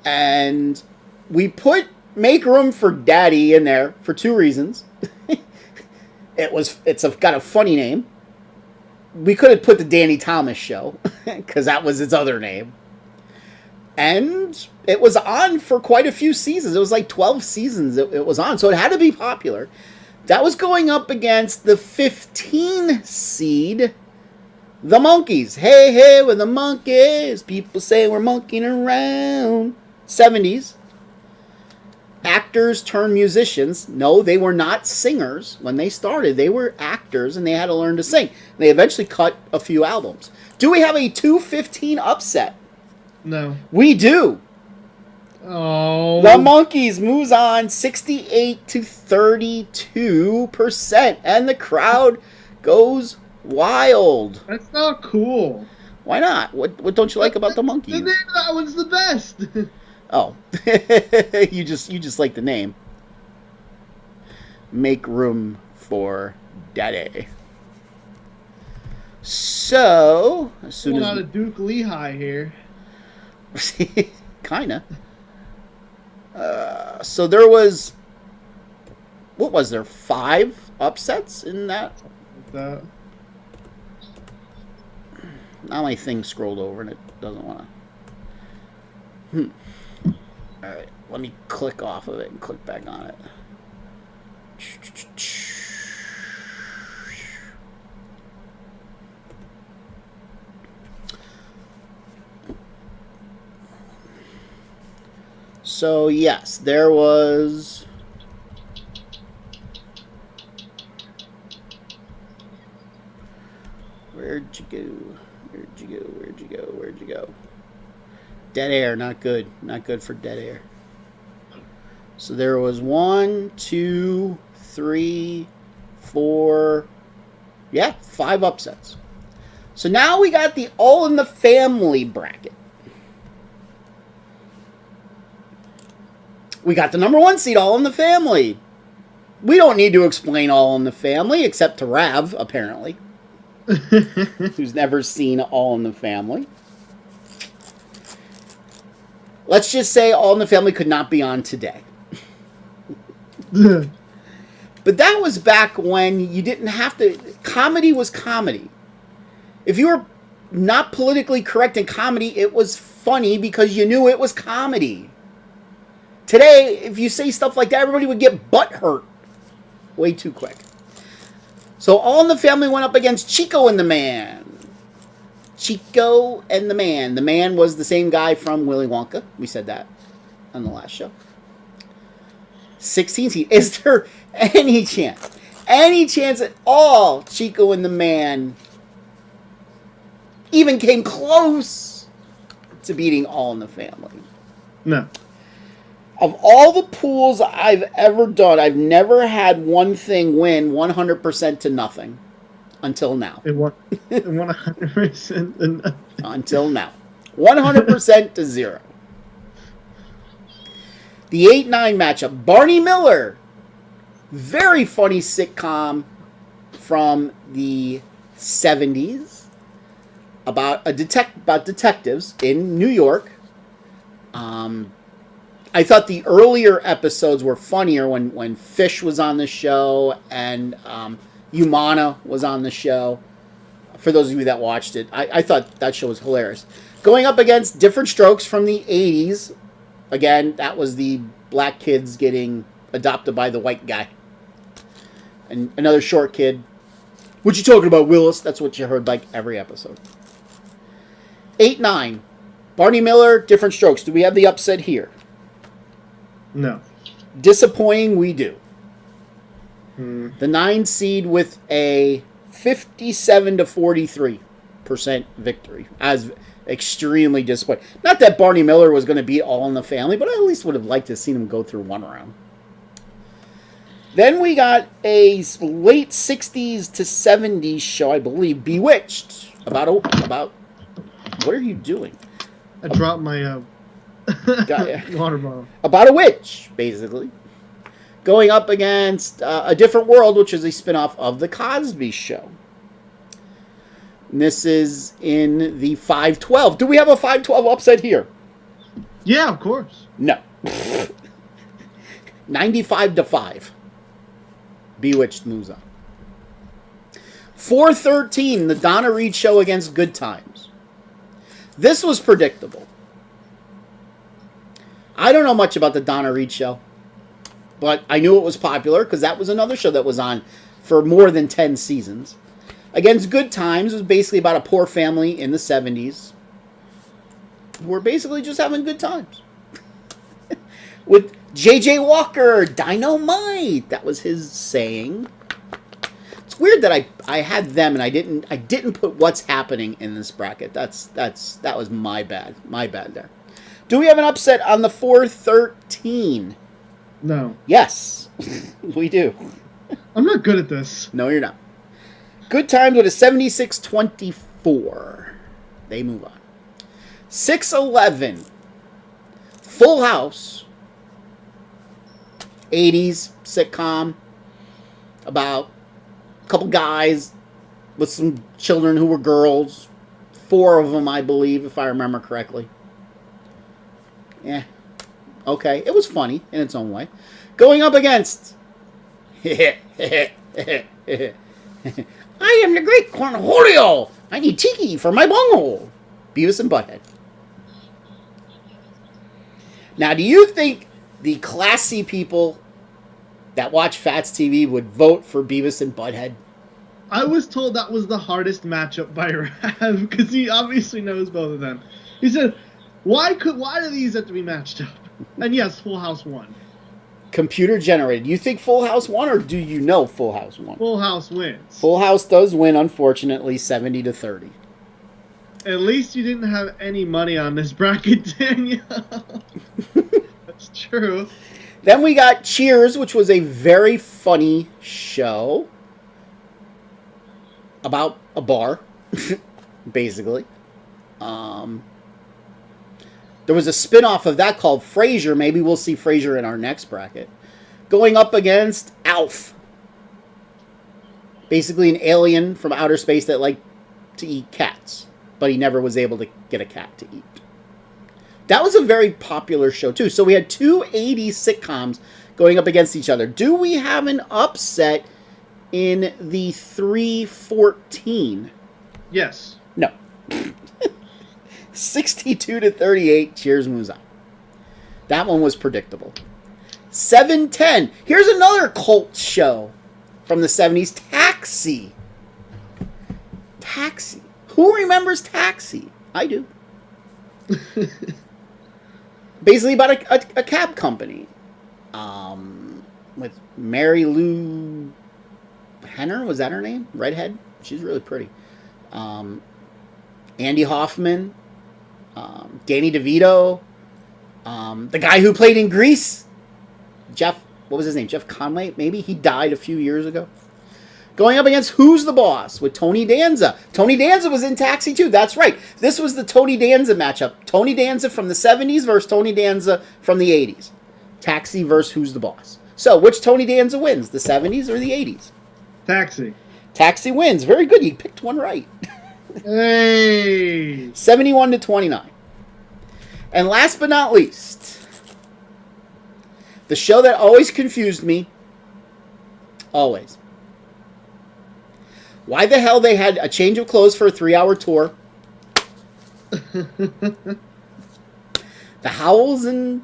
[SPEAKER 2] And we put Make Room for Daddy in there for 2 reasons. It's got a funny name. We could have put the Danny Thomas Show, because that was its other name. And it was on for quite a few seasons. It was like 12 seasons it was on, so it had to be popular. That was going up against the 15 seed, The Monkees. Hey, hey, we're the Monkees. People say we're monkeying around. 70s. Actors turned musicians. No, they were not singers when they started. They were actors, and they had to learn to sing. They eventually cut a few albums. Do we have a 215 upset?
[SPEAKER 4] No.
[SPEAKER 2] We do.
[SPEAKER 4] Oh.
[SPEAKER 2] The Monkees moves on 68 to 32%, and the crowd goes wild.
[SPEAKER 4] That's not cool.
[SPEAKER 2] Why not? What don't you like about the Monkees?
[SPEAKER 4] The name of that one's the best.
[SPEAKER 2] Oh, you just like the name. Make Room for Daddy. So, as soon
[SPEAKER 4] Pulling
[SPEAKER 2] as
[SPEAKER 4] out a Duke Lehigh here.
[SPEAKER 2] kinda. So there was, what was there? 5 upsets in that.
[SPEAKER 4] That.
[SPEAKER 2] Now my thing scrolled over and it doesn't want to. Alright, let me click off of it and click back on it. So, yes, there was... Where'd you go? Where'd you go? Where'd you go? Where'd you go? Dead air, not good. Not good for dead air. So there was 1, 2, 3, 4... Yeah, 5 upsets. So now we got the All in the Family bracket. We got the number 1 seed, All in the Family. We don't need to explain All in the Family, except to Rav, apparently. Who's never seen All in the Family. Let's just say All in the Family could not be on today. But that was back when you didn't have to... Comedy was comedy. If you were not politically correct in comedy, it was funny because you knew it was comedy. Today, if you say stuff like that, everybody would get butthurt way too quick. So All in the Family went up against Chico and the Man. Chico and the Man. The Man was the same guy from Willy Wonka. We said that on the last show. 16 seed. Is there any chance at all Chico and the Man even came close to beating All in the Family?
[SPEAKER 4] No.
[SPEAKER 2] Of all the pools I've ever done, I've never had one thing win 100% to nothing. Until now.
[SPEAKER 4] It won 100% to nothing.
[SPEAKER 2] Until now. 100% to 0. The 8-9 matchup. Barney Miller. Very funny sitcom from the 70s. About detectives in New York. I thought the earlier episodes were funnier when Fish was on the show and Umana was on the show. For those of you that watched it, I thought that show was hilarious. Going up against Different Strokes from the 80s. Again, that was the black kids getting adopted by the white guy. And another short kid. What you talking about, Willis? That's what you heard like every episode. 8-9. Barney Miller, Different Strokes. Do we have the upset here?
[SPEAKER 4] No.
[SPEAKER 2] Disappointing, we do. The 9 seed with a 57 to 43% victory. As extremely disappointing. Not that Barney Miller was going to be All in the Family, but I at least would have liked to have seen him go through one round. Then we got a late 60s to 70s show, I believe, Bewitched. About what are you doing?
[SPEAKER 4] I dropped my Water bottle.
[SPEAKER 2] About a witch, basically. Going up against A Different World, which is a spinoff of The Cosby Show. And this is in the 512. Do we have a 512 upset here?
[SPEAKER 4] Yeah, of course.
[SPEAKER 2] No. 95-5. Bewitched moves on. 413, the Donna Reed Show against Good Times. This was predictable. I don't know much about the Donna Reed Show, but I knew it was popular because that was another show that was on for more than 10 seasons. Against Good Times was basically about a poor family in the 70s who were basically just having good times. With J.J. Walker, Dynamite. That was his saying. It's weird that I had them and I didn't put What's Happening in this bracket. That was my bad. My bad there. Do we have an upset on the 413?
[SPEAKER 4] No.
[SPEAKER 2] Yes, we do.
[SPEAKER 4] I'm not good at this.
[SPEAKER 2] No, you're not. Good Times with a 76-24. They move on. 611. Full House. 80s sitcom about a couple guys with some children who were girls. 4 of them, I believe, if I remember correctly. Yeah. Okay. It was funny in its own way. Going up against I am the great Cornholio. I need tiki for my bunghole. Beavis and Butthead. Now, do you think the classy people that watch Phatts TV would vote for Beavis and Butthead?
[SPEAKER 4] I was told that was the hardest matchup by Rav because he obviously knows both of them. He said, why do these have to be matched up? And yes, Full House won.
[SPEAKER 2] Computer generated. You think Full House won, or do you know Full House won?
[SPEAKER 4] Full House wins.
[SPEAKER 2] Full House does win, unfortunately, 70-30.
[SPEAKER 4] At least you didn't have any money on this bracket, Daniel. That's true.
[SPEAKER 2] Then we got Cheers, which was a very funny show about a bar, basically. There was a spin-off of that called Frasier. Maybe we'll see Frasier in our next bracket. Going up against Alf. Basically an alien from outer space that liked to eat cats, but he never was able to get a cat to eat. That was a very popular show, too. So we had 2 80s sitcoms going up against each other. Do we have an upset in the 314?
[SPEAKER 4] Yes.
[SPEAKER 2] No. 62-38, Cheers moves on. That one was predictable. 710. Here's another cult show from the 70s, Taxi. Taxi. Who remembers Taxi? I do. Basically about a cab company. With Mary Lou Henner, was that her name? Redhead? She's really pretty. Andy Hoffman. Danny DeVito. The guy who played in Grease. Jeff, what was his name? Jeff Conway, maybe? He died a few years ago. Going up against Who's the Boss with Tony Danza. Tony Danza was in Taxi too. That's right. This was the Tony Danza matchup. Tony Danza from the 70s versus Tony Danza from the 80s. Taxi versus Who's the Boss. So, which Tony Danza wins? The 70s or the 80s?
[SPEAKER 4] Taxi.
[SPEAKER 2] Taxi wins. Very good. You picked one right.
[SPEAKER 4] Hey.
[SPEAKER 2] 71-29. And last but not least, the show that always confused me. Always. Why the hell they had a change of clothes for a 3-hour tour? The Howells and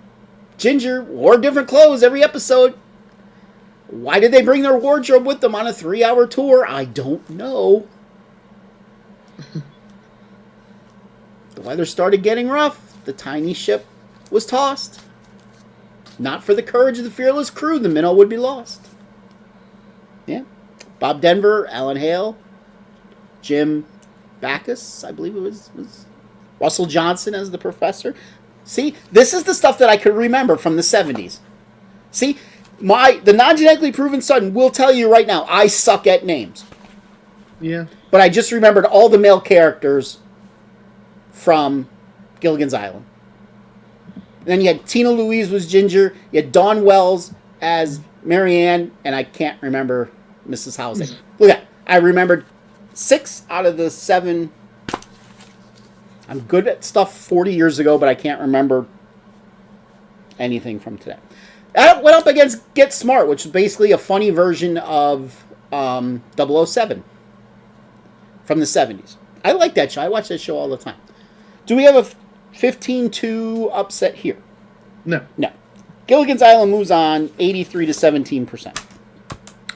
[SPEAKER 2] Ginger wore different clothes every episode. Why did they bring their wardrobe with them on a 3-hour tour? I don't know. The weather started getting rough. The tiny ship was tossed. Not for the courage of the fearless crew, the minnow would be lost. Yeah. Bob Denver, Alan Hale, Jim Backus, I believe it was Russell Johnson as the professor. See, this is the stuff that I could remember from the 70s. See, the non-genetically proven son will tell you right now, I suck at names.
[SPEAKER 4] Yeah.
[SPEAKER 2] But I just remembered all the male characters from Gilligan's Island. And then you had Tina Louise was Ginger. You had Dawn Wells as Marianne, and I can't remember Mrs. Housing. Look at that. I remembered 6 out of the 7. I'm good at stuff 40 years ago, but I can't remember anything from today. I went up against Get Smart, which is basically a funny version of 007 from the 70s. I like that show. I watch that show all the time. Do we have a 15-2 upset here?
[SPEAKER 4] No.
[SPEAKER 2] No. Gilligan's Island moves on 83 to 17%.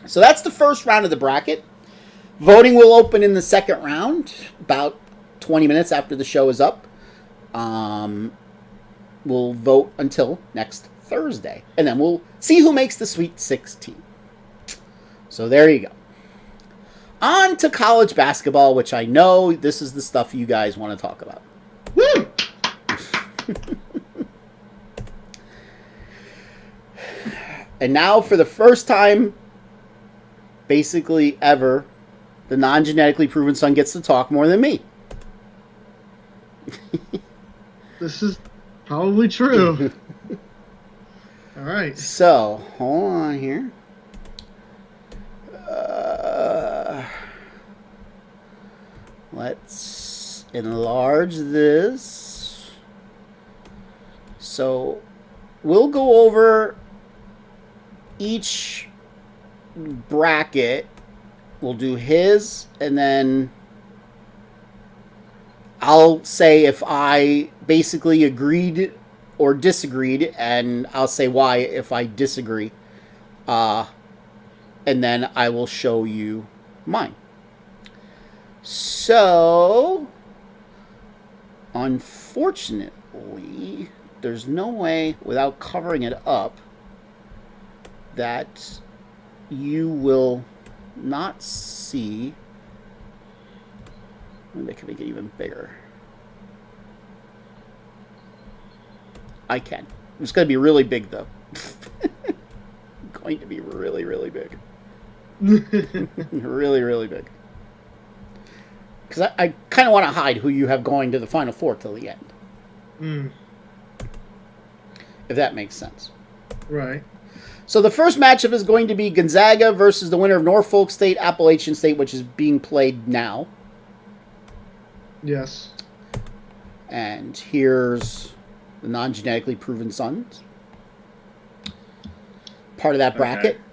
[SPEAKER 2] So that's the first round of the bracket. Voting will open in the second round, about 20 minutes after the show is up. We'll vote until next Thursday. And then we'll see who makes the Sweet 16. So there you go. On to college basketball, which I know this is the stuff you guys want to talk about.
[SPEAKER 4] Woo!
[SPEAKER 2] And now, for the first time, basically ever, the non-genetically proven son gets to talk more than me.
[SPEAKER 4] This is probably true. All right.
[SPEAKER 2] So, hold on here. Let's enlarge this. So, we'll go over each bracket. We'll do his, and then I'll say if I basically agreed or disagreed, and I'll say why if I disagree. And then I will show you mine. So, unfortunately, there's no way without covering it up that you will not see. Maybe I can make it even bigger. I can. It's going to be really big, though. Going to be really, really big. Really, really big. Because I kind of want to hide who you have going to the Final Four till the end. If that makes sense.
[SPEAKER 4] Right.
[SPEAKER 2] So the first matchup is going to be Gonzaga versus the winner of Norfolk State, Appalachian State, which is being played now.
[SPEAKER 4] Yes.
[SPEAKER 2] And here's the non-genetically proven sons. Part of that bracket.
[SPEAKER 4] Okay.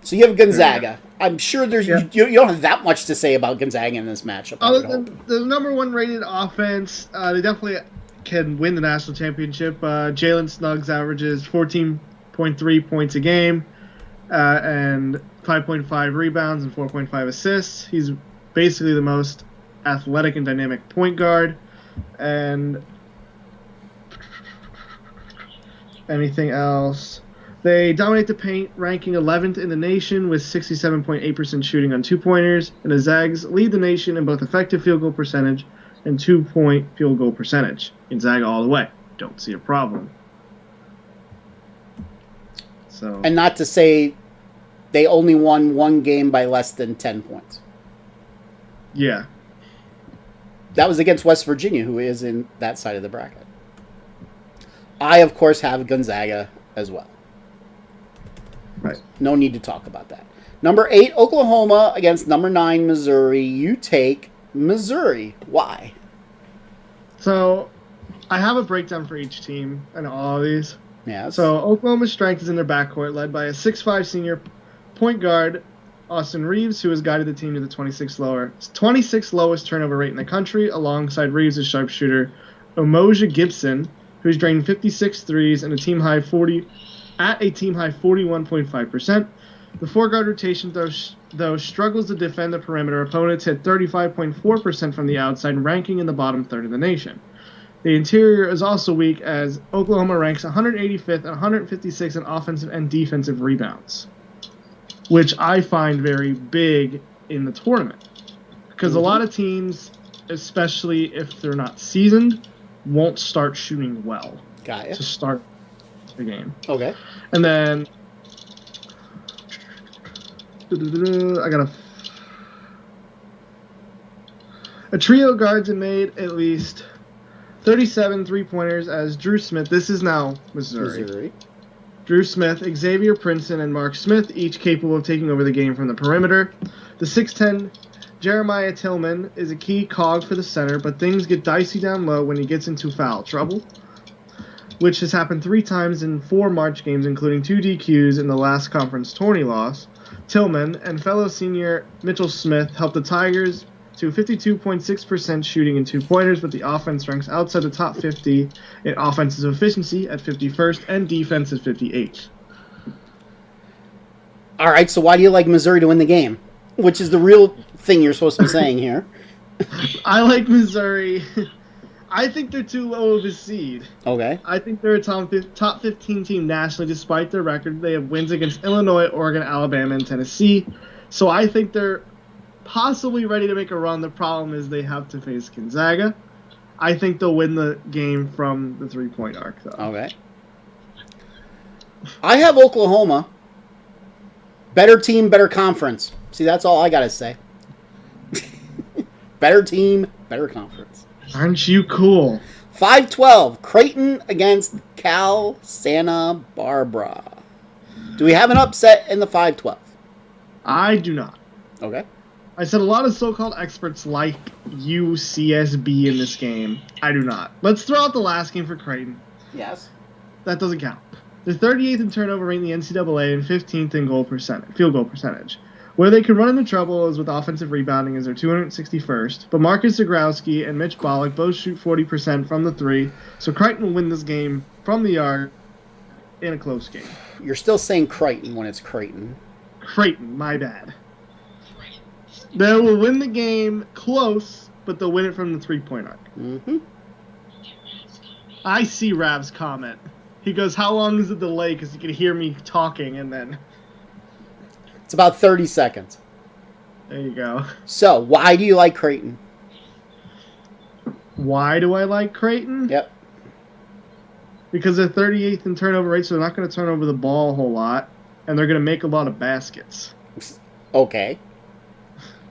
[SPEAKER 2] So you have Gonzaga. I'm sure there's you don't have that much to say about Gonzaga in this matchup.
[SPEAKER 4] Other than the number 1 rated offense, they definitely can win the national championship. Jalen Suggs averages 14.3 points a game and 5.5 rebounds and 4.5 assists. He's basically the most athletic and dynamic point guard. And anything else? They dominate the paint, ranking 11th in the nation with 67.8% shooting on 2-pointers. And the Zags lead the nation in both effective field goal percentage and 2-point field goal percentage. Gonzaga all the way. Don't see a problem. So.
[SPEAKER 2] And not to say they only won one game by less than 10 points.
[SPEAKER 4] Yeah.
[SPEAKER 2] That was against West Virginia, who is in that side of the bracket. I, of course, have Gonzaga as well.
[SPEAKER 4] Right.
[SPEAKER 2] No need to talk about that. Number 8, Oklahoma against number 9, Missouri. You take Missouri. Why?
[SPEAKER 4] So, I have a breakdown for each team and all of these.
[SPEAKER 2] Yeah.
[SPEAKER 4] So, Oklahoma's strength is in their backcourt, led by a 6'5" senior point guard, Austin Reeves, who has guided the team to the 26th lowest turnover rate in the country, alongside Reeves' sharpshooter, Umoja Gibson, who's drained 56 threes and a team high 41.5%. The four-guard rotation, though, struggles to defend the perimeter. Opponents hit 35.4% from the outside, ranking in the bottom third of the nation. The interior is also weak, as Oklahoma ranks 185th and 156th in offensive and defensive rebounds, which I find very big in the tournament. Because a lot of teams, especially if they're not seasoned, won't start shooting well to start the game.
[SPEAKER 2] Okay.
[SPEAKER 4] And then I got a trio of guards that made at least 37 three-pointers as Drew Smith. This is now Missouri. Drew Smith, Xavier Princeton, and Mark Smith, each capable of taking over the game from the perimeter. The 6'10 Jeremiah Tillman is a key cog for the center, but things get dicey down low when he gets into foul trouble, which has happened 3 times in 4 March games, including 2 DQs in the last conference tourney loss. Tillman and fellow senior Mitchell Smith helped the Tigers to 52.6% shooting in 2-pointers, but the offense ranks outside the top 50 in offensive efficiency at 51st and defense at 58th.
[SPEAKER 2] All right, so why do you like Missouri to win the game? Which is the real thing you're supposed to be saying here.
[SPEAKER 4] I like Missouri. I think they're too low of a seed.
[SPEAKER 2] Okay.
[SPEAKER 4] I think they're a top 15 team nationally, despite their record. They have wins against Illinois, Oregon, Alabama, and Tennessee. So I think they're possibly ready to make a run. The problem is they have to face Gonzaga. I think they'll win the game from the 3-point arc, though.
[SPEAKER 2] Okay. I have Oklahoma. Better team, better conference. See, that's all I got to say. Better team, better conference.
[SPEAKER 4] Aren't you cool?
[SPEAKER 2] 5-12, Creighton against Cal Santa Barbara. Do we have an upset in the 5-12?
[SPEAKER 4] I do not.
[SPEAKER 2] Okay.
[SPEAKER 4] I said a lot of so-called experts like UCSB in this game. I do not. Let's throw out the last game for Creighton.
[SPEAKER 2] Yes.
[SPEAKER 4] That doesn't count. They're 38th in turnover rate in the NCAA and 15th in field goal percentage. Where they can run into trouble is with offensive rebounding, as they're 261st. But Marcus Zagrowski and Mitch Bollock both shoot 40% from the 3, so Creighton will win this game from the arc in a close game.
[SPEAKER 2] You're still saying Creighton when it's Creighton.
[SPEAKER 4] Creighton, my bad. They will win the game close, but they'll win it from the 3-point arc.
[SPEAKER 2] Mm-hmm.
[SPEAKER 4] I see Rav's comment. He goes, how long is the delay? Because you can hear me talking, and then...
[SPEAKER 2] It's about 30 seconds.
[SPEAKER 4] There you go.
[SPEAKER 2] So, why do you like Creighton?
[SPEAKER 4] Why do I like Creighton?
[SPEAKER 2] Yep.
[SPEAKER 4] Because they're 38th in turnover rate, so they're not going to turn over the ball a whole lot, and they're going to make a lot of baskets.
[SPEAKER 2] Okay.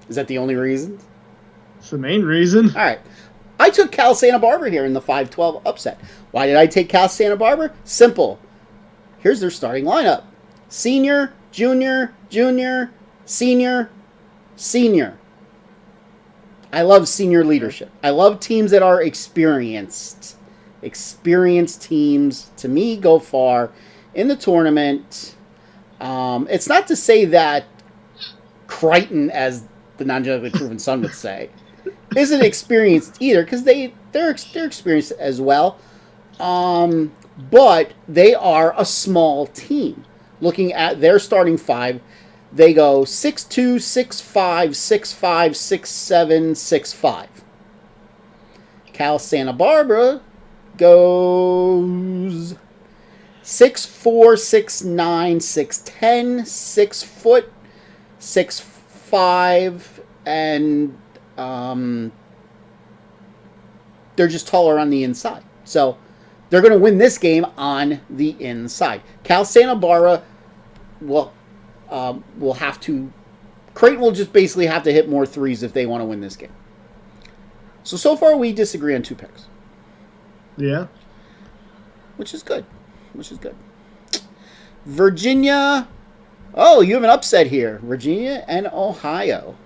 [SPEAKER 2] Is that the only reason?
[SPEAKER 4] It's the main reason.
[SPEAKER 2] All right. I took Cal Santa Barbara here in the 5-12 upset. Why did I take Cal Santa Barbara? Simple. Here's their starting lineup. Senior, junior, junior, senior, senior. I love senior leadership. I love teams that are experienced. Experienced teams, to me, go far in the tournament. It's not to say that Creighton, as the non-genetically proven son would say, isn't experienced either, because they're experienced as well. But they are a small team. Looking at their starting 5, they go 6'2", 6'5", 6'5", 6'7", 6'5". Cal Santa Barbara goes 6'4", 6'9", 6'10", 6 foot, 6'5", and they're just taller on the inside. So they're going to win this game on the inside. Cal Santa Barbara will have to... Creighton will just basically have to hit more threes if they want to win this game. So far we disagree on 2 picks.
[SPEAKER 4] Yeah.
[SPEAKER 2] Which is good. Virginia... Oh, you have an upset here. Virginia and Ohio.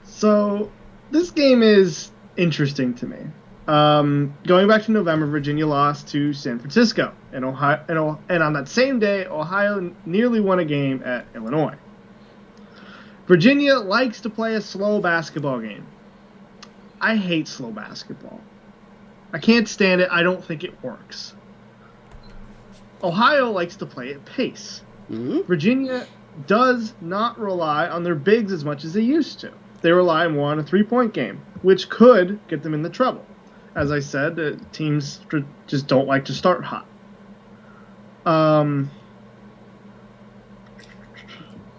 [SPEAKER 4] So, this game is interesting to me. Going back to November, Virginia lost to San Francisco, and on that same day, Ohio nearly won a game at Illinois. Virginia likes to play a slow basketball game. I hate slow basketball. I can't stand it. I don't think it works. Ohio likes to play at pace.
[SPEAKER 2] Mm-hmm.
[SPEAKER 4] Virginia does not rely on their bigs as much as they used to. They rely more on a 3-point game, which could get them into trouble. As I said, teams just don't like to start hot.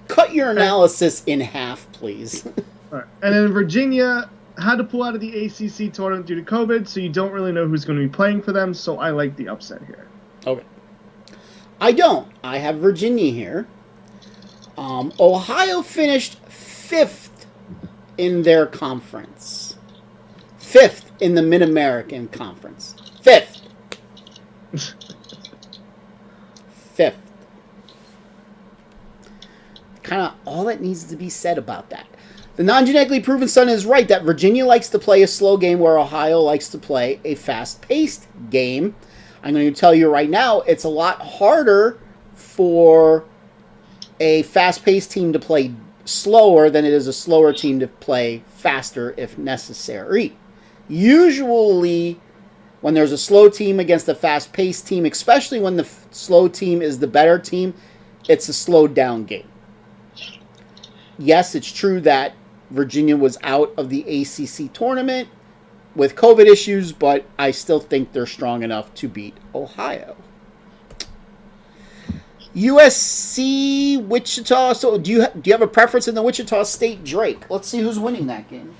[SPEAKER 2] Cut your analysis in half, please.
[SPEAKER 4] All right. And then Virginia had to pull out of the ACC tournament due to COVID, so you don't really know who's going to be playing for them, so I like the upset here.
[SPEAKER 2] Okay. I don't. I have Virginia here. Ohio finished 5th in their conference. 5th in the Mid-American Conference. 5th. 5th. Kind of all that needs to be said about that. The non-genetically proven son is right that Virginia likes to play a slow game where Ohio likes to play a fast-paced game. I'm going to tell you right now, it's a lot harder for a fast-paced team to play slower than it is a slower team to play faster if necessary. Usually, when there's a slow team against a fast-paced team, especially when the slow team is the better team, it's a slowed-down game. Yes, it's true that Virginia was out of the ACC tournament with COVID issues, but I still think they're strong enough to beat Ohio. USC, Wichita. So do you have a preference in the Wichita State Drake? Let's see who's winning that game.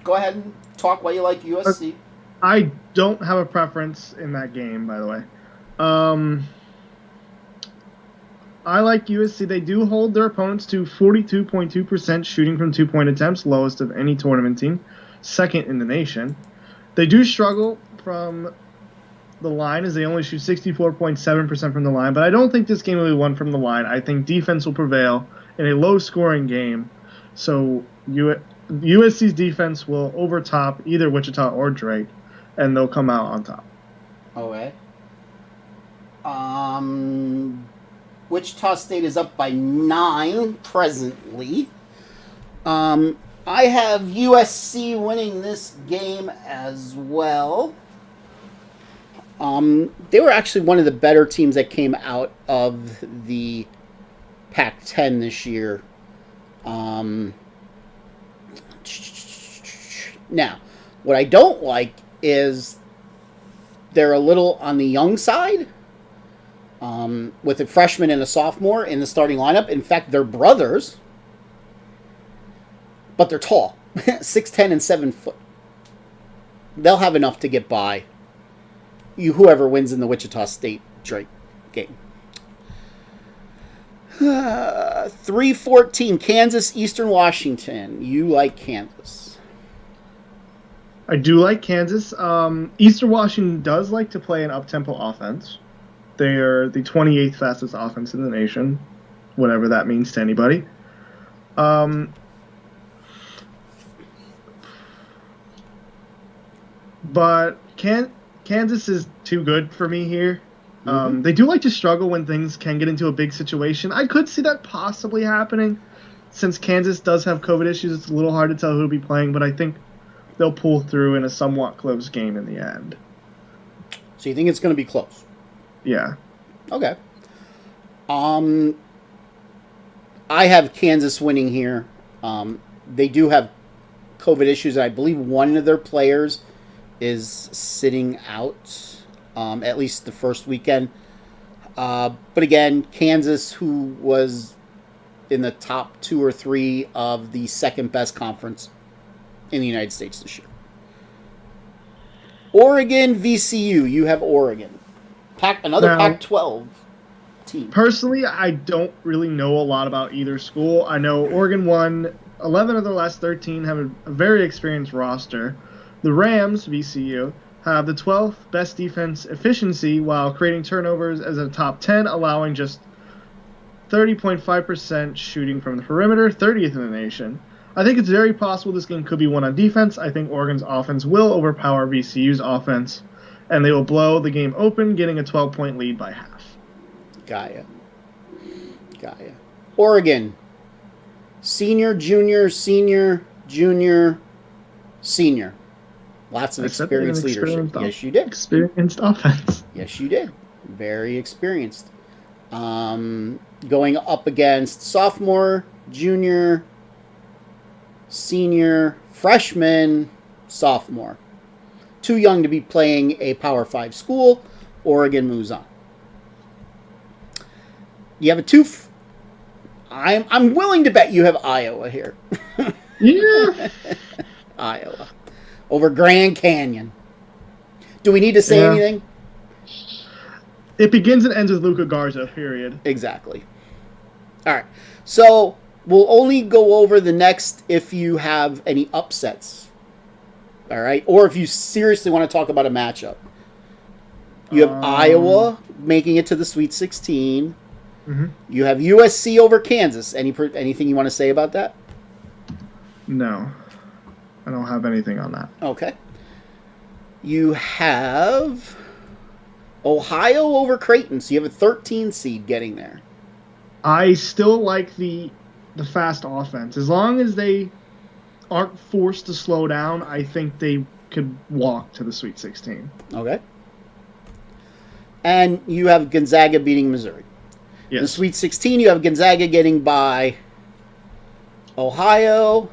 [SPEAKER 2] Go ahead and talk why you like USC.
[SPEAKER 4] I don't have a preference in that game, by the way. I like USC. They do hold their opponents to 42.2% shooting from 2-point attempts, lowest of any tournament team, second in the nation. They do struggle from the line as they only shoot 64.7% from the line, but I don't think this game will be won from the line. I think defense will prevail in a low-scoring game, so USC's defense will overtop either Wichita or Drake, and they'll come out on top.
[SPEAKER 2] Okay. Wichita State is up by 9 presently. I have USC winning this game as well. They were actually one of the better teams that came out of the Pac-10 this year. Now, what I don't like is they're a little on the young side. With a freshman and a sophomore in the starting lineup. In fact, they're brothers, but they're tall, 6'10" and 7 foot. They'll have enough to get by whoever wins in the Wichita State Drake game. 3:14, Kansas, Eastern Washington. You like Kansas?
[SPEAKER 4] I do like Kansas. Eastern Washington does like to play an up-tempo offense. They are the 28th fastest offense in the nation, whatever that means to anybody. But Kansas is too good for me here. They do like to struggle when things can get into a big situation. I could see that possibly happening. Since Kansas does have COVID issues, it's a little hard to tell who will be playing, but I think they'll pull through in a somewhat close game in the end.
[SPEAKER 2] So you think it's going to be close?
[SPEAKER 4] Yeah.
[SPEAKER 2] Okay. I have Kansas winning here. They do have COVID issues, and I believe one of their players is sitting out, at least the first weekend. But again, Kansas, who was in the top 2 or 3 of the second best conference in the United States this year. Oregon, VCU. You have Oregon. Another Pac-12 team.
[SPEAKER 4] Personally, I don't really know a lot about either school. I know Oregon won 11 of their last 13, have a very experienced roster. The Rams, VCU, have the 12th best defense efficiency while creating turnovers as a top 10, allowing just 30.5% shooting from the perimeter, 30th in the nation. I think it's very possible this game could be won on defense. I think Oregon's offense will overpower VCU's offense, and they will blow the game open, getting a 12-point lead by half.
[SPEAKER 2] Gaia. Oregon. Senior, junior, senior, junior, senior. Lots of experienced leadership. Yes, you did.
[SPEAKER 4] Experienced offense.
[SPEAKER 2] Yes, you did. Very experienced. Going up against sophomore, junior, senior, freshman, sophomore. Too young to be playing a Power 5 school. Oregon moves on. You have a I'm willing to bet you have Iowa here.
[SPEAKER 4] Yeah.
[SPEAKER 2] Iowa. Over Grand Canyon. Do we need to say anything?
[SPEAKER 4] It begins and ends with Luka Garza, period.
[SPEAKER 2] Exactly. All right. So we'll only go over the next if you have any upsets. All right? Or if you seriously want to talk about a matchup. You have Iowa making it to the Sweet 16.
[SPEAKER 4] Mm-hmm.
[SPEAKER 2] You have USC over Kansas. Anything you want to say about that?
[SPEAKER 4] No. I don't have anything on that.
[SPEAKER 2] Okay. You have Ohio over Creighton. So you have a 13 seed getting there.
[SPEAKER 4] I still like the fast offense. As long as they aren't forced to slow down, I think they could walk to the Sweet 16.
[SPEAKER 2] Okay. And you have Gonzaga beating Missouri.
[SPEAKER 4] Yes.
[SPEAKER 2] In the Sweet 16, you have Gonzaga getting by Ohio.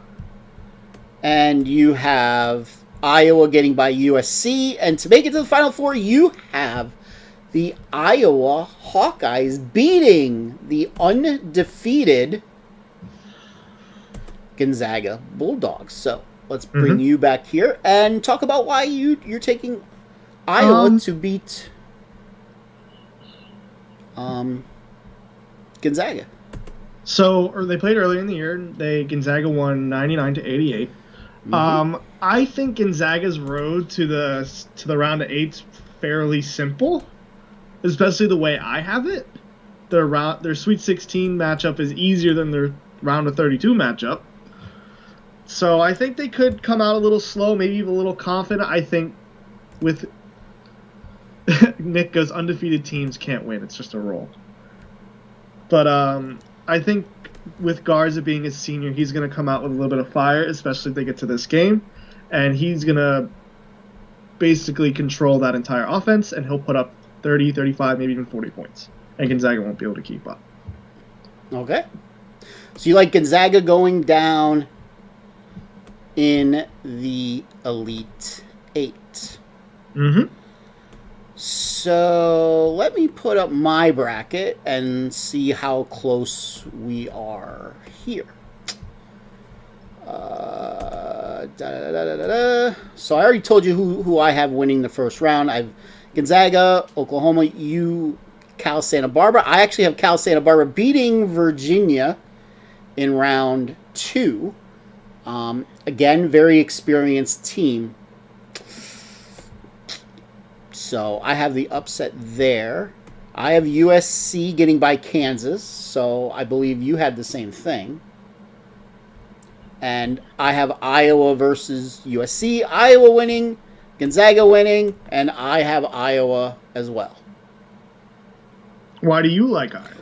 [SPEAKER 2] And you have Iowa getting by USC. And to make it to the Final Four, you have the Iowa Hawkeyes beating the undefeated Gonzaga Bulldogs. So let's bring you back here and talk about why you're taking Iowa to beat Gonzaga.
[SPEAKER 4] So, they played earlier in the year. Gonzaga won 99-88. I think Gonzaga's road to the round of 8's fairly simple, especially the way I have it. Their Sweet 16 matchup is easier than their round of 32 matchup. So I think they could come out a little slow, maybe even a little confident. I think with Nick goes, undefeated teams can't win. It's just a roll. But I think with Garza being a senior, he's going to come out with a little bit of fire, especially if they get to this game. And he's going to basically control that entire offense, and he'll put up 30, 35, maybe even 40 points. And Gonzaga won't be able to keep up.
[SPEAKER 2] Okay. So you like Gonzaga going down in the Elite 8.
[SPEAKER 4] Mm-hmm.
[SPEAKER 2] So let me put up my bracket and see how close we are here. So I already told you who I have winning the first round. I've Gonzaga, Oklahoma, Cal Santa Barbara. I actually have Cal Santa Barbara beating Virginia in round 2. Again, very experienced team. So I have the upset there. I have USC getting by Kansas, so I believe you had the same thing. And I have Iowa versus USC. Iowa winning, Gonzaga winning, and I have Iowa as well.
[SPEAKER 4] Why do you like Iowa?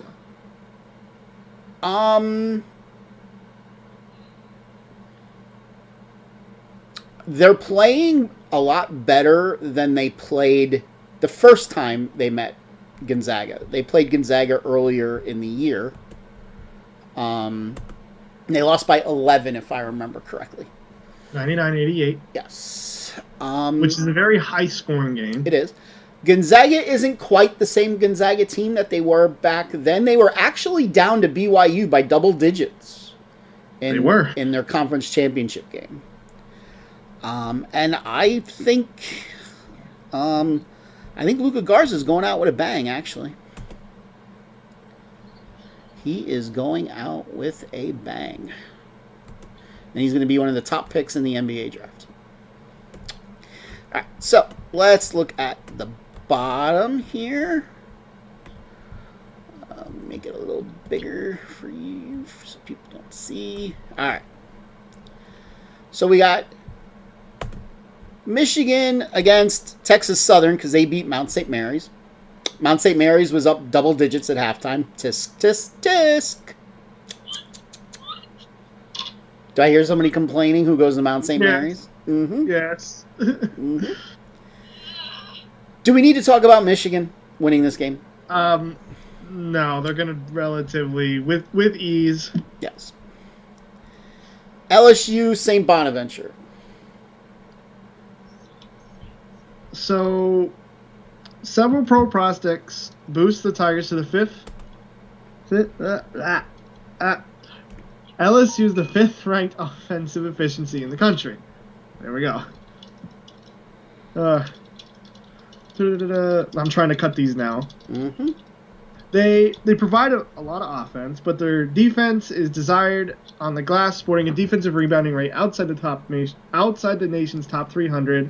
[SPEAKER 2] They're playing a lot better than they played the first time they met Gonzaga. They played Gonzaga earlier in the year. They lost by 11, if I remember correctly.
[SPEAKER 4] 99-88.
[SPEAKER 2] Yes.
[SPEAKER 4] Which is a very high-scoring game.
[SPEAKER 2] It is. Gonzaga isn't quite the same Gonzaga team that they were back then. They were actually down to BYU by double digits in their conference championship game. And I think Luka Garza is going out with a bang, actually. He is going out with a bang. And he's going to be one of the top picks in the NBA draft. All right, so let's look at the bottom here. Make it a little bigger for you so people don't see. All right. So we got Michigan against Texas Southern because they beat Mount St. Mary's. Mount St. Mary's was up double digits at halftime. Tisk, tisk, tisk. Do I hear somebody complaining who goes to Mount St. Mary's? Mm-hmm.
[SPEAKER 4] Yes.
[SPEAKER 2] Mm-hmm. Do we need to talk about Michigan winning this game?
[SPEAKER 4] No, they're going to relatively, with ease.
[SPEAKER 2] Yes. LSU, St. Bonaventure.
[SPEAKER 4] So, several pro prospects boost the Tigers to the fifth. LSU is the 5th ranked offensive efficiency in the country. There we go. I'm trying to cut these now.
[SPEAKER 2] Mm-hmm.
[SPEAKER 4] They provide a lot of offense, but their defense is desired on the glass, sporting a defensive rebounding rate outside the nation's top 300.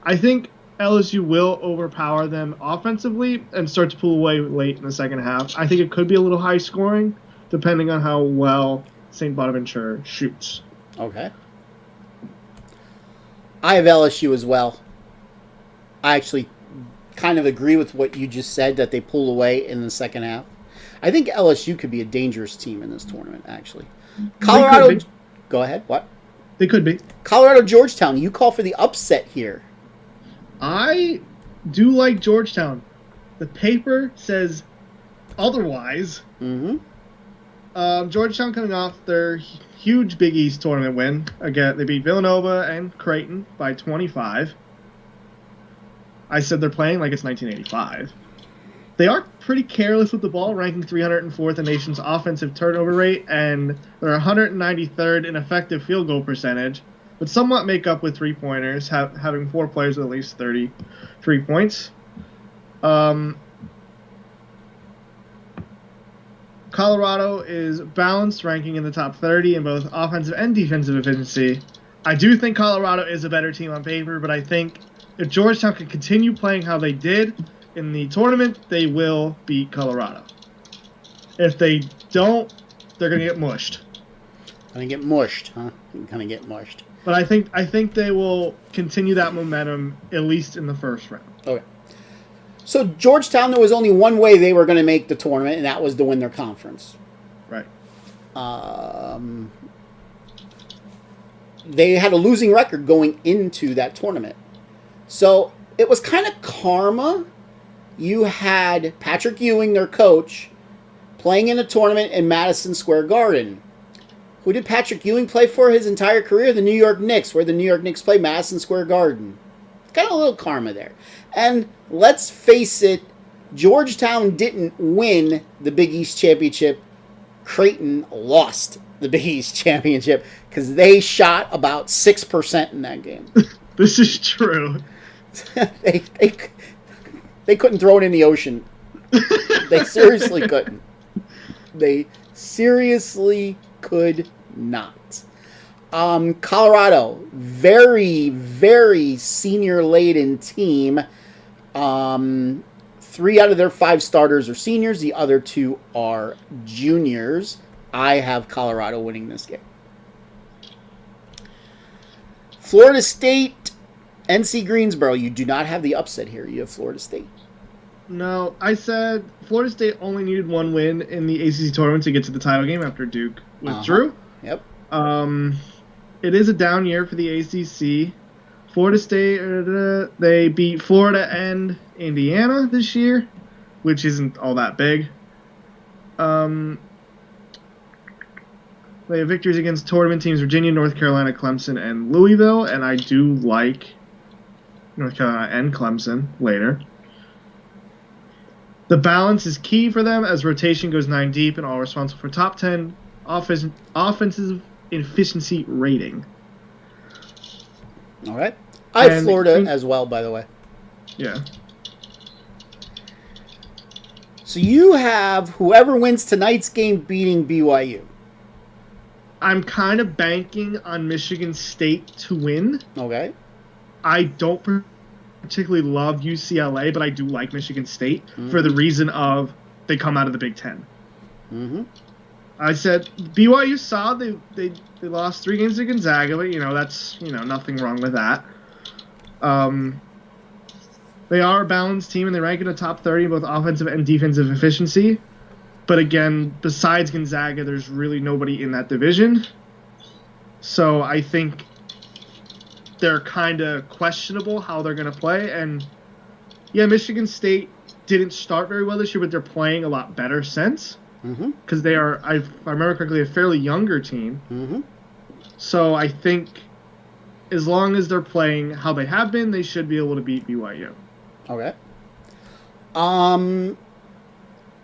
[SPEAKER 4] I think LSU will overpower them offensively and start to pull away late in the second half. I think it could be a little high scoring, depending on how well St. Bonaventure shoots.
[SPEAKER 2] Okay. I have LSU as well. I actually kind of agree with what you just said, that they pull away in the second half. I think LSU could be a dangerous team in this tournament, actually. Colorado. Go ahead. What?
[SPEAKER 4] They could be.
[SPEAKER 2] Colorado, Georgetown. You call for the upset here.
[SPEAKER 4] I do like Georgetown. The paper says otherwise.
[SPEAKER 2] Mm-hmm.
[SPEAKER 4] Georgetown coming off their huge Big East tournament win. Again, they beat Villanova and Creighton by 25. I said they're playing like it's 1985. They are pretty careless with the ball, ranking 304th in the nation's offensive turnover rate, and they're 193rd in effective field goal percentage, but somewhat make up with three-pointers, having 4 players with at least 33 points. Colorado is balanced, ranking in the top 30 in both offensive and defensive efficiency. I do think Colorado is a better team on paper, but I think if Georgetown can continue playing how they did in the tournament, they will beat Colorado. If they don't, they're going to get mushed.
[SPEAKER 2] Gonna get mushed, huh? Gonna get mushed.
[SPEAKER 4] But I think they will continue that momentum, at least in the first round.
[SPEAKER 2] Okay. So Georgetown, there was only one way they were going to make the tournament, and that was to win their conference.
[SPEAKER 4] Right.
[SPEAKER 2] They had a losing record going into that tournament. So it was kind of karma. You had Patrick Ewing, their coach, playing in a tournament in Madison Square Garden. Who did Patrick Ewing play for his entire career? The New York Knicks, where the New York Knicks play Madison Square Garden. Got a little karma there. And let's face it, Georgetown didn't win the Big East Championship. Creighton lost the Big East Championship because they shot about 6% in that game.
[SPEAKER 4] This is true.
[SPEAKER 2] They couldn't throw it in the ocean. They seriously couldn't. They seriously could not. Colorado, very, very senior-laden team. 3 out of their 5 starters are seniors. The other 2 are juniors. I have Colorado winning this game. Florida State, NC Greensboro. You do not have the upset here. You have Florida State.
[SPEAKER 4] No, I said Florida State only needed 1 win in the ACC tournament to get to the title game after Duke withdrew.
[SPEAKER 2] Yep.
[SPEAKER 4] It is a down year for the ACC. Florida State, they beat Florida and Indiana this year, which isn't all that big. They have victories against tournament teams Virginia, North Carolina, Clemson, and Louisville, and I do like North Carolina and Clemson later. The balance is key for them as rotation goes 9 deep and all responsible for top 10 offensive efficiency rating.
[SPEAKER 2] All right. I have Florida as well, by the way.
[SPEAKER 4] Yeah.
[SPEAKER 2] So you have whoever wins tonight's game beating BYU.
[SPEAKER 4] I'm kind of banking on Michigan State to win.
[SPEAKER 2] Okay.
[SPEAKER 4] I don't particularly love UCLA, but I do like Michigan State for the reason of they come out of the Big Ten.
[SPEAKER 2] Mm-hmm.
[SPEAKER 4] I said BYU saw they lost 3 games to Gonzaga, but that's nothing wrong with that. They are a balanced team and they rank in the top 30 in both offensive and defensive efficiency. But again, besides Gonzaga, there's really nobody in that division. So I think they're kind of questionable how they're going to play. And yeah, Michigan State didn't start very well this year, but they're playing a lot better since. Because they are, if I remember correctly, a fairly younger team.
[SPEAKER 2] Mm-hmm.
[SPEAKER 4] So I think as long as they're playing how they have been, they should be able to beat BYU.
[SPEAKER 2] Okay.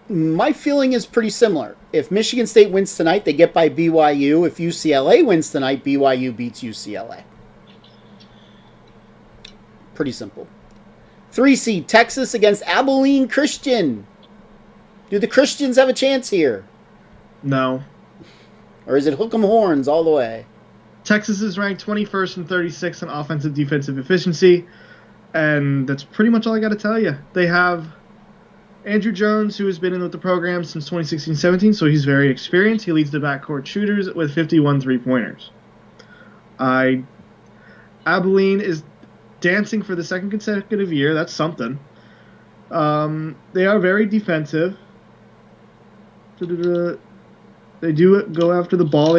[SPEAKER 2] My feeling is pretty similar. If Michigan State wins tonight, they get by BYU. If UCLA wins tonight, BYU beats UCLA. Pretty simple. 3 seed Texas against Abilene Christian. Do the Christians have a chance here?
[SPEAKER 4] No.
[SPEAKER 2] Or is it hook 'em horns all the way?
[SPEAKER 4] Texas is ranked 21st and 36th in offensive defensive efficiency, and that's pretty much all I got to tell you. They have Andrew Jones, who has been in with the program since 2016-17, so he's very experienced. He leads the backcourt shooters with 51 three-pointers. Abilene is dancing for the second consecutive year. That's something. They are very defensive. They do go after the ball.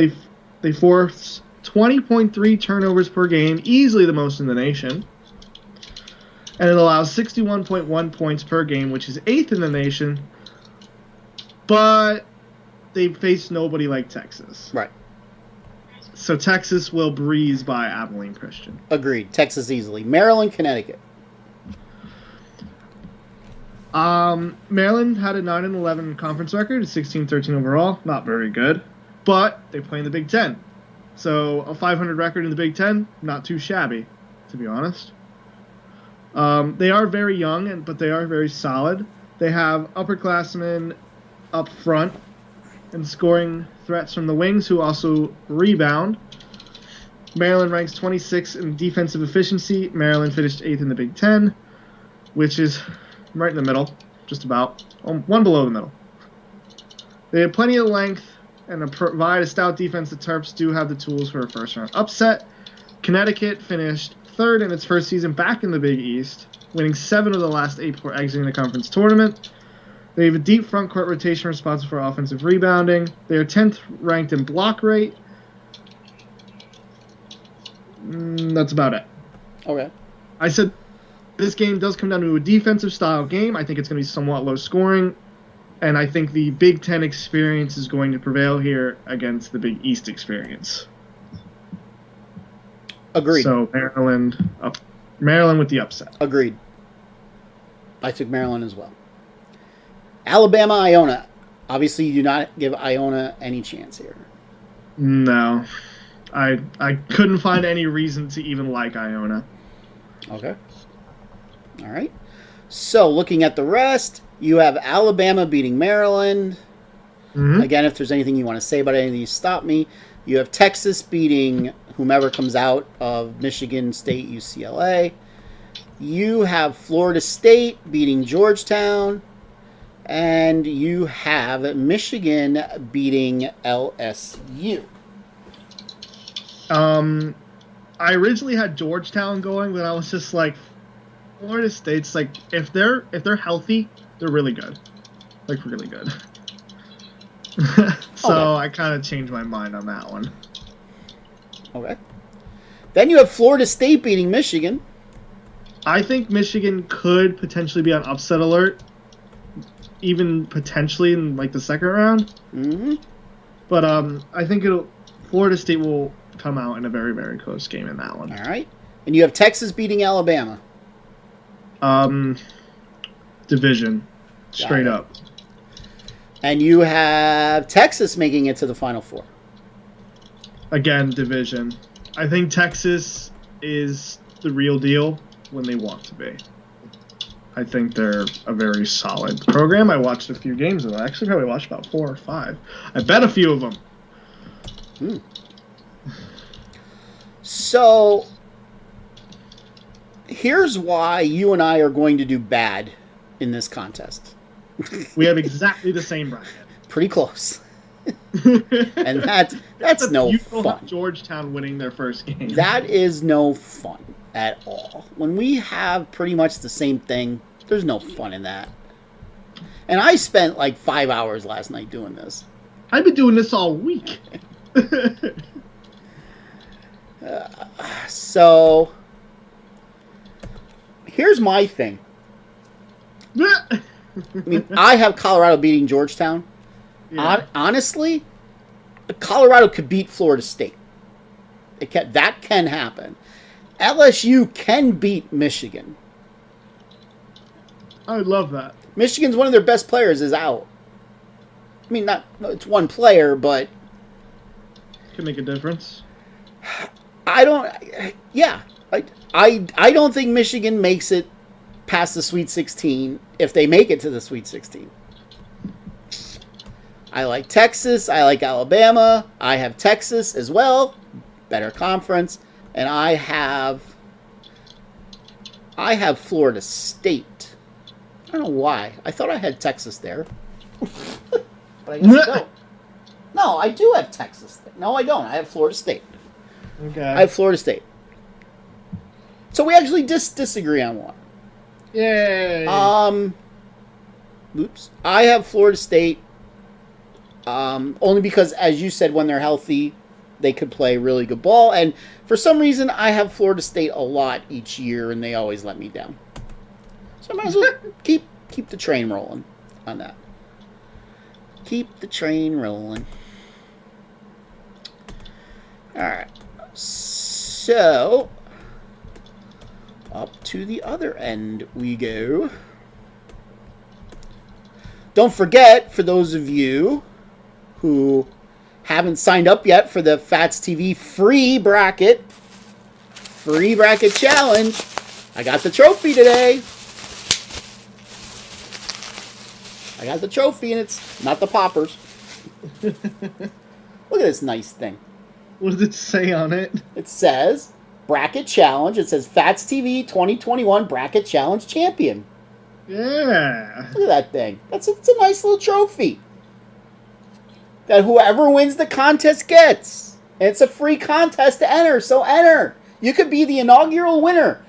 [SPEAKER 4] They force 20.3 turnovers per game, easily the most in the nation. And it allows 61.1 points per game, which is 8th in the nation. But they face nobody like Texas.
[SPEAKER 2] Right.
[SPEAKER 4] So Texas will breeze by Abilene Christian.
[SPEAKER 2] Agreed. Texas easily. Maryland, Connecticut.
[SPEAKER 4] Maryland had a 9-11 conference record, 16-13 overall. Not very good. But they play in the Big Ten. So a 500 record in the Big Ten, not too shabby, to be honest. They are very young, but they are very solid. They have upperclassmen up front and scoring threats from the wings who also rebound. Maryland ranks 26th in defensive efficiency. Maryland finished 8th in the Big Ten, which is right in the middle, just about. One below the middle. They have plenty of length and provide a stout defense. The Terps do have the tools for a first-round upset. Connecticut finished 3rd in its first season back in the Big East, winning 7 of the last 8 before exiting the conference tournament. They have a deep front court rotation responsible for offensive rebounding. They are 10th ranked in block rate. That's about it.
[SPEAKER 2] Okay.
[SPEAKER 4] I said this game does come down to a defensive style game. I think it's going to be somewhat low scoring. And I think the Big Ten experience is going to prevail here against the Big East experience.
[SPEAKER 2] Agreed.
[SPEAKER 4] So Maryland with the upset.
[SPEAKER 2] Agreed. I took Maryland as well. Alabama, Iona. Obviously, you do not give Iona any chance here.
[SPEAKER 4] No. I couldn't find any reason to even like Iona.
[SPEAKER 2] Okay. All right. So, looking at the rest, you have Alabama beating Maryland.
[SPEAKER 4] Mm-hmm.
[SPEAKER 2] Again, if there's anything you want to say about any of these, stop me. You have Texas beating whomever comes out of Michigan State, UCLA. You have Florida State beating Georgetown. And you have Michigan beating LSU.
[SPEAKER 4] I originally had Georgetown going, but I was just like, Florida State's like, if they're healthy, they're really good, like really good. So
[SPEAKER 2] Okay.
[SPEAKER 4] I kind of changed my mind on that one.
[SPEAKER 2] Okay. Then you have Florida State beating Michigan.
[SPEAKER 4] I think Michigan could potentially be on upset alert, even potentially in like the second round.
[SPEAKER 2] Mm-hmm.
[SPEAKER 4] But I think Florida State will come out in a very, very close game in that one.
[SPEAKER 2] All right. And you have Texas beating Alabama.
[SPEAKER 4] Division, straight
[SPEAKER 2] it.
[SPEAKER 4] up.
[SPEAKER 2] And you have Texas making it to the Final Four.
[SPEAKER 4] Again, division. I think Texas is the real deal when they want to be. I think they're a very solid program. I watched a few games of it. I actually probably watched about 4 or 5. I bet a few of them.
[SPEAKER 2] So, here's why you and I are going to do bad in this contest.
[SPEAKER 4] We have exactly the same bracket.
[SPEAKER 2] Pretty close. And that's no
[SPEAKER 4] You don't have
[SPEAKER 2] fun.
[SPEAKER 4] Georgetown winning their first game.
[SPEAKER 2] That is no fun at all. When we have pretty much the same thing, there's no fun in that. And I spent like 5 hours last night doing this.
[SPEAKER 4] I've been doing this all week.
[SPEAKER 2] So, here's my thing. I mean, I have Colorado beating Georgetown.
[SPEAKER 4] Yeah.
[SPEAKER 2] Honestly, Colorado could beat Florida State. That can happen. LSU can beat Michigan.
[SPEAKER 4] I would love that.
[SPEAKER 2] Michigan's one of their best players is out. I mean, it's one player, but
[SPEAKER 4] Could make a difference.
[SPEAKER 2] I don't think Michigan makes it past the Sweet 16 if they make it to the Sweet 16. I like Texas. I like Alabama. I have Texas as well. Better conference. And I have Florida State. I don't know why. I thought I had Texas there. But I guess I don't. No, I do have Texas. No, I don't. I have Florida State.
[SPEAKER 4] Okay.
[SPEAKER 2] I have Florida State. So we actually disagree on one.
[SPEAKER 4] Yay.
[SPEAKER 2] Oops. I have Florida State. Only because, as you said, when they're healthy, they could play really good ball. And for some reason, I have Florida State a lot each year, and they always let me down. So I might as well keep the train rolling on that. Keep the train rolling. All right. So up to the other end we go. Don't forget, for those of you who haven't signed up yet for the Phatts TV free bracket challenge, I got the trophy today. I got the trophy, and it's not the poppers. Look at this nice thing.
[SPEAKER 4] What does it say on it?
[SPEAKER 2] It says bracket challenge. It says Phatts TV 2021 bracket challenge champion.
[SPEAKER 4] Yeah.
[SPEAKER 2] Look at that thing. It's a nice little trophy that whoever wins the contest gets. And it's a free contest to enter, so enter. You could be the inaugural winner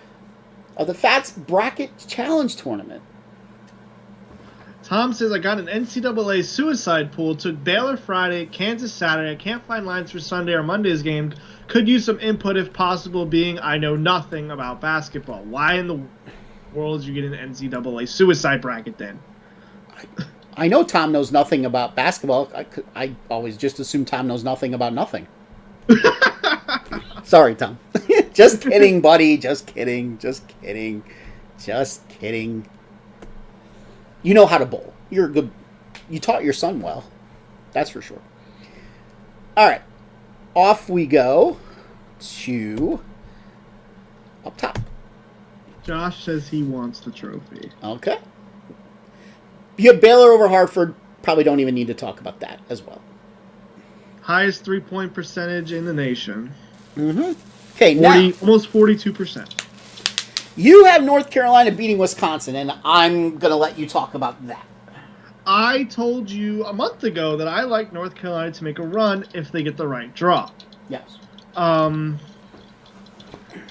[SPEAKER 2] of the Phatts bracket challenge tournament.
[SPEAKER 4] Tom says, I got an NCAA suicide pool, took Baylor Friday, Kansas Saturday. I can't find lines for Sunday or Monday's game. Could use some input if possible, being I know nothing about basketball. Why in the world did you get an NCAA suicide bracket then?
[SPEAKER 2] I know Tom knows nothing about basketball. I always just assume Tom knows nothing about nothing. Sorry, Tom. Just kidding, buddy. Just kidding. Just kidding. Just kidding. You know how to bowl. You're good. You taught your son well. That's for sure. All right. Off we go to up top.
[SPEAKER 4] Josh says he wants the trophy.
[SPEAKER 2] Okay. You have Baylor over Hartford. Probably don't even need to talk about that as well.
[SPEAKER 4] Highest 3-point percentage in the nation.
[SPEAKER 2] Mm-hmm. Okay, now
[SPEAKER 4] almost 42%.
[SPEAKER 2] you have North Carolina beating Wisconsin, and I'm going to let you talk about that.
[SPEAKER 4] I told you a month ago that I like North Carolina to make a run if they get the right draw.
[SPEAKER 2] Yes.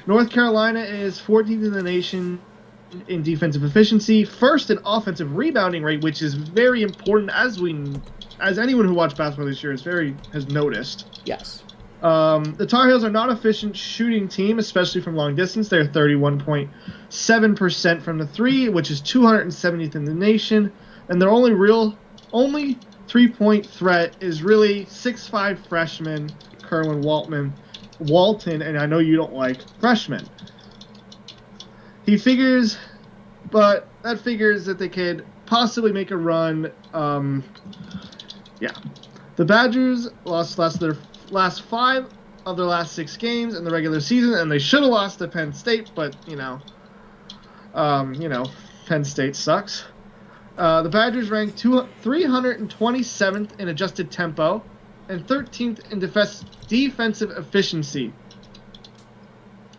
[SPEAKER 4] North Carolina is 14th in the nation in defensive efficiency, first in offensive rebounding rate, which is very important as anyone who watched basketball this year has noticed.
[SPEAKER 2] Yes.
[SPEAKER 4] The Tar Heels are not an efficient shooting team, especially from long distance. They're 31.7% from the three, which is 270th in the nation. And their only 3-point threat is really 6'5" freshman Kerwin Walton, and I know you don't like freshmen. That figures that they could possibly make a run. Yeah. The Badgers lost their last 5 of their last 6 games in the regular season, and they should have lost to Penn State, but Penn State sucks. The Badgers ranked 327th in adjusted tempo and 13th in defensive efficiency.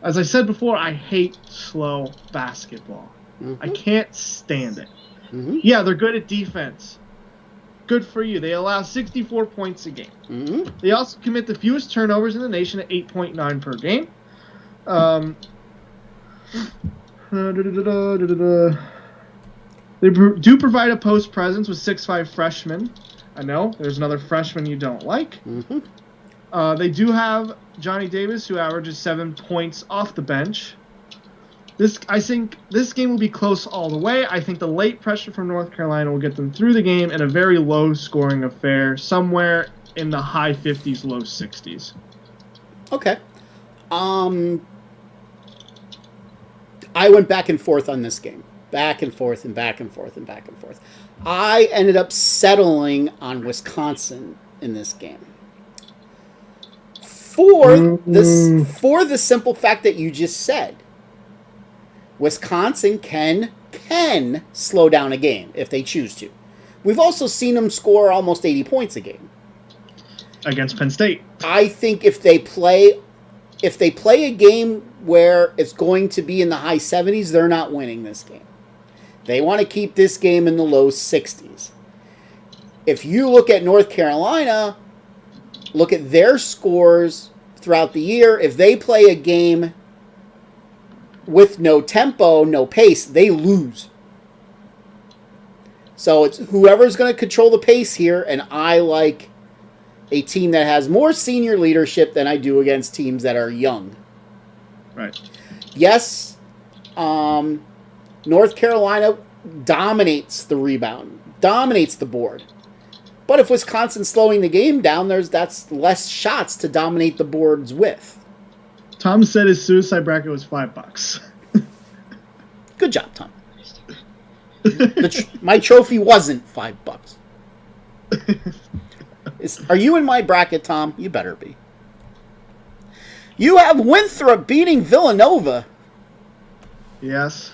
[SPEAKER 4] As I said before, I hate slow basketball. Mm-hmm. I can't stand it. Mm-hmm. Yeah, they're good at defense. Good for you. They allow 64 points a game. Mm-hmm. They also commit the fewest turnovers in the nation at 8.9 per game. They do provide a post presence with 6'5" freshmen. I know, there's another freshman you don't like. Mm-hmm. They do have Johnny Davis, who averages 7 points off the bench. I think this game will be close all the way. I think the late pressure from North Carolina will get them through the game in a very low-scoring affair, somewhere in the high 50s, low 60s.
[SPEAKER 2] Okay. I went back and forth on this game. Back and forth and back and forth and back and forth. I ended up settling on Wisconsin in this game. For the simple fact that you just said. Wisconsin can slow down a game if they choose to. We've also seen them score almost 80 points a game.
[SPEAKER 4] Against Penn State.
[SPEAKER 2] I think if they play a game where it's going to be in the high 70s, they're not winning this game. They want to keep this game in the low 60s. If you look at North Carolina, look at their scores throughout the year, if they play a game with no tempo, no pace, they lose. So it's whoever's going to control the pace here, and I like a team that has more senior leadership than I do against teams that are young.
[SPEAKER 4] Right.
[SPEAKER 2] Yes, North Carolina dominates the rebound, dominates the board. But if Wisconsin's slowing the game down, that's less shots to dominate the boards with.
[SPEAKER 4] Tom said his suicide bracket was $5.
[SPEAKER 2] Good job, Tom. My trophy wasn't $5. Are you in my bracket, Tom? You better be. You have Winthrop beating Villanova.
[SPEAKER 4] Yes.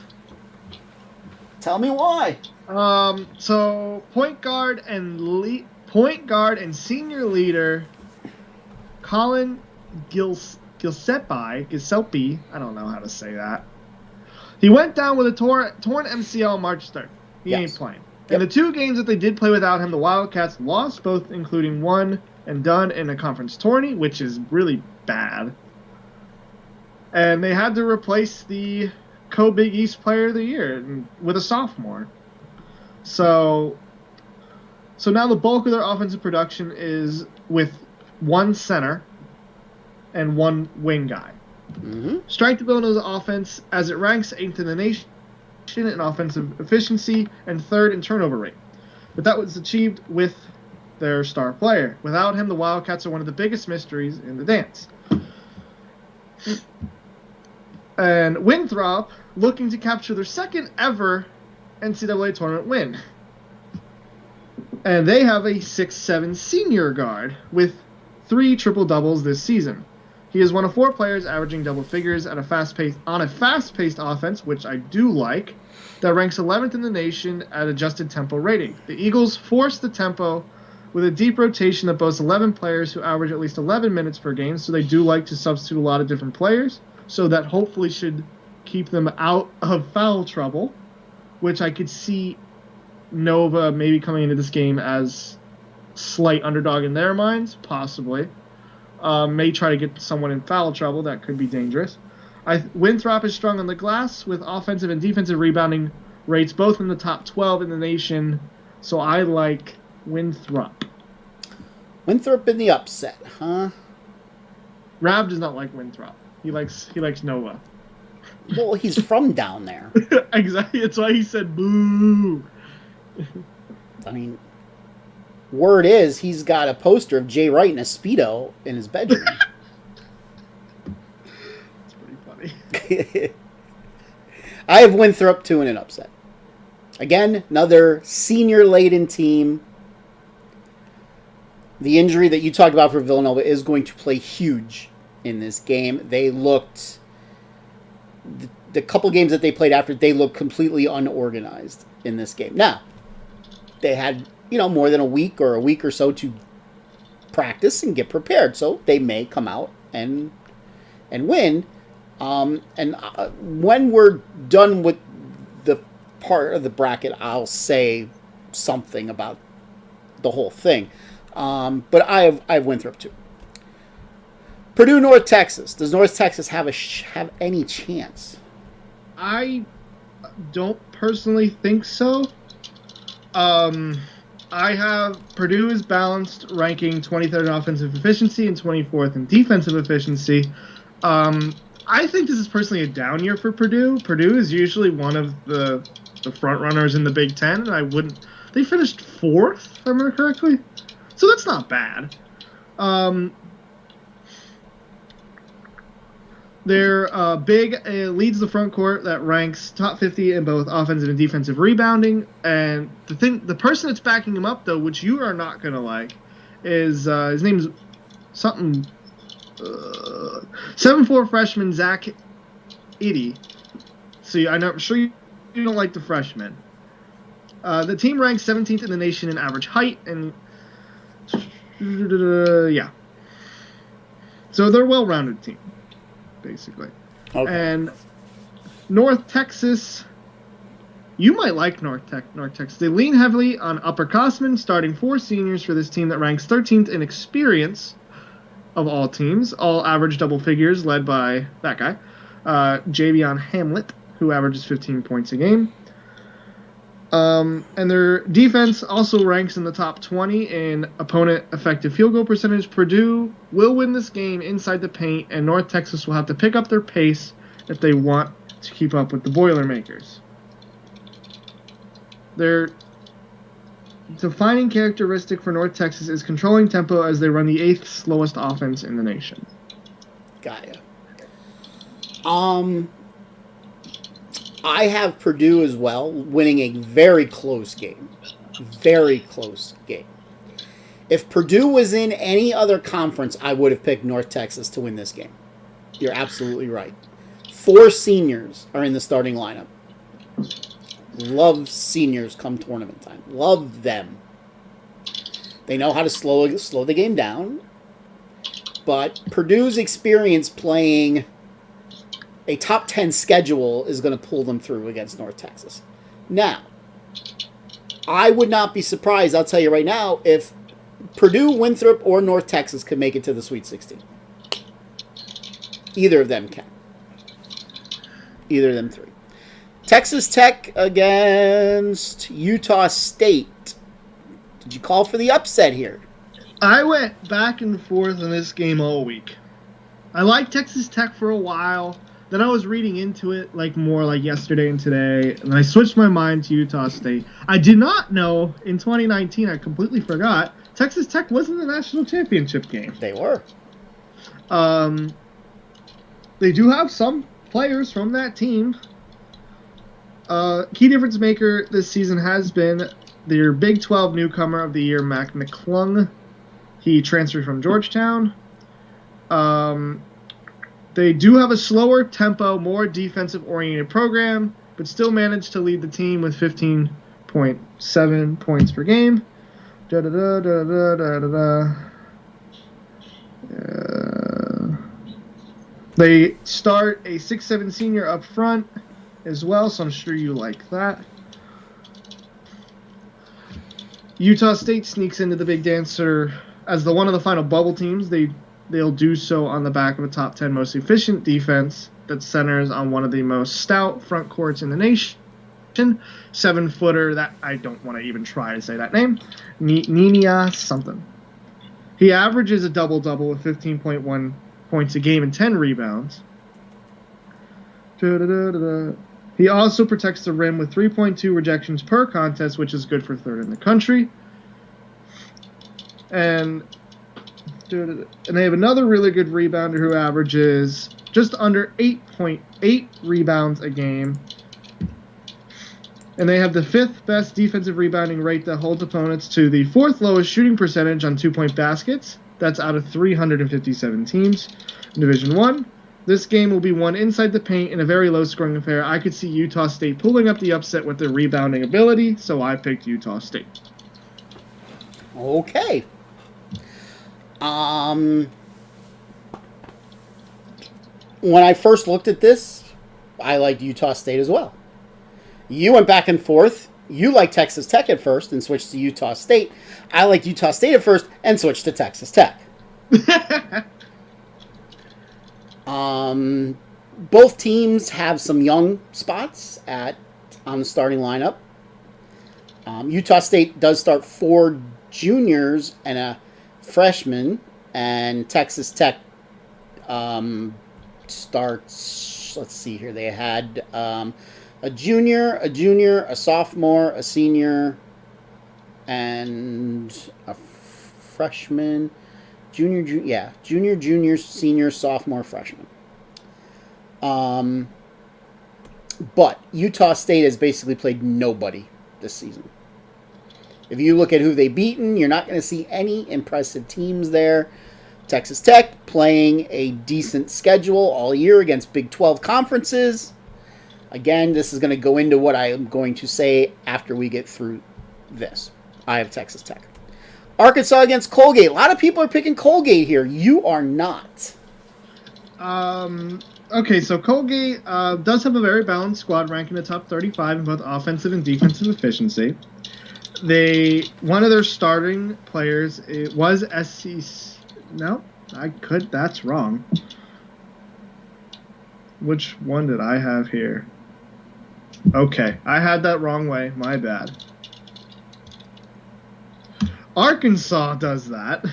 [SPEAKER 2] Tell me why.
[SPEAKER 4] So point guard and senior leader Colin Giuseppe, I don't know how to say that. He went down with a torn MCL on March 3rd. He ain't playing.
[SPEAKER 2] Yep.
[SPEAKER 4] In the 2 games that they did play without him, the Wildcats lost both, including one and done in a conference tourney, which is really bad. And they had to replace the co-Big East Player of the Year with a sophomore. So now the bulk of their offensive production is with one center and one wing guy.
[SPEAKER 2] Mm-hmm.
[SPEAKER 4] Strength of Villanova's offense, as it ranks 8th in the nation in offensive efficiency and 3rd in turnover rate. But that was achieved with their star player. Without him, the Wildcats are one of the biggest mysteries in the dance. And Winthrop, looking to capture their 2nd ever NCAA tournament win. And they have a 6'7" senior guard with 3 triple-doubles this season. He is one of 4 players averaging double figures at a fast-paced offense, which I do like, that ranks 11th in the nation at adjusted tempo rating. The Eagles force the tempo with a deep rotation that boasts 11 players who average at least 11 minutes per game, so they do like to substitute a lot of different players, so that hopefully should keep them out of foul trouble, which I could see Nova maybe coming into this game as slight underdog in their minds, possibly. May try to get someone in foul trouble. That could be dangerous. Winthrop is strong on the glass with offensive and defensive rebounding rates both in the top 12 in the nation. So I like Winthrop.
[SPEAKER 2] Winthrop in the upset, huh?
[SPEAKER 4] Rav does not like Winthrop. He likes Nova.
[SPEAKER 2] Well, he's from down there.
[SPEAKER 4] Exactly. That's why he said boo.
[SPEAKER 2] I mean, word is he's got a poster of Jay Wright in a Speedo in his bedroom.
[SPEAKER 4] It's pretty funny.
[SPEAKER 2] I have Winthrop 2 in an upset. Again, another senior-laden team. The injury that you talked about for Villanova is going to play huge in this game. They looked... The couple games that they played after, they looked completely unorganized in this game. Now, they had, more than a week or so to practice and get prepared. So they may come out and win. When we're done with the part of the bracket, I'll say something about the whole thing. But I have Winthrop too. Purdue, North Texas. Does North Texas have any chance?
[SPEAKER 4] I don't personally think so. I have Purdue is balanced, ranking 23rd in offensive efficiency and 24th in defensive efficiency. I think this is personally a down year for Purdue. Purdue is usually one of the front runners in the Big Ten, and they finished 4th, if I remember correctly. So that's not bad. They're big, leads the front court that ranks top 50 in both offensive and defensive rebounding. And the person that's backing him up, though, which you are not going to like, is his name's something 7'4" freshman Zach Edey. See, I'm sure you don't like the freshman. The team ranks 17th in the nation in average height, and yeah. So they're a well-rounded team, basically.
[SPEAKER 2] Okay.
[SPEAKER 4] And North Texas, you might like North Texas. They lean heavily on upperclassmen, starting 4 seniors for this team that ranks 13th in experience of all teams, all average double figures, led by that guy, Javion Hamlet, who averages 15 points a game. And their defense also ranks in the top 20 in opponent effective field goal percentage. Purdue will win this game inside the paint, and North Texas will have to pick up their pace if they want to keep up with the Boilermakers. Their defining characteristic for North Texas is controlling tempo as they run the 8th slowest offense in the nation.
[SPEAKER 2] Got ya. I have Purdue as well, winning a very close game. Very close game. If Purdue was in any other conference, I would have picked North Texas to win this game. You're absolutely right. 4 seniors are in the starting lineup. Love seniors come tournament time. Love them. They know how to slow the game down. But Purdue's experience playing a top 10 schedule is going to pull them through against North Texas. Now, I would not be surprised, I'll tell you right now, if Purdue, Winthrop, or North Texas could make it to the Sweet 16. Either of them can. Either of them 3. Texas Tech against Utah State. Did you call for the upset here?
[SPEAKER 4] I went back and forth in this game all week. I liked Texas Tech for a while. Then I was reading into it more like yesterday and today, and I switched my mind to Utah State. I did not know in 2019, I completely forgot, Texas Tech was in the national championship game.
[SPEAKER 2] They were.
[SPEAKER 4] They do have some players from that team. Key difference maker this season has been their Big 12 newcomer of the year, Mac McClung. He transferred from Georgetown. They do have a slower tempo, more defensive-oriented program, but still managed to lead the team with 15.7 points per game. They start a 6'7" senior up front as well, so I'm sure you like that. Utah State sneaks into the big dancer as one of the final bubble teams. They'll do so on the back of a top 10 most efficient defense that centers on one of the most stout front courts in the nation. 7-footer, that I don't want to even try to say that name. Ninia something. He averages a double-double with 15.1 points a game and 10 rebounds. He also protects the rim with 3.2 rejections per contest, which is good for 3rd in the country. And they have another really good rebounder who averages just under 8.8 rebounds a game. And they have the 5th best defensive rebounding rate that holds opponents to the 4th lowest shooting percentage on 2-point baskets. That's out of 357 teams in Division 1. This game will be won inside the paint in a very low-scoring affair. I could see Utah State pulling up the upset with their rebounding ability, so I picked Utah State.
[SPEAKER 2] Okay. When I first looked at this, I liked Utah State as well. You went back and forth. You liked Texas Tech at first and switched to Utah State. I liked Utah State at first and switched to Texas Tech. Both teams have some young spots on the starting lineup. Utah State does start 4 juniors and a freshman, and Texas Tech starts, let's see here, they had a junior, a sophomore, a senior, and a freshman. Junior, senior, sophomore, freshman. But Utah State has basically played nobody this season. If you look at who they've beaten, you're not going to see any impressive teams there. Texas Tech playing a decent schedule all year against Big 12 conferences. Again, this is going to go into what I am going to say after we get through this. I have Texas Tech. Arkansas against Colgate. A lot of people are picking Colgate here. You are not.
[SPEAKER 4] Okay, so Colgate does have a very balanced squad, ranking the top 35 in both offensive and defensive efficiency. One of their starting players, it was SEC. No, that's wrong. Which one did I have here? Okay, I had that wrong way. My bad. Arkansas does that.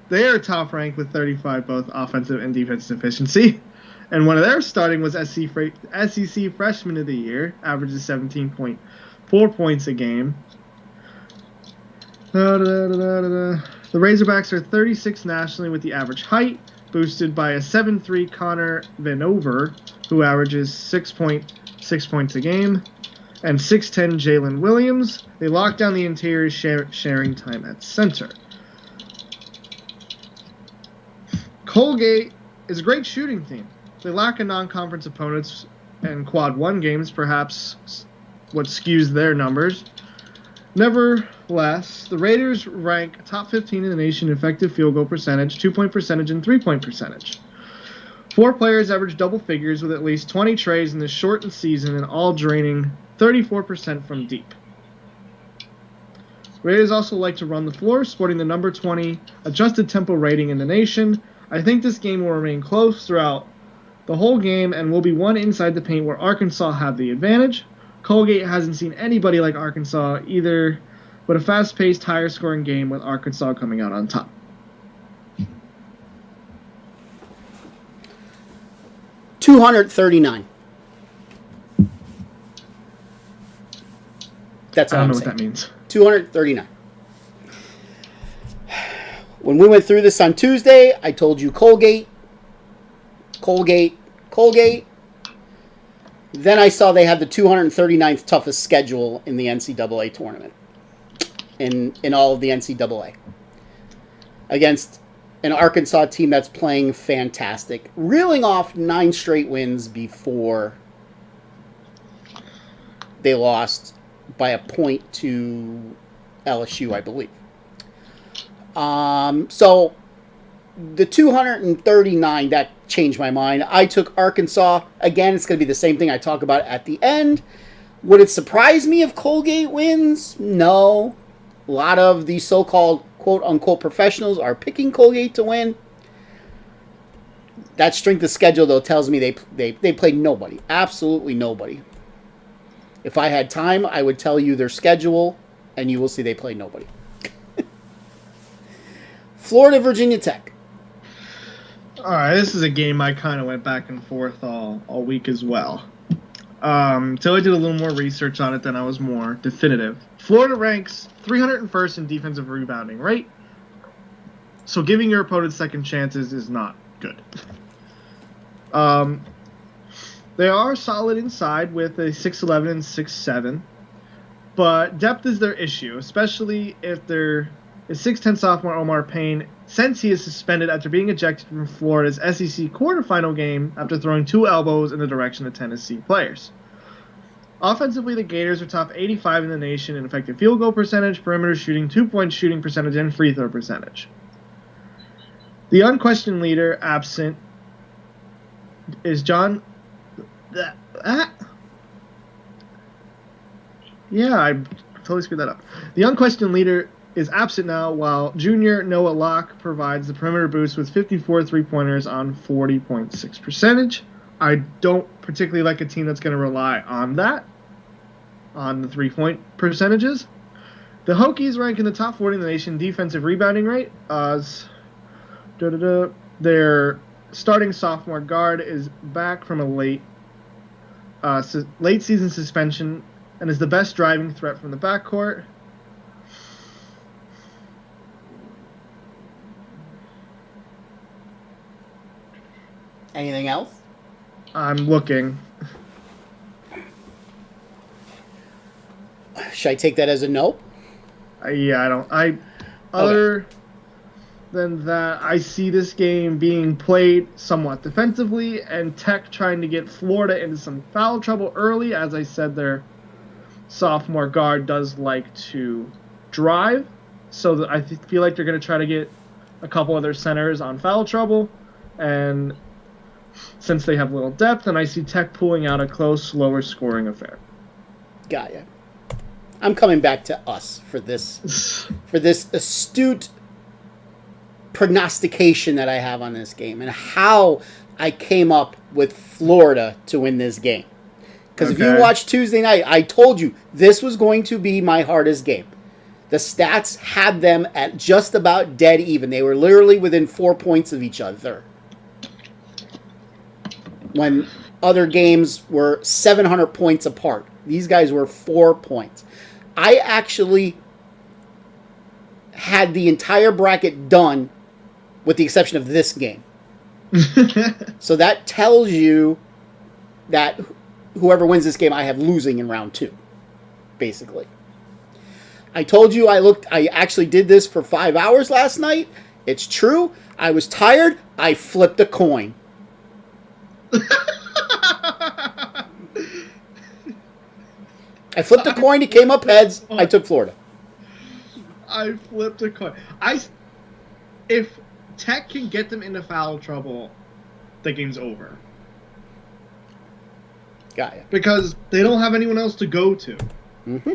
[SPEAKER 4] They are top ranked with 35 both offensive and defensive efficiency. And one of their starting was SEC Freshman of the Year, averages 17.4 points a game. The Razorbacks are 36 nationally with the average height, boosted by a 7'3" Connor Vanover, who averages 6.6 points a game, and 6'10" Jalen Williams. They lock down the interior, sharing time at center. Colgate is a great shooting team. They lack a non-conference opponents and quad one games, perhaps what skews their numbers. Nevertheless, the Raiders rank top 15 in the nation in effective field goal percentage, 2-point percentage, and 3-point percentage. 4 players average double figures with at least 20 trays in this shortened season, and all draining 34% from deep. Raiders also like to run the floor, sporting the number 20 adjusted tempo rating in the nation. I think this game will remain close throughout the whole game and will be one inside the paint where Arkansas have the advantage. Colgate hasn't seen anybody like Arkansas either, but a fast-paced, higher-scoring game with Arkansas coming out on top.
[SPEAKER 2] $239. That's all
[SPEAKER 4] I
[SPEAKER 2] I'm
[SPEAKER 4] don't know
[SPEAKER 2] saying.
[SPEAKER 4] what that means.
[SPEAKER 2] 239. When we went through this on Tuesday, I told you Colgate. Then I saw they had the 239th toughest schedule in the NCAA tournament. In all of the NCAA. Against an Arkansas team that's playing fantastic. Reeling off 9 straight wins before they lost by a point to LSU, I believe. So the 239, that changed my mind. I took Arkansas. Again, it's going to be the same thing I talk about at the end. Would it surprise me if Colgate wins? No. A lot of the so-called quote-unquote professionals are picking Colgate to win. That strength of schedule, though, tells me they played nobody. Absolutely nobody. If I had time, I would tell you their schedule, and you will see they play nobody. Florida, Virginia Tech.
[SPEAKER 4] All right, this is a game I kind of went back and forth all week as well. Till I did a little more research on it, then I was more definitive. Florida ranks 301st in defensive rebounding, right? So giving your opponent second chances is not good. They are solid inside with a 6'11 and 6'7, but depth is their issue, especially if they're is 6'10 sophomore Omar Payne, since he is suspended after being ejected from Florida's SEC quarterfinal game after throwing 2 elbows in the direction of Tennessee players. Offensively, the Gators are top 85 in the nation in effective field goal percentage, perimeter shooting, 2-point shooting percentage, and free throw percentage. The unquestioned leader absent is John... Yeah, I totally screwed that up. The unquestioned leader is absent now, while junior Noah Locke provides the perimeter boost with 54 three-pointers on 40.6 percentage. I don't particularly like a team that's going to rely on that, on the three-point percentages. The Hokies rank in the top 40 in the nation defensive rebounding rate. Their starting sophomore guard is back from a late season suspension and is the best driving threat from the backcourt.
[SPEAKER 2] Anything else?
[SPEAKER 4] I'm looking.
[SPEAKER 2] Should I take that as a no?
[SPEAKER 4] Yeah, I don't. than that. I see this game being played somewhat defensively, and Tech trying to get Florida into some foul trouble early. As I said, their sophomore guard does like to drive, so I feel like they're going to try to get a couple of their centers on foul trouble, and since they have little depth, and I see Tech pulling out a close, lower scoring affair.
[SPEAKER 2] Got ya. I'm coming back to us for this astute prognostication that I have on this game and how I came up with Florida to win this game. Because if you watch Tuesday night, I told you this was going to be my hardest game. The stats had them at just about dead even. They were literally within 4 points of each other. When other games were 700 points apart. These guys were 4 points. I actually had the entire bracket done with the exception of this game. So that tells you that whoever wins this game, I have losing in round 2, basically. I told you I actually did this for 5 hours last night. It's true. I was tired. I flipped a coin. I flipped a coin. It came up heads. I took Florida.
[SPEAKER 4] I flipped a coin. If Tech can get them into foul trouble, the game's over.
[SPEAKER 2] Got ya.
[SPEAKER 4] Because they don't have anyone else to go to.
[SPEAKER 2] Mm-hmm.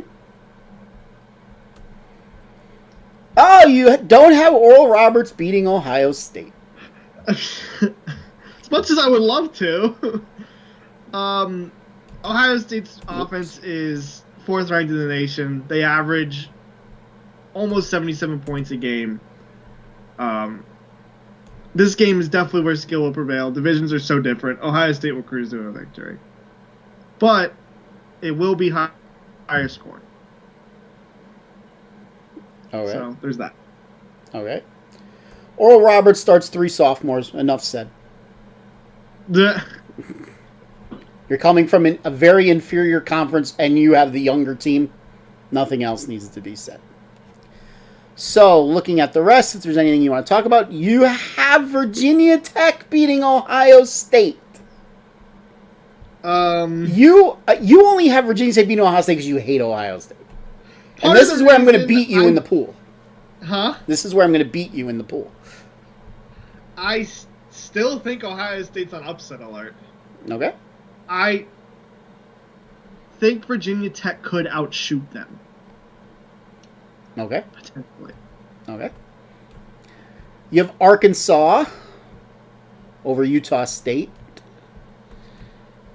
[SPEAKER 2] Oh, you don't have Oral Roberts beating Ohio State.
[SPEAKER 4] As much as I would love to. Ohio State's offense is 4th ranked in the nation. They average almost 77 points a game. This game is definitely where skill will prevail. Divisions are so different. Ohio State will cruise to a victory. But it will be higher scoring.
[SPEAKER 2] All right.
[SPEAKER 4] So there's that.
[SPEAKER 2] All right. Oral Roberts starts 3 sophomores. Enough said. You're coming from a very inferior conference, and you have the younger team. Nothing else needs to be said. So, looking at the rest, if there's anything you want to talk about, you have Virginia Tech beating Ohio State. You only have Virginia State beating Ohio State because you hate Ohio State. And this is where I'm going to beat you in the pool.
[SPEAKER 4] Huh?
[SPEAKER 2] This is where I'm going to beat you in the pool.
[SPEAKER 4] I still think Ohio State's on upset alert.
[SPEAKER 2] Okay.
[SPEAKER 4] I think Virginia Tech could outshoot them.
[SPEAKER 2] Okay.
[SPEAKER 4] Potentially.
[SPEAKER 2] Okay. You have Arkansas over Utah State.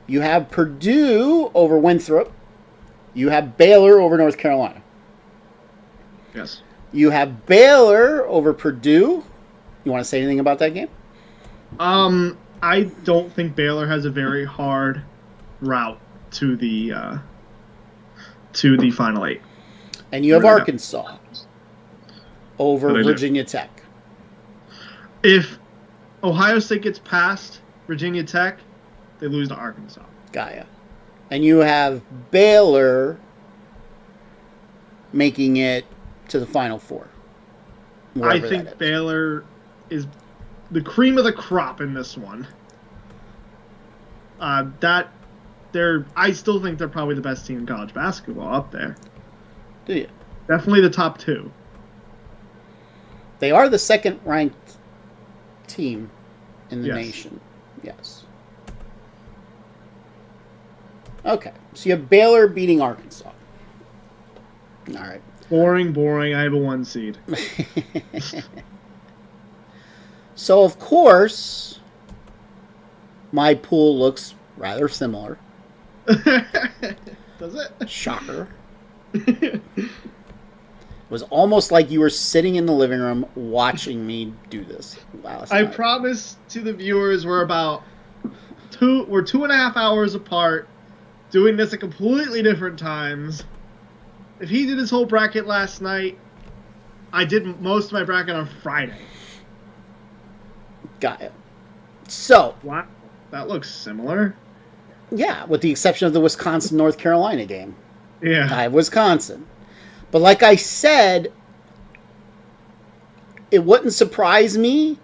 [SPEAKER 2] You have Purdue over Winthrop. You have Baylor over North Carolina.
[SPEAKER 4] Yes.
[SPEAKER 2] You have Baylor over Purdue. You want to say anything about that game?
[SPEAKER 4] I don't think Baylor has a very hard route to the Final 8.
[SPEAKER 2] And you have Arkansas over Virginia Tech.
[SPEAKER 4] If Ohio State gets past Virginia Tech, they lose to Arkansas.
[SPEAKER 2] Gaia. And you have Baylor making it to the Final 4.
[SPEAKER 4] I think Baylor is the cream of the crop in this one. I still think they're probably the best team in college basketball up there.
[SPEAKER 2] Do you?
[SPEAKER 4] Definitely the top 2.
[SPEAKER 2] They are the 2nd ranked team in the nation. Yes. Okay. So you have Baylor beating Arkansas. All right.
[SPEAKER 4] Boring. I have a 1 seed.
[SPEAKER 2] So, of course, my pool looks rather similar.
[SPEAKER 4] Does it?
[SPEAKER 2] Shocker. It was almost like you were sitting in the living room watching me do this last night.
[SPEAKER 4] I promise to the viewers we're 2.5 hours apart, doing this at completely different times. If he did his whole bracket last night, I did most of my bracket on Friday.
[SPEAKER 2] Got it. So.
[SPEAKER 4] Wow. That looks similar.
[SPEAKER 2] Yeah, with the exception of the Wisconsin-North Carolina game.
[SPEAKER 4] Yeah.
[SPEAKER 2] I have Wisconsin. But like I said, it wouldn't surprise me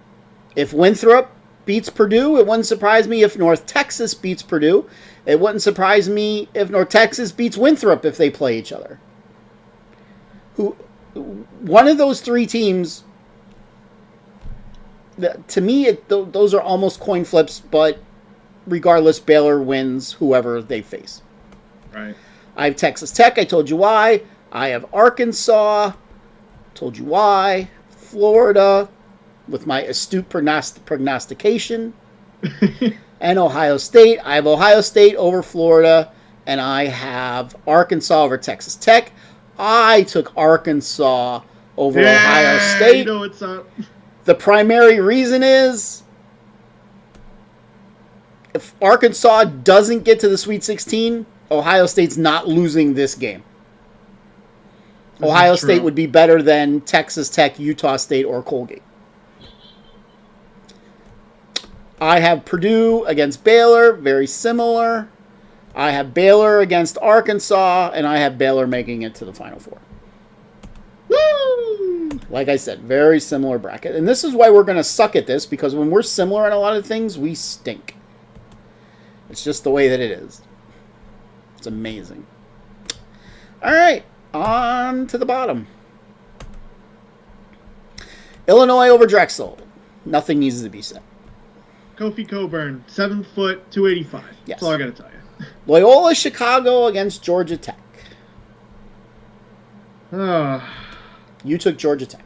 [SPEAKER 2] if Winthrop beats Purdue. It wouldn't surprise me if North Texas beats Purdue. It wouldn't surprise me if North Texas beats Winthrop if they play each other. One of those three teams, to me, those are almost coin flips, but regardless, Baylor wins whoever they face.
[SPEAKER 4] Right.
[SPEAKER 2] I have Texas Tech. I told you why. I have Arkansas. Told you why. Florida, with my astute prognostication. And Ohio State. I have Ohio State over Florida, and I have Arkansas over Texas Tech. I took Arkansas over Ohio State.
[SPEAKER 4] You know what's up.
[SPEAKER 2] The primary reason is if Arkansas doesn't get to the Sweet 16, Ohio State's not losing this game. Ohio State would be better than Texas Tech, Utah State, or Colgate. I have Purdue against Baylor, very similar. I have Baylor against Arkansas, and I have Baylor making it to the Final Four.
[SPEAKER 4] Woo!
[SPEAKER 2] Like I said, very similar bracket. And this is why we're going to suck at this, because when we're similar on a lot of things, we stink. It's just the way that it is. It's amazing. All right, on to the bottom. Illinois over Drexel. Nothing needs to be said.
[SPEAKER 4] Kofi Coburn, 7 foot, 285.
[SPEAKER 2] Yes.
[SPEAKER 4] That's all I got to tell you.
[SPEAKER 2] Loyola Chicago against Georgia Tech. You took Georgia Tech.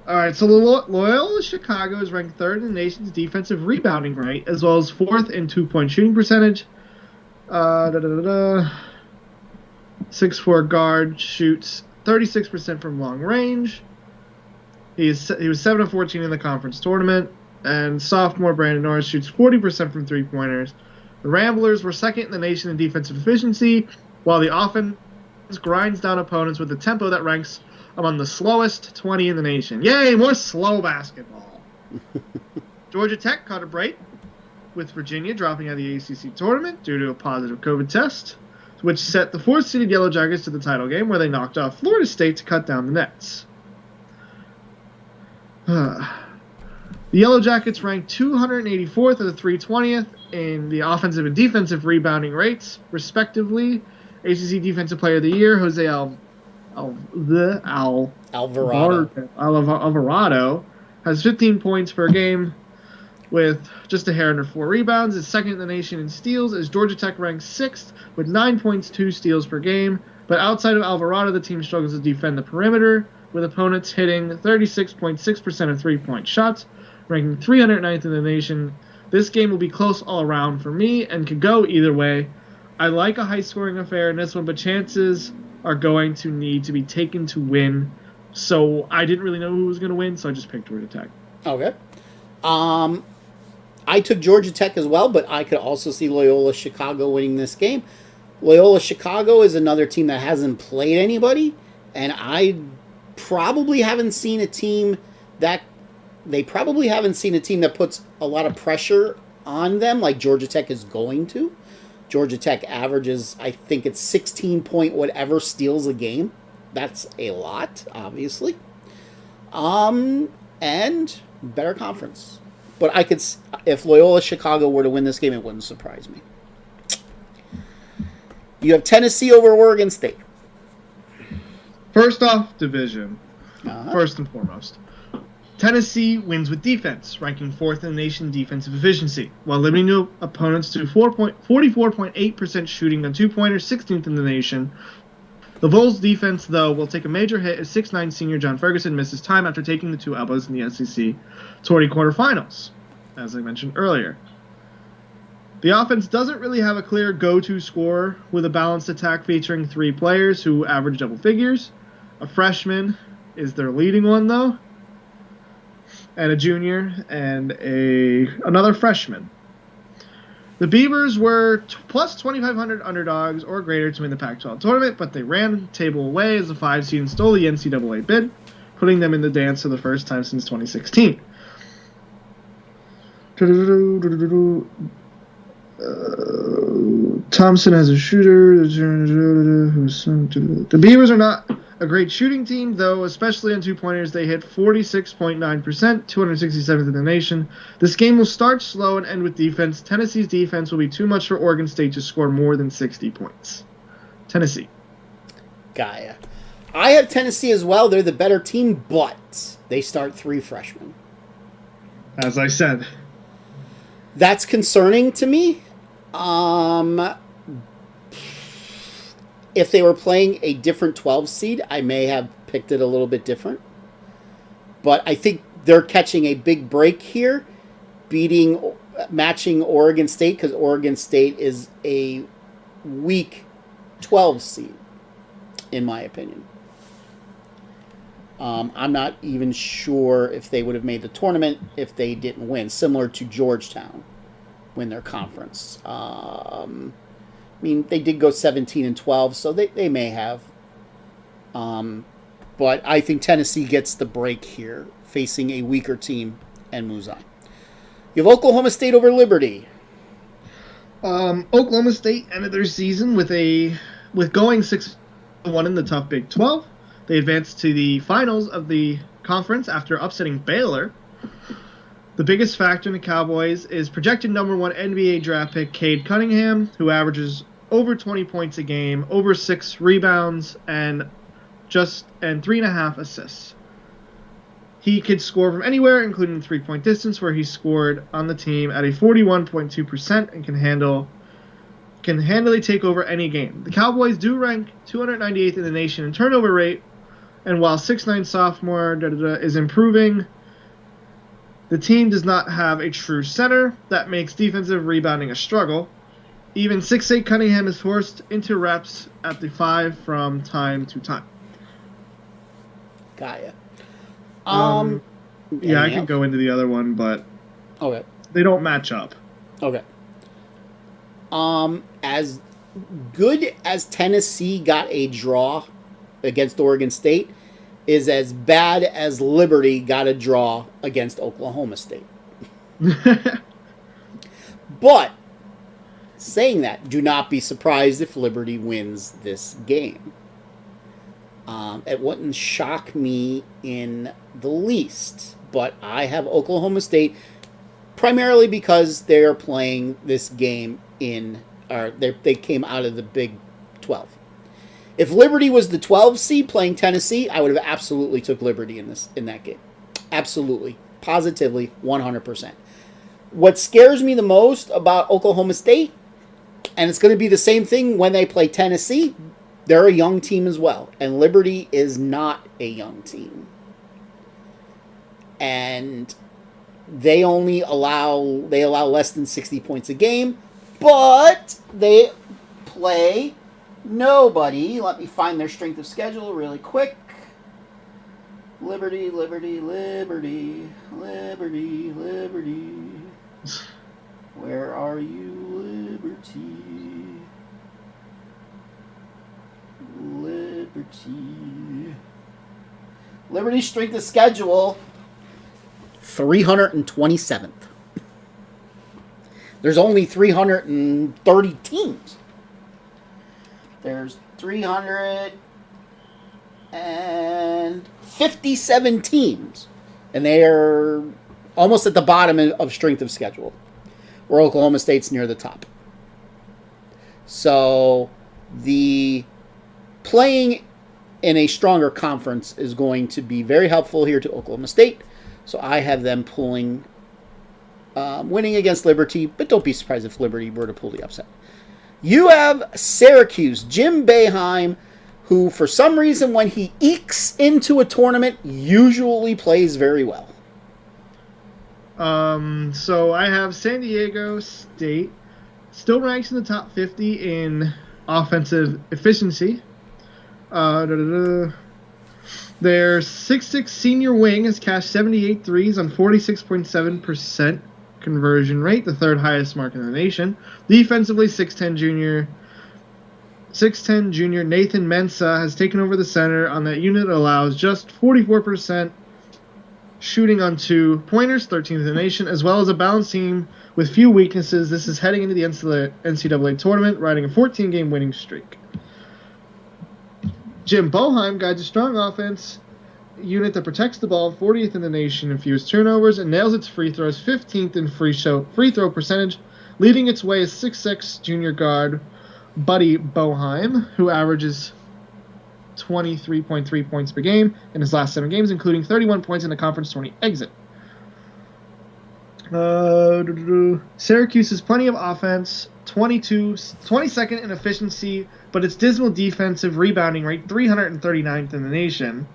[SPEAKER 4] All right, so Loyola Chicago is ranked 3rd in the nation's defensive rebounding rate, as well as 4th in 2-point shooting percentage. 6'4" guard shoots 36% from long range. He was 7 of 14 in the conference tournament. And sophomore Brandon Norris shoots 40% from three-pointers. The Ramblers were 2nd in the nation in defensive efficiency, while the offense grinds down opponents with a tempo that ranks among the slowest 20 in the nation. Yay, more slow basketball. Georgia Tech caught a break, with Virginia dropping out of the ACC tournament due to a positive COVID test, which set the 4th-seeded Yellow Jackets to the title game, where they knocked off Florida State to cut down the nets. The Yellow Jackets ranked 284th of the 320th in the offensive and defensive rebounding rates, respectively. ACC Defensive Player of the Year, Jose Alvarado has 15 points per game with just a hair under 4 rebounds. Is 2nd in the nation in steals, as Georgia Tech ranks 6th with 9 points, 2 steals per game. But outside of Alvarado, the team struggles to defend the perimeter, with opponents hitting 36.6% of three-point shots, ranking 309th in the nation. This game will be close all around for me and could go either way. I like a high-scoring affair in this one, but chances are going to need to be taken to win. So I didn't really know who was going to win, so I just picked Georgia Tech.
[SPEAKER 2] Okay. I took Georgia Tech as well, but I could also see Loyola Chicago winning this game. Loyola Chicago is another team that hasn't played anybody, and I probably haven't seen a team that puts a lot of pressure on them like Georgia Tech is going to. Georgia Tech averages, I think it's 16 point whatever steals a game. That's a lot, obviously. And better conference. But I could, if Loyola Chicago were to win this game, it wouldn't surprise me. You have Tennessee over Oregon State.
[SPEAKER 4] First off, division.
[SPEAKER 2] Uh-huh.
[SPEAKER 4] First and foremost. Tennessee wins with defense, ranking 4th in the nation defensive efficiency, while limiting opponents to 44.8% shooting on two-pointers, 16th in the nation. The Vols' defense, though, will take a major hit as 6'9" senior John Ferguson misses time after taking the two elbows in the SEC 20 quarterfinals, as I mentioned earlier. The offense doesn't really have a clear go-to scorer, with a balanced attack featuring 3 players who average double figures. A freshman is their leading one, though, and a junior, and another freshman. The Beavers were plus 2,500 underdogs or greater to win the Pac-12 tournament, but they ran the table away as the 5 seed and stole the NCAA bid, putting them in the dance for the first time since 2016. Thompson has a shooter. The Beavers are not a great shooting team, though, especially on two-pointers. They hit 46.9%, 267th in the nation. This game will start slow and end with defense. Tennessee's defense will be too much for Oregon State to score more than 60 points. Tennessee.
[SPEAKER 2] Gaia. I have Tennessee as well. They're the better team, but they start 3 freshmen.
[SPEAKER 4] As I said.
[SPEAKER 2] That's concerning to me. If they were playing a different 12 seed, I may have picked it a little bit different. But I think they're catching a big break here, matching Oregon State, because Oregon State is a weak 12 seed, in my opinion. I'm not even sure if they would have made the tournament if they didn't win, similar to Georgetown win their conference. I mean, they did go 17-12, so they may have. But I think Tennessee gets the break here, facing a weaker team, and moves on. You have Oklahoma State over Liberty.
[SPEAKER 4] Oklahoma State ended their season with going 6-1 in the tough Big 12. They advanced to the finals of the conference after upsetting Baylor. The biggest factor in the Cowboys is projected number 1 NBA draft pick Cade Cunningham, who averages over 20 points a game, over 6 rebounds, and 3.5 assists. He could score from anywhere, including three-point distance, where he scored on the team at a 41.2% and can handily take over any game. The Cowboys do rank 298th in the nation in turnover rate, and while 6'9" sophomore is improving, the team does not have a true center. That makes defensive rebounding a struggle. Even 6'8" Cunningham is forced into reps at the 5 from time to time.
[SPEAKER 2] Got ya.
[SPEAKER 4] Yeah, I can go into the other one, but
[SPEAKER 2] okay,
[SPEAKER 4] they don't match up.
[SPEAKER 2] Okay. As good as Tennessee got a draw against Oregon State is as bad as Liberty got a draw against Oklahoma State. But saying that, do not be surprised if Liberty wins this game. It wouldn't shock me in the least, but I have Oklahoma State primarily because they're playing this game they came out of the Big 12. If Liberty was the 12 seed playing Tennessee, I would have absolutely took Liberty in that game. Absolutely. Positively, 100%. What scares me the most about Oklahoma State, and it's going to be the same thing when they play Tennessee, they're a young team as well. And Liberty is not a young team. And they allow less than 60 points a game, but they play nobody. Let me find their strength of schedule really quick. Liberty, Liberty, Liberty, Liberty, Liberty. Where are you, Liberty? Liberty. Liberty's strength of schedule, 327th. There's only 330 teams. There's 357 teams. And they are almost at the bottom of strength of schedule, where Oklahoma State's near the top. So the playing in a stronger conference is going to be very helpful here to Oklahoma State. So I have them winning against Liberty, but don't be surprised if Liberty were to pull the upset. You have Syracuse, Jim Boeheim, who for some reason when he ekes into a tournament usually plays very well.
[SPEAKER 4] So I have San Diego State, still ranks in the top 50 in offensive efficiency. Their 6'6" senior wing has cashed 78 threes on 46.7% conversion rate, the third highest mark in the nation. Defensively, 6'10" junior Nathan Mensah has taken over the center on that unit, allows just 44% shooting on 2-pointers, 13th in the nation, as well as a balanced team with few weaknesses. This is heading into the NCAA tournament, riding a 14-game winning streak. Jim Boeheim guides a strong offense unit that protects the ball, 40th in the nation in fewest turnovers, and nails its free throws, 15th in free throw percentage. Leading its way is 6'6" junior guard Buddy Boeheim, who averages 23.3 points per game in his last 7 games, including 31 points in the Conference 20 exit. Syracuse has plenty of offense, 22nd in efficiency, but its dismal defensive rebounding rate, 339th in the nation,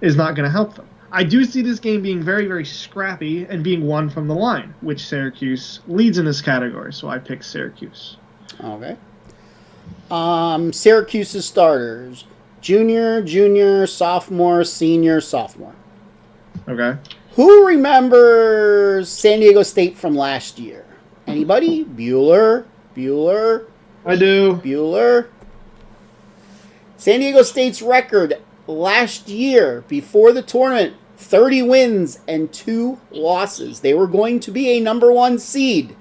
[SPEAKER 4] is not going to help them. I do see this game being very, very scrappy and being won from the line, which Syracuse leads in this category, so I pick Syracuse.
[SPEAKER 2] Okay. Syracuse's starters: junior, sophomore, senior, sophomore.
[SPEAKER 4] Okay.
[SPEAKER 2] Who remembers San Diego State from last year? Anybody? Bueller.
[SPEAKER 4] I do.
[SPEAKER 2] Bueller. San Diego State's record last year, before the tournament, 30 wins and 2 losses. They were going to be a number 1 seed.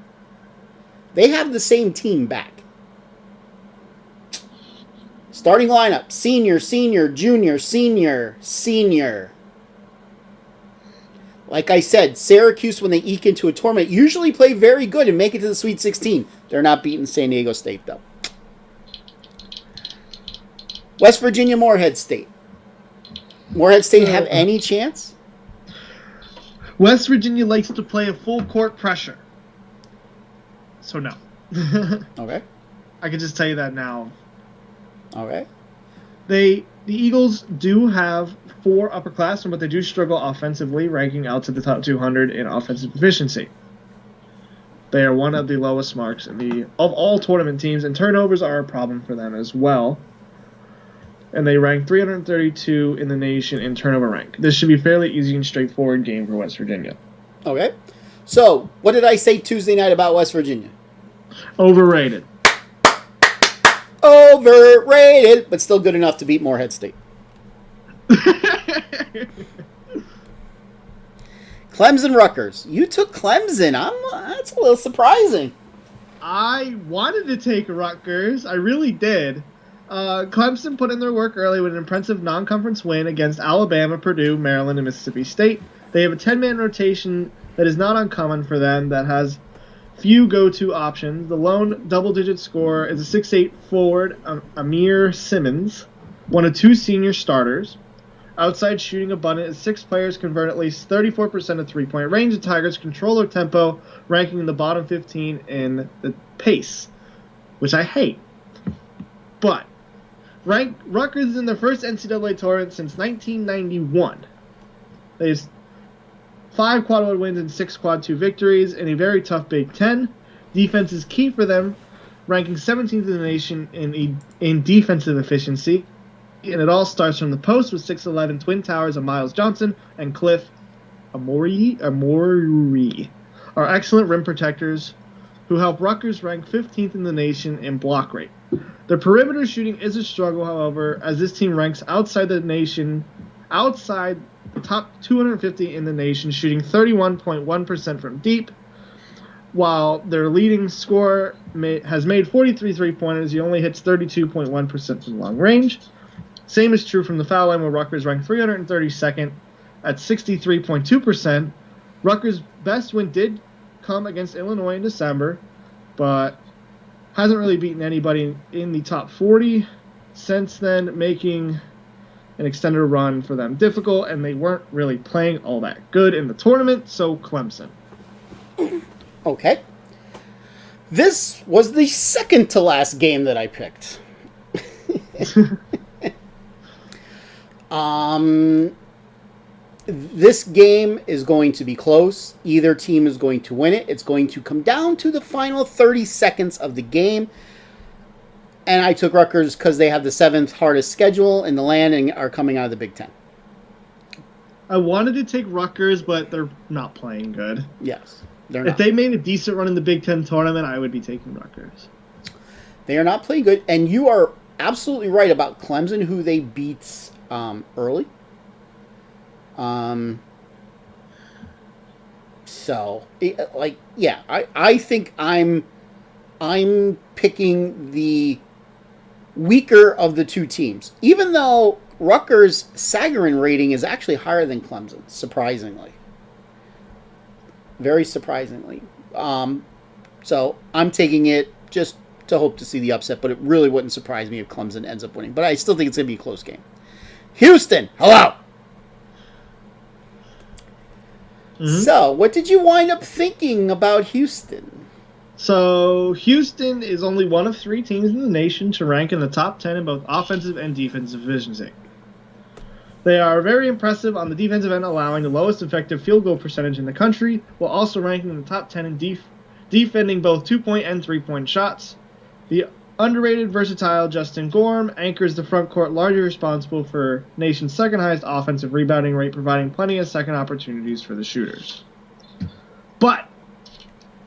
[SPEAKER 2] They have the same team back. Starting lineup: senior, junior, senior. Like I said, Syracuse, when they eke into a tournament, usually play very good and make it to the Sweet 16. They're not beating San Diego State, though. West Virginia, Morehead State. Morehead State have any chance?
[SPEAKER 4] West Virginia likes to play a full court pressure. So no.
[SPEAKER 2] Okay.
[SPEAKER 4] I can just tell you that now.
[SPEAKER 2] Okay.
[SPEAKER 4] The Eagles do have 4 upperclassmen, but they do struggle offensively, ranking out to the top 200 in offensive efficiency. They are one of the lowest marks of all tournament teams, and turnovers are a problem for them as well. And they rank 332 in the nation in turnover rank. This should be a fairly easy and straightforward game for West Virginia.
[SPEAKER 2] Okay. So, what did I say Tuesday night about West Virginia?
[SPEAKER 4] Overrated.
[SPEAKER 2] Overrated, but still good enough to beat Morehead State. Clemson, Rutgers. You took Clemson. That's a little surprising.
[SPEAKER 4] I wanted to take Rutgers. I really did. Clemson put in their work early with an impressive non-conference win against Alabama, Purdue, Maryland, and Mississippi State. They have a 10-man rotation that is not uncommon for them, that has few go-to options. The lone double-digit scorer is a 6'8" forward, Amir Simmons, one of 2 senior starters. Outside shooting abundant as 6 players convert at least 34% of three-point range. The Tigers control their tempo, ranking in the bottom 15 in the pace, which I hate. But Rutgers is in their first NCAA tournament since 1991. They have 5 quad 1 wins and 6 quad 2 victories in a very tough Big Ten. Defense is key for them, ranking 17th in the nation in defensive efficiency. And it all starts from the post with 6'11" twin towers of Miles Johnson and Cliff Amori are excellent rim protectors who help Rutgers rank 15th in the nation in block rate. Their perimeter shooting is a struggle, however, as this team ranks outside the top 250 in the nation, shooting 31.1% from deep, while their leading scorer has made 43 three-pointers. He only hits 32.1% from long range. Same is true from the foul line, where Rutgers ranked 332nd at 63.2%. Rutgers' best win did come against Illinois in December, but hasn't really beaten anybody in the top 40 since then, making an extended run for them difficult, and they weren't really playing all that good in the tournament, so Clemson.
[SPEAKER 2] Okay. This was the second to last game that I picked. This game is going to be close. Either team is going to win it. It's going to come down to the final 30 seconds of the game. And I took Rutgers because they have the 7th hardest schedule in the land and are coming out of the Big Ten.
[SPEAKER 4] I wanted to take Rutgers, but they're not playing good.
[SPEAKER 2] Yes, they're not.
[SPEAKER 4] If they made a decent run in the Big Ten tournament, I would be taking Rutgers.
[SPEAKER 2] They are not playing good. And you are absolutely right about Clemson, who they beat early. I think I'm picking the weaker of the two teams, even though Rutgers' Sagarin rating is actually higher than Clemson, surprisingly. Very surprisingly. So I'm taking it just to hope to see the upset, but it really wouldn't surprise me if Clemson ends up winning. But I still think it's going to be a close game. Houston, hello! Mm-hmm. So, what did you wind up thinking about Houston?
[SPEAKER 4] So, Houston is only one of 3 teams in the nation to rank in the top 10 in both offensive and defensive efficiency. They are very impressive on the defensive end, allowing the lowest effective field goal percentage in the country, while also ranking in the top 10 in defending both 2-point and 3-point shots. The underrated, versatile Justin Gorham anchors the front court, largely responsible for nation's second highest offensive rebounding rate, providing plenty of second opportunities for the shooters. But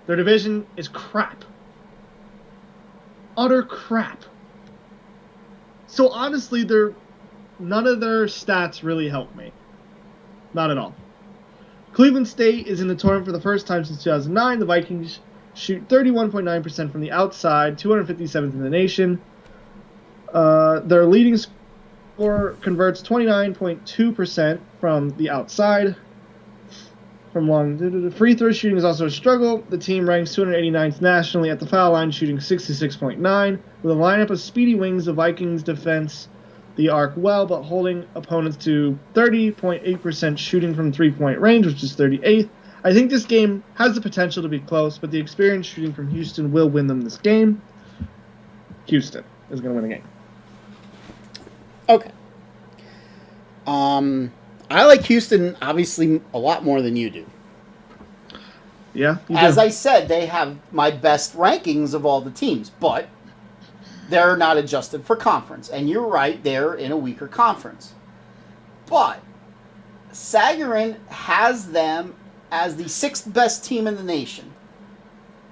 [SPEAKER 4] their division is crap. Utter crap. So honestly, none of their stats really help me. Not at all. Cleveland State is in the tournament for the first time since 2009. The Vikings shoot 31.9% from the outside, 257th in the nation. Their leading scorer converts 29.2% from the outside. From long free throw shooting is also a struggle. The team ranks 289th nationally at the foul line, shooting 66.9. With a lineup of speedy wings, the Vikings defense the arc well, but holding opponents to 30.8% shooting from 3-point range, which is 38th. I think this game has the potential to be close, but the experienced shooting from Houston will win them this game. Houston is going to win the game.
[SPEAKER 2] Okay. I like Houston, obviously, a lot more than you do.
[SPEAKER 4] Yeah,
[SPEAKER 2] As I said, they have my best rankings of all the teams, but they're not adjusted for conference. And you're right, they're in a weaker conference. But Sagarin has them as the 6th best team in the nation.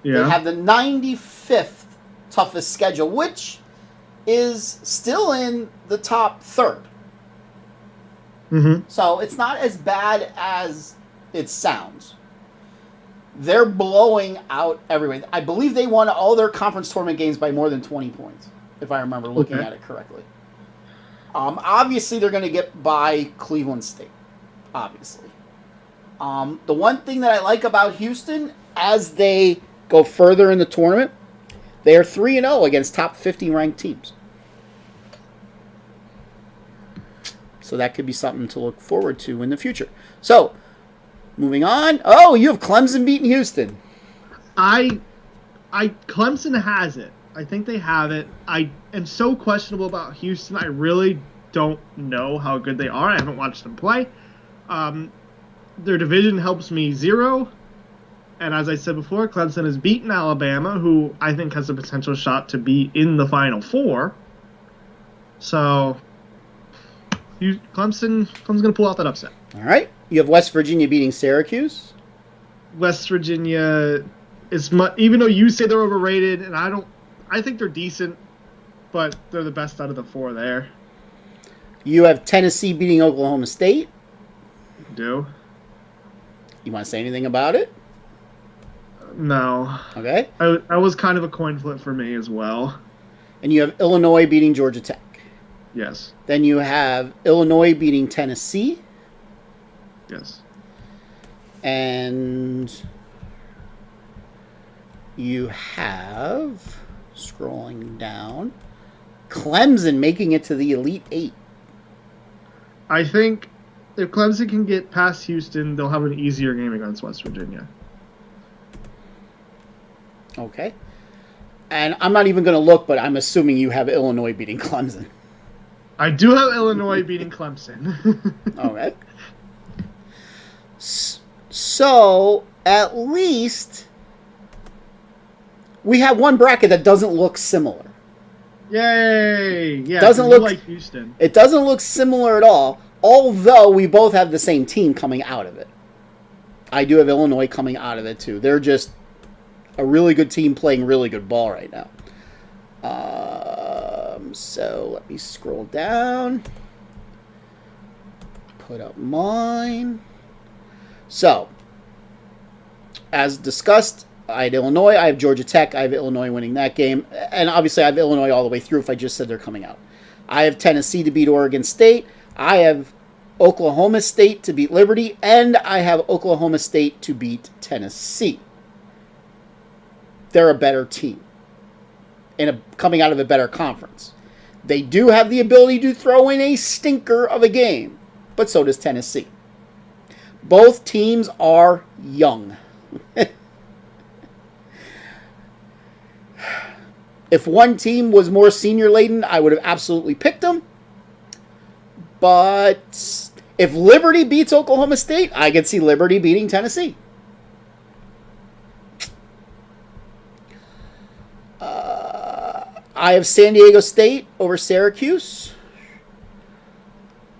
[SPEAKER 4] Yeah.
[SPEAKER 2] They have the 95th toughest schedule, which is still in the top third.
[SPEAKER 4] Mm-hmm.
[SPEAKER 2] So it's not as bad as it sounds. They're blowing out everybody. I believe they won all their conference tournament games by more than 20 points, if I remember looking at it correctly. Obviously, they're going to get by Cleveland State. Obviously. The one thing that I like about Houston, as they go further in the tournament, they are 3-0 against top 50 ranked teams. So that could be something to look forward to in the future. So, moving on. Oh, you have Clemson beating Houston.
[SPEAKER 4] Clemson has it. I think they have it. I am so questionable about Houston. I really don't know how good they are. I haven't watched them play. Their division helps me zero. And as I said before, Clemson has beaten Alabama, who I think has a potential shot to be in the Final Four. So, Clemson's going to pull out that upset.
[SPEAKER 2] All right. You have West Virginia beating Syracuse.
[SPEAKER 4] West Virginia is even though you say they're overrated, and I think they're decent, but they're the best out of the 4 there.
[SPEAKER 2] You have Tennessee beating Oklahoma State.
[SPEAKER 4] Do.
[SPEAKER 2] You want to say anything about it?
[SPEAKER 4] No.
[SPEAKER 2] Okay.
[SPEAKER 4] I was kind of a coin flip for me as well.
[SPEAKER 2] And you have Illinois beating Georgia Tech.
[SPEAKER 4] Yes.
[SPEAKER 2] Then you have Illinois beating Tennessee.
[SPEAKER 4] Yes.
[SPEAKER 2] And you have, scrolling down, Clemson making it to the Elite 8.
[SPEAKER 4] I think if Clemson can get past Houston, they'll have an easier game against West Virginia.
[SPEAKER 2] Okay. And I'm not even going to look, but I'm assuming you have Illinois beating Clemson.
[SPEAKER 4] I do have Illinois beating Clemson.
[SPEAKER 2] Okay. So, at least we have one bracket that doesn't look similar.
[SPEAKER 4] Yay! Yeah,
[SPEAKER 2] doesn't look
[SPEAKER 4] like Houston.
[SPEAKER 2] It doesn't look similar at all, although we both have the same team coming out of it. I do have Illinois coming out of it, too. They're just a really good team playing really good ball right now. So, let me scroll down. Put up mine. So, as discussed I had Illinois. I have Georgia Tech. I have Illinois winning that game. And obviously, I have Illinois all the way through if I just said they're coming out. I have Tennessee to beat Oregon State. I have Oklahoma State to beat Liberty. And I have Oklahoma State to beat Tennessee. They're a better team. Coming out of a better conference. They do have the ability to throw in a stinker of a game. But so does Tennessee. Both teams are young. If one team was more senior-laden, I would have absolutely picked them. But if Liberty beats Oklahoma State, I could see Liberty beating Tennessee. I have San Diego State over Syracuse.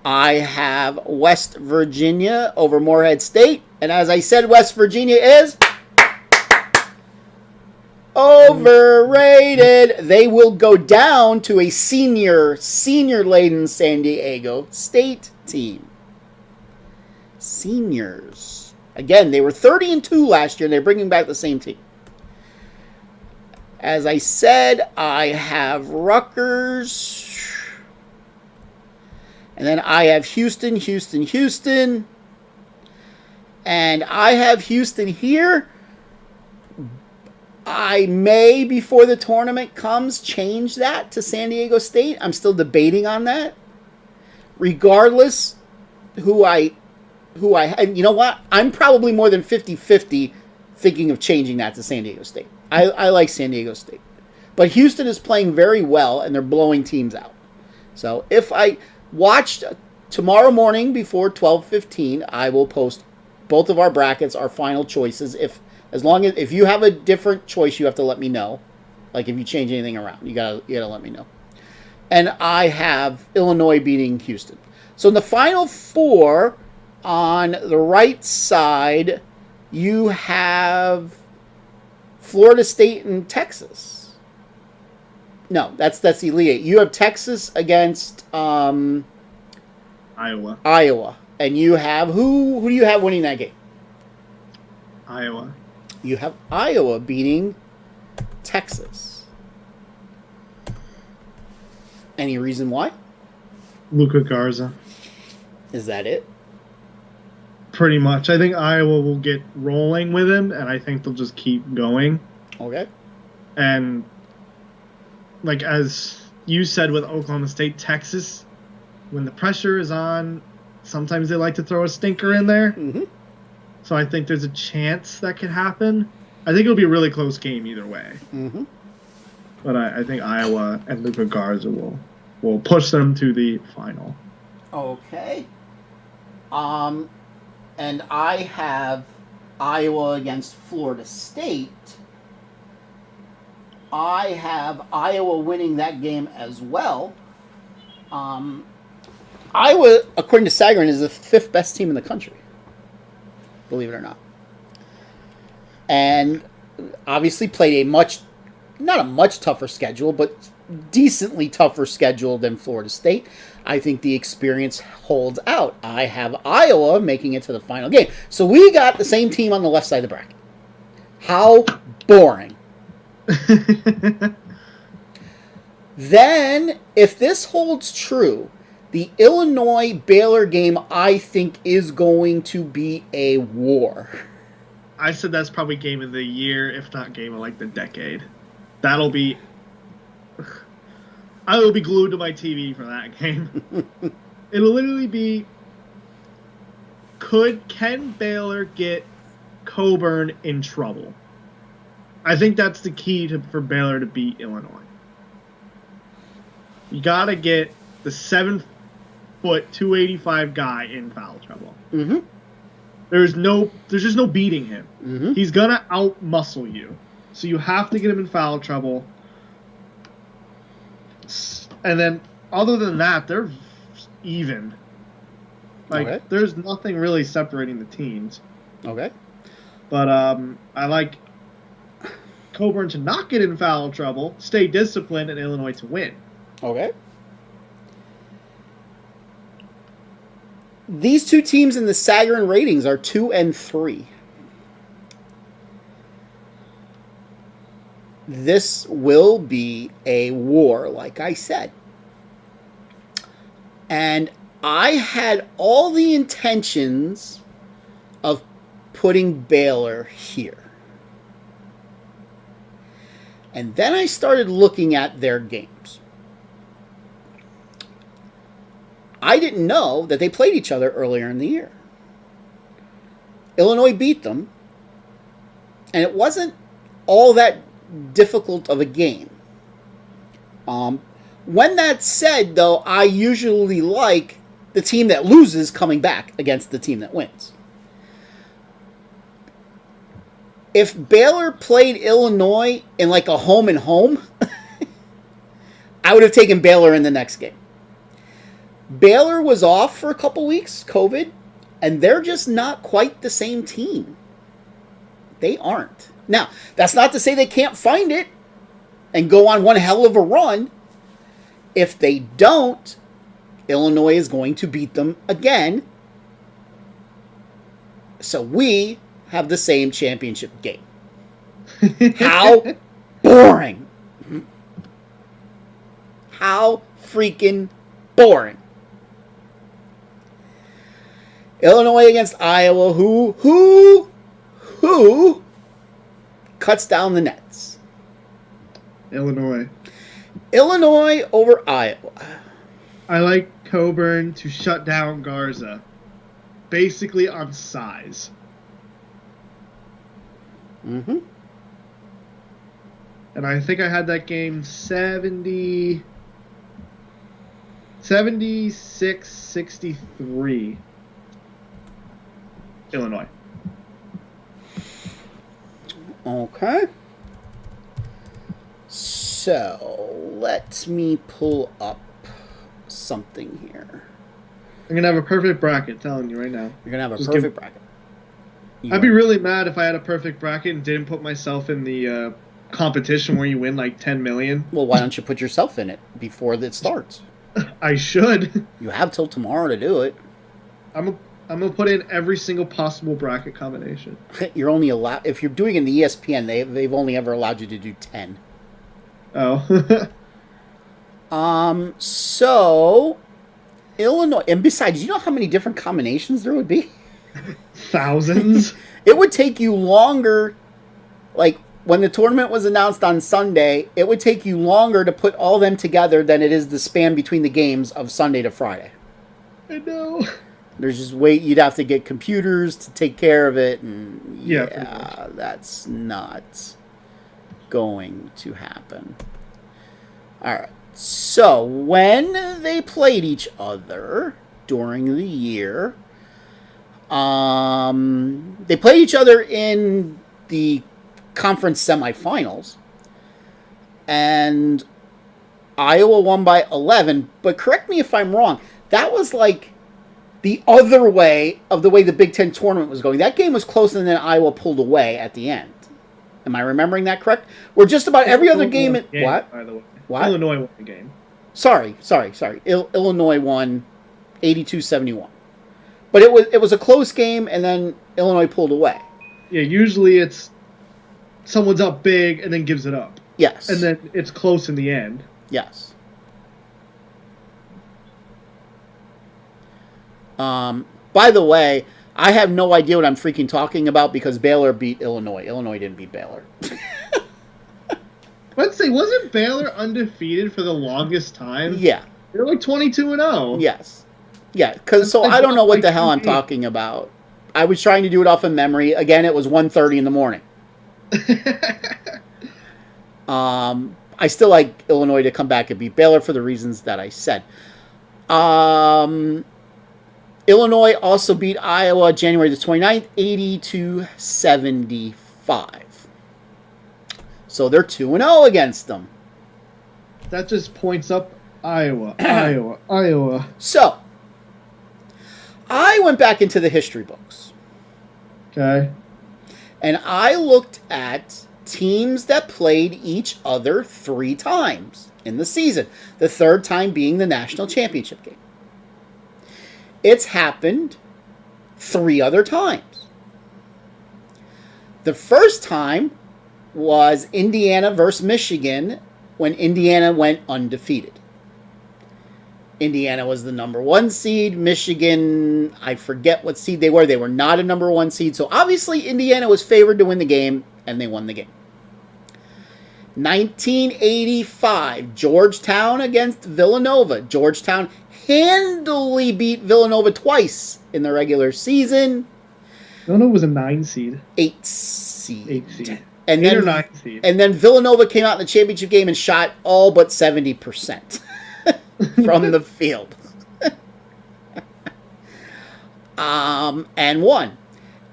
[SPEAKER 2] I have West Virginia over Morehead State. And as I said, West Virginia is overrated. They will go down to a senior-laden San Diego State team. Seniors. Again, they were 30-2 last year, and they're bringing back the same team. As I said, I have Rutgers. And then I have Houston. And I have Houston here. I may, before the tournament comes, change that to San Diego State. I'm still debating on that. Regardless, and you know what? I'm probably more than 50-50 thinking of changing that to San Diego State. I like San Diego State. But Houston is playing very well, and they're blowing teams out. So if I watched tomorrow morning before 12:15, I will post both of our brackets, our final choices. If you have a different choice, you have to let me know. Like if you change anything around, you gotta let me know. And I have Illinois beating Houston. So in the final four, on the right side, you have Florida State and Texas. No, that's the Elite Eight. You have Texas against
[SPEAKER 4] Iowa.
[SPEAKER 2] And you have who do you have winning that game?
[SPEAKER 4] Iowa.
[SPEAKER 2] You have Iowa beating Texas. Any reason why?
[SPEAKER 4] Luka Garza.
[SPEAKER 2] Is that it?
[SPEAKER 4] Pretty much. I think Iowa will get rolling with him, and I think they'll just keep going.
[SPEAKER 2] Okay.
[SPEAKER 4] And like as you said with Oklahoma State, Texas, when the pressure is on, sometimes they like to throw a stinker in there.
[SPEAKER 2] Mm-hmm.
[SPEAKER 4] So I think there's a chance that could happen. I think it'll be a really close game either way.
[SPEAKER 2] Mm-hmm.
[SPEAKER 4] But I think Iowa and Luka Garza will push them to the final.
[SPEAKER 2] Okay. And I have Iowa against Florida State. I have Iowa winning that game as well. Iowa, according to Sagarin, is the 5th best team in the country. Believe it or not. And obviously played not a much tougher schedule, but decently tougher schedule than Florida State. I think the experience holds out. I have Iowa making it to the final game. So we got the same team on the left side of the bracket. How boring. Then, if this holds true, the Illinois-Baylor game, I think, is going to be a war.
[SPEAKER 4] I said that's probably game of the year, if not game of like the decade. That'll be... I will be glued to my TV for that game. It'll literally be... Can Baylor get Coburn in trouble? I think that's the key for Baylor to beat Illinois. You gotta get the 7-foot, 285 guy in foul trouble.
[SPEAKER 2] Mm-hmm.
[SPEAKER 4] There's just no beating him.
[SPEAKER 2] Mm-hmm.
[SPEAKER 4] He's gonna out-muscle you. So you have to get him in foul trouble. And then, other than that, they're even.
[SPEAKER 2] Okay.
[SPEAKER 4] There's nothing really separating the teams.
[SPEAKER 2] Okay.
[SPEAKER 4] But I like Coburn to not get in foul trouble, stay disciplined, and Illinois to win.
[SPEAKER 2] Okay. These two teams in the Sagarin ratings are 2 and 3. this will be a war, like I said. And I had all the intentions of putting Baylor here. And then I started looking at their games. I didn't know that they played each other earlier in the year. Illinois beat them, and it wasn't all that difficult of a game. When that's said, though, I usually like the team that loses coming back against the team that wins. If Baylor played Illinois in like a home and home, I would have taken Baylor in the next game. Baylor was off for a couple weeks, COVID, and they're just not quite the same team. They aren't. Now, that's not to say they can't find it and go on one hell of a run. If they don't, Illinois is going to beat them again. So we have the same championship game. How boring. How freaking boring. Illinois against Iowa, who cuts down the nets?
[SPEAKER 4] Illinois.
[SPEAKER 2] Illinois over Iowa.
[SPEAKER 4] I like Coburn to shut down Garza. Basically on size.
[SPEAKER 2] Mm-hmm.
[SPEAKER 4] And I think I had that game 76-63. Illinois.
[SPEAKER 2] Okay. So, let me pull up something here.
[SPEAKER 4] I'm going to have a perfect bracket, telling you right now.
[SPEAKER 2] You're going to have a
[SPEAKER 4] Just
[SPEAKER 2] perfect bracket.
[SPEAKER 4] I'd be really mad if I had a perfect bracket and didn't put myself in the competition where you win like 10 million.
[SPEAKER 2] Well, why don't you put yourself in it before it starts?
[SPEAKER 4] I should.
[SPEAKER 2] You have till tomorrow to do it.
[SPEAKER 4] I'm going to put in every single possible bracket combination.
[SPEAKER 2] You're only allowed, if you're doing it in the ESPN, they've only ever allowed you to do 10.
[SPEAKER 4] Oh.
[SPEAKER 2] So Illinois, and besides, you know how many different combinations there would be?
[SPEAKER 4] Thousands.
[SPEAKER 2] It would take you longer, like when the tournament was announced on Sunday, it would take you longer to put all them together than it is the span between the games of Sunday to Friday.
[SPEAKER 4] I know.
[SPEAKER 2] There's just you'd have to get computers to take care of it, and
[SPEAKER 4] yeah,
[SPEAKER 2] that's not going to happen. All right. So when they played each other during the year, they played each other in the conference semifinals, and Iowa won by 11. But correct me if I'm wrong. That was like the other way of the way the Big Ten tournament was going. That game was close, and then Iowa pulled away at the end. Am I remembering that correct? Where just about every other game... What?
[SPEAKER 4] By the way.
[SPEAKER 2] What?
[SPEAKER 4] Illinois won the game.
[SPEAKER 2] Sorry. Illinois won 82-71. But it was a close game, and then Illinois pulled away.
[SPEAKER 4] Yeah, usually it's someone's up big and then gives it up.
[SPEAKER 2] Yes.
[SPEAKER 4] And then it's close in the end.
[SPEAKER 2] Yes. By the way, I have no idea what I'm freaking talking about because Baylor beat Illinois. Illinois didn't beat Baylor.
[SPEAKER 4] Let's say, wasn't Baylor undefeated for the longest time?
[SPEAKER 2] Yeah.
[SPEAKER 4] They're like 22-0.
[SPEAKER 2] Yes. Yeah, so I don't know what the hell I'm talking about. I was trying to do it off of memory. Again, it was 1:30 in the morning. I still like Illinois to come back and beat Baylor for the reasons that I said. Illinois also beat Iowa January the 29th, 82-75. So they're 2-0 against them.
[SPEAKER 4] That just points up Iowa.
[SPEAKER 2] So, I went back into the history books.
[SPEAKER 4] Okay.
[SPEAKER 2] And I looked at teams that played each other 3 times in the season. The third time being the national championship game. It's happened 3 other times. The first time was Indiana versus Michigan when Indiana went undefeated. Indiana was the number 1 seed. Michigan, I forget what seed they were. They were not a number 1 seed. So obviously Indiana was favored to win the game, and they won the game. 1985, Georgetown against Villanova. Georgetown handily beat Villanova twice in the regular season.
[SPEAKER 4] Villanova was a 9 seed.
[SPEAKER 2] 8 seed.
[SPEAKER 4] 8 seed.
[SPEAKER 2] And
[SPEAKER 4] 8
[SPEAKER 2] then,
[SPEAKER 4] or 9 seed.
[SPEAKER 2] And then Villanova came out in the championship game and shot all but 70% from the field. And won.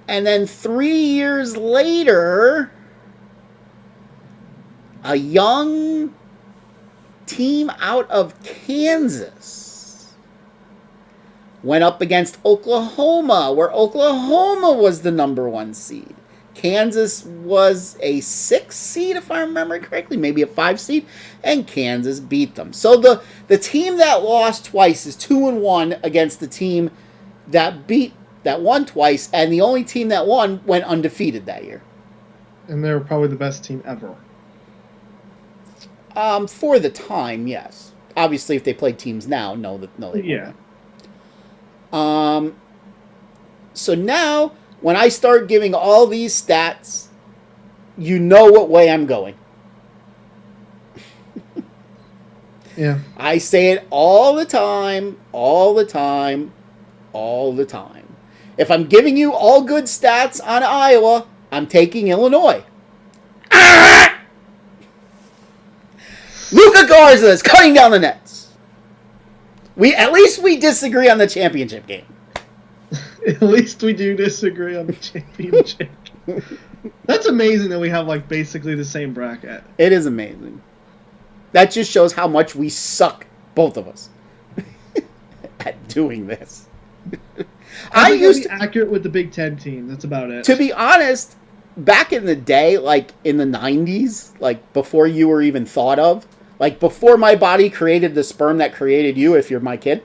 [SPEAKER 2] And then 3 years later, a young team out of Kansas went up against Oklahoma, where Oklahoma was the number 1 seed. Kansas was a 6 seed, if I remember correctly, maybe a 5 seed, and Kansas beat them. So the team that lost twice is 2-1 against the team that won twice, and the only team that won went undefeated that year.
[SPEAKER 4] And they were probably the best team ever.
[SPEAKER 2] For the time, yes. Obviously, if they played teams now, no, they
[SPEAKER 4] Yeah.
[SPEAKER 2] won't. So now, when I start giving all these stats, you know what way I'm going.
[SPEAKER 4] Yeah.
[SPEAKER 2] I say it all the time, all the time, all the time. If I'm giving you all good stats on Iowa, I'm taking Illinois. Luka Garza is cutting down the nets. At least we disagree on the championship game.
[SPEAKER 4] At least we do disagree on the championship. That's amazing that we have like basically the same bracket.
[SPEAKER 2] It is amazing. That just shows how much we suck, both of us, at doing this.
[SPEAKER 4] I used to be accurate with the Big Ten team. That's about it.
[SPEAKER 2] To be honest, back in the day, like in the 90s, like before you were even thought of, like before my body created the sperm that created you, if you're my kid,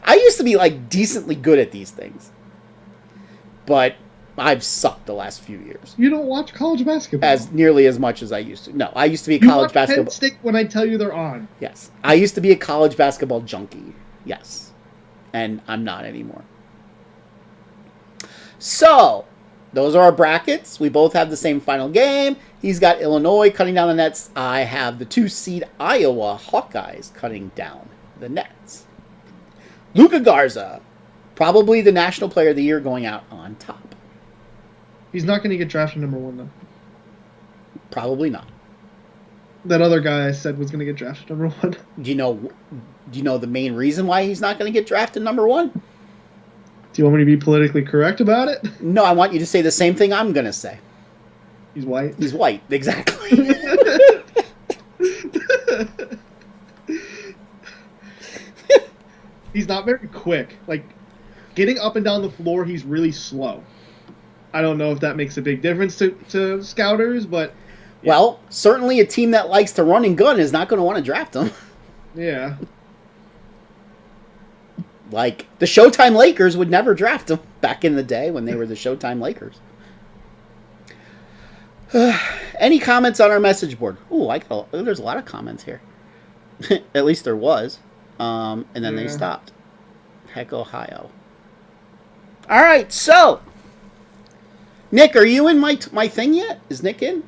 [SPEAKER 2] I used to be like decently good at these things. But I've sucked the last few years.
[SPEAKER 4] You don't watch college basketball
[SPEAKER 2] as nearly as much as I used to. No, I used to be a
[SPEAKER 4] you
[SPEAKER 2] college
[SPEAKER 4] watch
[SPEAKER 2] basketball.
[SPEAKER 4] Penn State when I tell you they're on.
[SPEAKER 2] Yes, I used to be a college basketball junkie. Yes, and I'm not anymore. So, those are our brackets. We both have the same final game. He's got Illinois cutting down the nets. I have the 2-seed Iowa Hawkeyes cutting down the nets. Luka Garza, probably the National Player of the Year, going out on top.
[SPEAKER 4] He's not going to get drafted number 1, though.
[SPEAKER 2] Probably not.
[SPEAKER 4] That other guy I said was going to get drafted number 1.
[SPEAKER 2] Do you know the main reason why he's not going to get drafted number 1?
[SPEAKER 4] Do you want me to be politically correct about it?
[SPEAKER 2] No, I want you to say the same thing I'm going to say.
[SPEAKER 4] He's white.
[SPEAKER 2] He's white, exactly.
[SPEAKER 4] He's not very quick. Like, getting up and down the floor, he's really slow. I don't know if that makes a big difference to scouters, but...
[SPEAKER 2] Yeah. Well, certainly a team that likes to run and gun is not going to want to draft him.
[SPEAKER 4] Yeah.
[SPEAKER 2] Like, the Showtime Lakers would never draft him back in the day when they were the Showtime Lakers. Any comments on our message board? Ooh, there's a lot of comments here. At least there was. And then they stopped. Heck, Ohio. All right, so... Nick, are you in my thing yet? Is Nick in?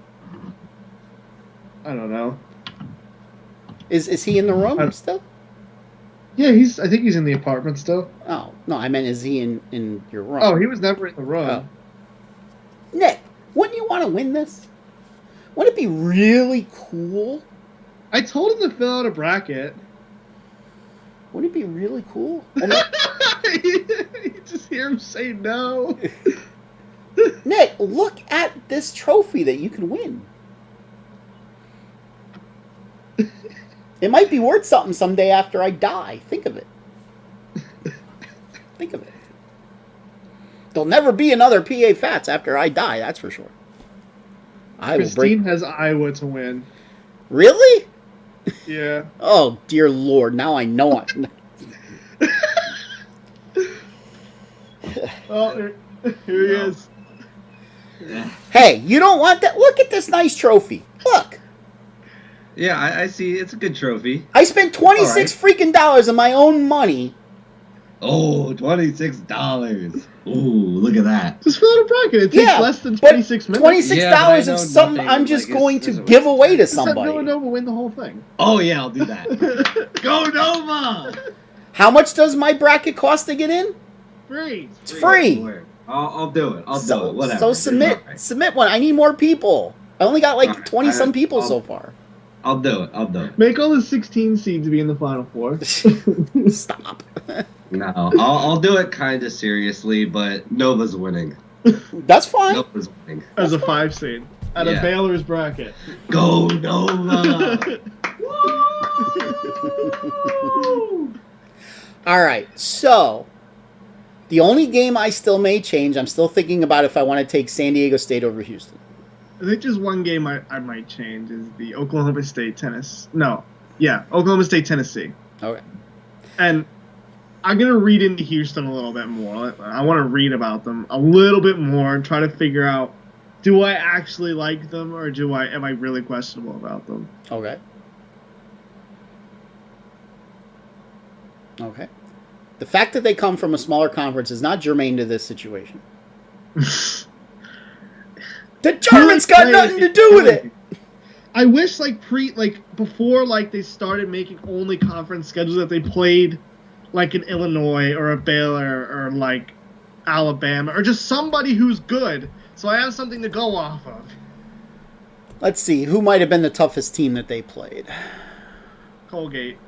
[SPEAKER 4] I don't know.
[SPEAKER 2] Is he in the room still?
[SPEAKER 4] Yeah, I think he's in the apartment still.
[SPEAKER 2] Oh, no, I meant is he in your room?
[SPEAKER 4] Oh, he was never in the room.
[SPEAKER 2] Oh. Nick, wouldn't you want to win this? Wouldn't it be really cool?
[SPEAKER 4] I told him to fill out a bracket.
[SPEAKER 2] Wouldn't it be really cool?
[SPEAKER 4] You just hear him say no.
[SPEAKER 2] Nick, look at this trophy that you can win. It might be worth something someday after I die. Think of it. Think of it. There'll never be another PA Phatts after I die, that's for sure.
[SPEAKER 4] Christine has Iowa to win.
[SPEAKER 2] Really?
[SPEAKER 4] Yeah.
[SPEAKER 2] Oh, dear Lord. Now I know I'm...
[SPEAKER 4] Oh, here he is.
[SPEAKER 2] Hey, you don't want that? Look at this nice trophy. Look.
[SPEAKER 5] Yeah, I see. It's a good trophy.
[SPEAKER 2] I spent $26 freaking dollars of my own money.
[SPEAKER 5] Oh, $26. Ooh, look at that.
[SPEAKER 4] Just fill out a bracket. It takes less than 26 minutes.
[SPEAKER 2] $26
[SPEAKER 5] Yeah, but I know
[SPEAKER 2] is something
[SPEAKER 5] nothing,
[SPEAKER 2] I'm just
[SPEAKER 5] like,
[SPEAKER 2] going to
[SPEAKER 5] there's a
[SPEAKER 2] give away to
[SPEAKER 4] Just have
[SPEAKER 2] somebody.
[SPEAKER 4] Villanova win the whole thing.
[SPEAKER 5] Oh, yeah, I'll do that. Go Nova!
[SPEAKER 2] How much does my bracket cost to get in?
[SPEAKER 4] Free.
[SPEAKER 2] It's free.
[SPEAKER 5] I'll do it. I'll do it. Whatever.
[SPEAKER 2] So submit one. I need more people. I only got like 20 some people so far.
[SPEAKER 5] I'll do it.
[SPEAKER 4] Make all the 16 seeds be in the Final Four.
[SPEAKER 2] Stop.
[SPEAKER 5] No, I'll do it kind of seriously, but Nova's winning.
[SPEAKER 2] That's fine.
[SPEAKER 5] Nova's winning.
[SPEAKER 4] As a 5 seed. Out of Baylor's bracket.
[SPEAKER 5] Go Nova!
[SPEAKER 2] All right. So the only game I still may change, I'm still thinking about if I want to take San Diego State over Houston.
[SPEAKER 4] I think just one game I might change is the Oklahoma State Oklahoma State Tennessee.
[SPEAKER 2] Okay.
[SPEAKER 4] And I'm going to read into Houston a little bit more. I want to read about them a little bit more and try to figure out, do I actually like them or am I really questionable about them?
[SPEAKER 2] Okay. Okay. The fact that they come from a smaller conference is not germane to this situation. The Germans got nothing to do with it.
[SPEAKER 4] I wish before they started making only conference schedules that they played like an Illinois or a Baylor or like Alabama or just somebody who's good, so I have something to go off of.
[SPEAKER 2] Let's see, who might have been the toughest team that they played?
[SPEAKER 4] Colgate.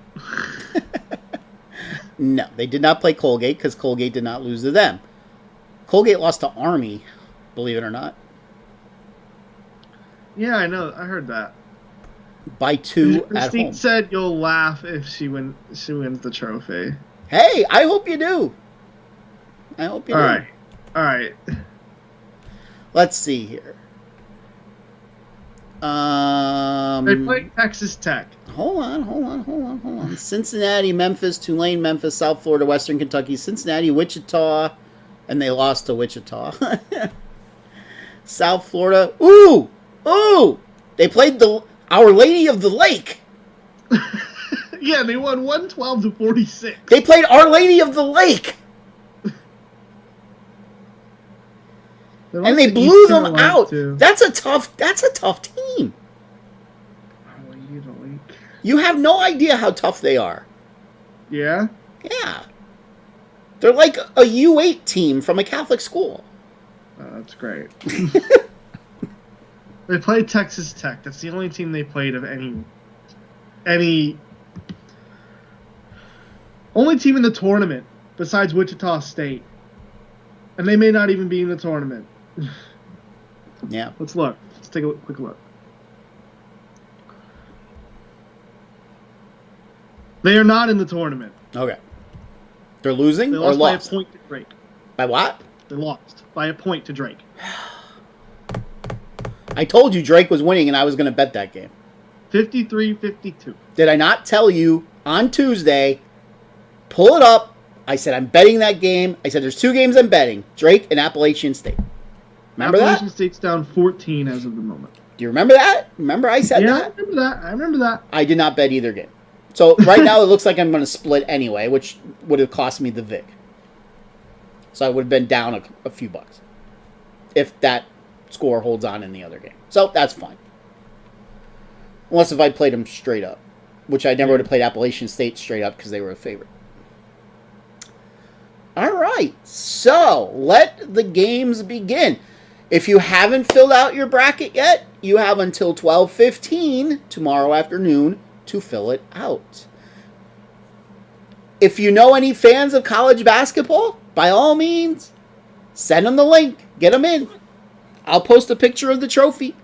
[SPEAKER 2] No, they did not play Colgate because Colgate did not lose to them. Colgate lost to Army, believe it or not.
[SPEAKER 4] Yeah, I know. I heard that.
[SPEAKER 2] By 2 at
[SPEAKER 4] Christine
[SPEAKER 2] home.
[SPEAKER 4] said you'll laugh if she wins the trophy.
[SPEAKER 2] Hey, I hope you do. I hope you do.
[SPEAKER 4] All right.
[SPEAKER 2] Let's see here.
[SPEAKER 4] They play Texas Tech.
[SPEAKER 2] Hold on. Cincinnati, Memphis, Tulane, Memphis, South Florida, Western Kentucky, Cincinnati, Wichita, and they lost to Wichita. South Florida. Ooh! They played Our Lady of the Lake.
[SPEAKER 4] Yeah, they won 112-46.
[SPEAKER 2] They played Our Lady of the Lake. And they blew them out. That's a tough team.
[SPEAKER 4] Our Lady of the Lake.
[SPEAKER 2] You have no idea how tough they are.
[SPEAKER 4] Yeah?
[SPEAKER 2] Yeah. They're like a U8 team from a Catholic school.
[SPEAKER 4] Oh, that's great. They played Texas Tech. That's the only team they played of any only team in the tournament besides Wichita State. And they may not even be in the tournament.
[SPEAKER 2] Yeah.
[SPEAKER 4] Let's look. Let's take a quick look. They are not in the tournament.
[SPEAKER 2] Okay. They're losing
[SPEAKER 4] They
[SPEAKER 2] or
[SPEAKER 4] lost by a
[SPEAKER 2] lost?
[SPEAKER 4] point to Drake.
[SPEAKER 2] By what?
[SPEAKER 4] They lost by a point to Drake.
[SPEAKER 2] I told you Drake was winning and I was going to bet that game.
[SPEAKER 4] 53-52.
[SPEAKER 2] Did I not tell you on Tuesday, pull it up, I said I'm betting that game. I said there's 2 games I'm betting, Drake and Appalachian State. Remember
[SPEAKER 4] Appalachian
[SPEAKER 2] that?
[SPEAKER 4] State's down 14 as of the moment.
[SPEAKER 2] Do you remember that? Remember I said that?
[SPEAKER 4] I remember that.
[SPEAKER 2] I did not bet either game. So right now it looks like I'm going to split anyway, which would have cost me the Vic. So I would have been down a few bucks if that score holds on in the other game. So that's fine. Unless if I played them straight up, which I never would have played Appalachian State straight up because they were a favorite. All right, so let the games begin. If you haven't filled out your bracket yet, you have until 12:15 tomorrow afternoon to fill it out. If you know any fans of college basketball, by all means, send them the link. Get them in. I'll post a picture of the trophy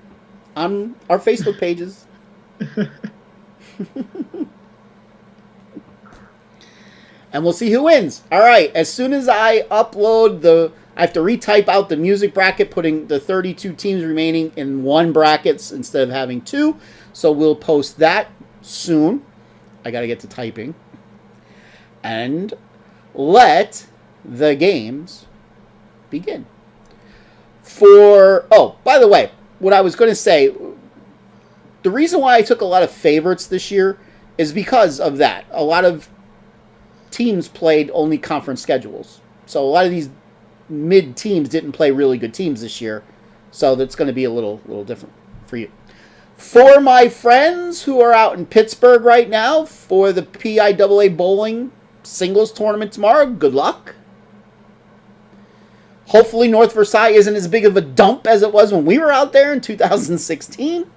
[SPEAKER 2] on our Facebook pages. And we'll see who wins. All right, as soon as I upload I have to retype out the music bracket, putting the 32 teams remaining in one brackets instead of having 2. So we'll post that soon. I got to get to typing. And let the games begin. By the way, what I was going to say, the reason why I took a lot of favorites this year is because of that. A lot of teams played only conference schedules. So a lot of these mid teams didn't play really good teams this year. So that's going to be a little different for you. For my friends who are out in Pittsburgh right now for the PIAA bowling singles tournament tomorrow, good luck. Hopefully North Versailles isn't as big of a dump as it was when we were out there in 2016.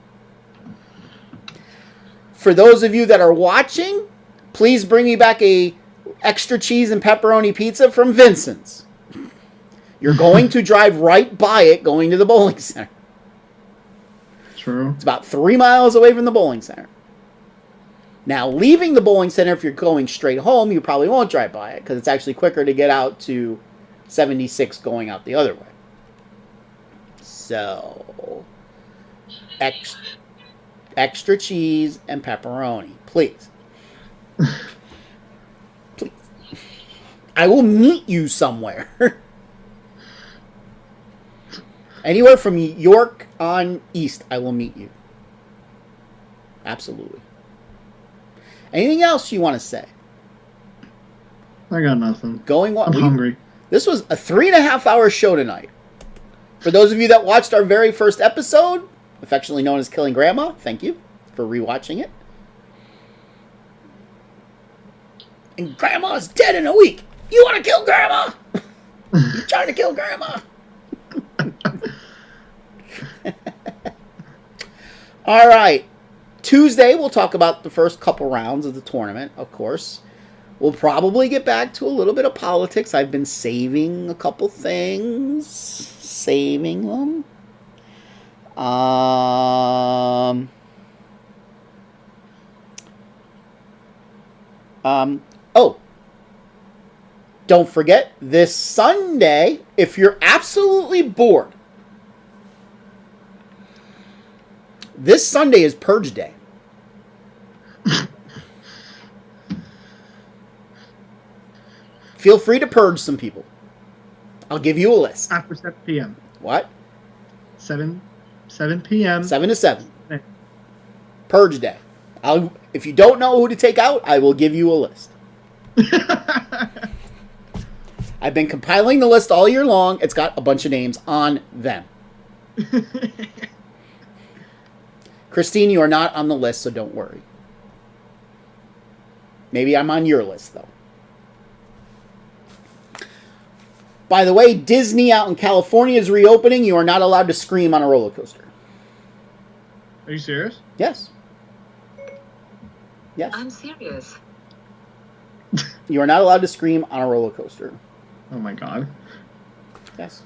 [SPEAKER 2] For those of you that are watching, please bring me back a extra cheese and pepperoni pizza from Vincent's. You're going to drive right by it going to the bowling center.
[SPEAKER 4] True.
[SPEAKER 2] It's about 3 miles away from the bowling center. Now, leaving the bowling center, if you're going straight home, you probably won't drive by it because it's actually quicker to get out to 76 going out the other way. So, extra cheese and pepperoni, please. Please. I will meet you somewhere. Anywhere from York on east, I will meet you. Absolutely. Anything else you want to say?
[SPEAKER 4] I got nothing.
[SPEAKER 2] I'm
[SPEAKER 4] hungry.
[SPEAKER 2] This was a 3.5-hour show tonight. For those of you that watched our very first episode, affectionately known as Killing Grandma, thank you for rewatching it. And Grandma's dead in a week. You want to kill Grandma? You're trying to kill Grandma. All right. Tuesday, we'll talk about the first couple rounds of the tournament, of course. We'll probably get back to a little bit of politics. I've been saving a couple things. Saving them. Don't forget, this Sunday, if you're absolutely bored, this Sunday is Purge Day. Feel free to purge some people. I'll give you a list.
[SPEAKER 4] After 7 p.m.
[SPEAKER 2] What?
[SPEAKER 4] 7 p.m.
[SPEAKER 2] 7 to 7. Purge Day. If you don't know who to take out, I will give you a list. I've been compiling the list all year long. It's got a bunch of names on them. Christine, you are not on the list, so don't worry. Maybe I'm on your list, though. By the way, Disney out in California is reopening. You are not allowed to scream on a roller coaster.
[SPEAKER 4] Are you serious?
[SPEAKER 2] Yes. Yes.
[SPEAKER 6] I'm serious.
[SPEAKER 2] You are not allowed to scream on a roller coaster.
[SPEAKER 4] Oh my god.
[SPEAKER 2] Yes.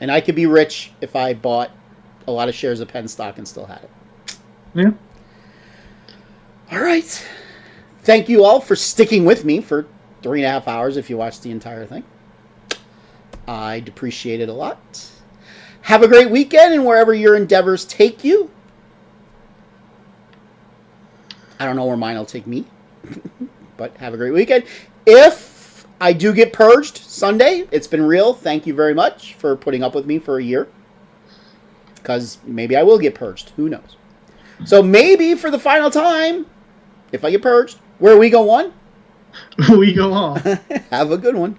[SPEAKER 2] And I could be rich if I bought a lot of shares of Penn stock and still had it.
[SPEAKER 4] Yeah.
[SPEAKER 2] All right. Thank you all for sticking with me for 3.5 hours if you watched the entire thing. I'd appreciate it a lot. Have a great weekend and wherever your endeavors take you. I don't know where mine will take me. But have a great weekend. If I do get purged Sunday, it's been real. Thank you very much for putting up with me for a year. Because maybe I will get purged. Who knows? So maybe for the final time, if I get purged, where we go on?
[SPEAKER 4] We go on.
[SPEAKER 2] Have a good one.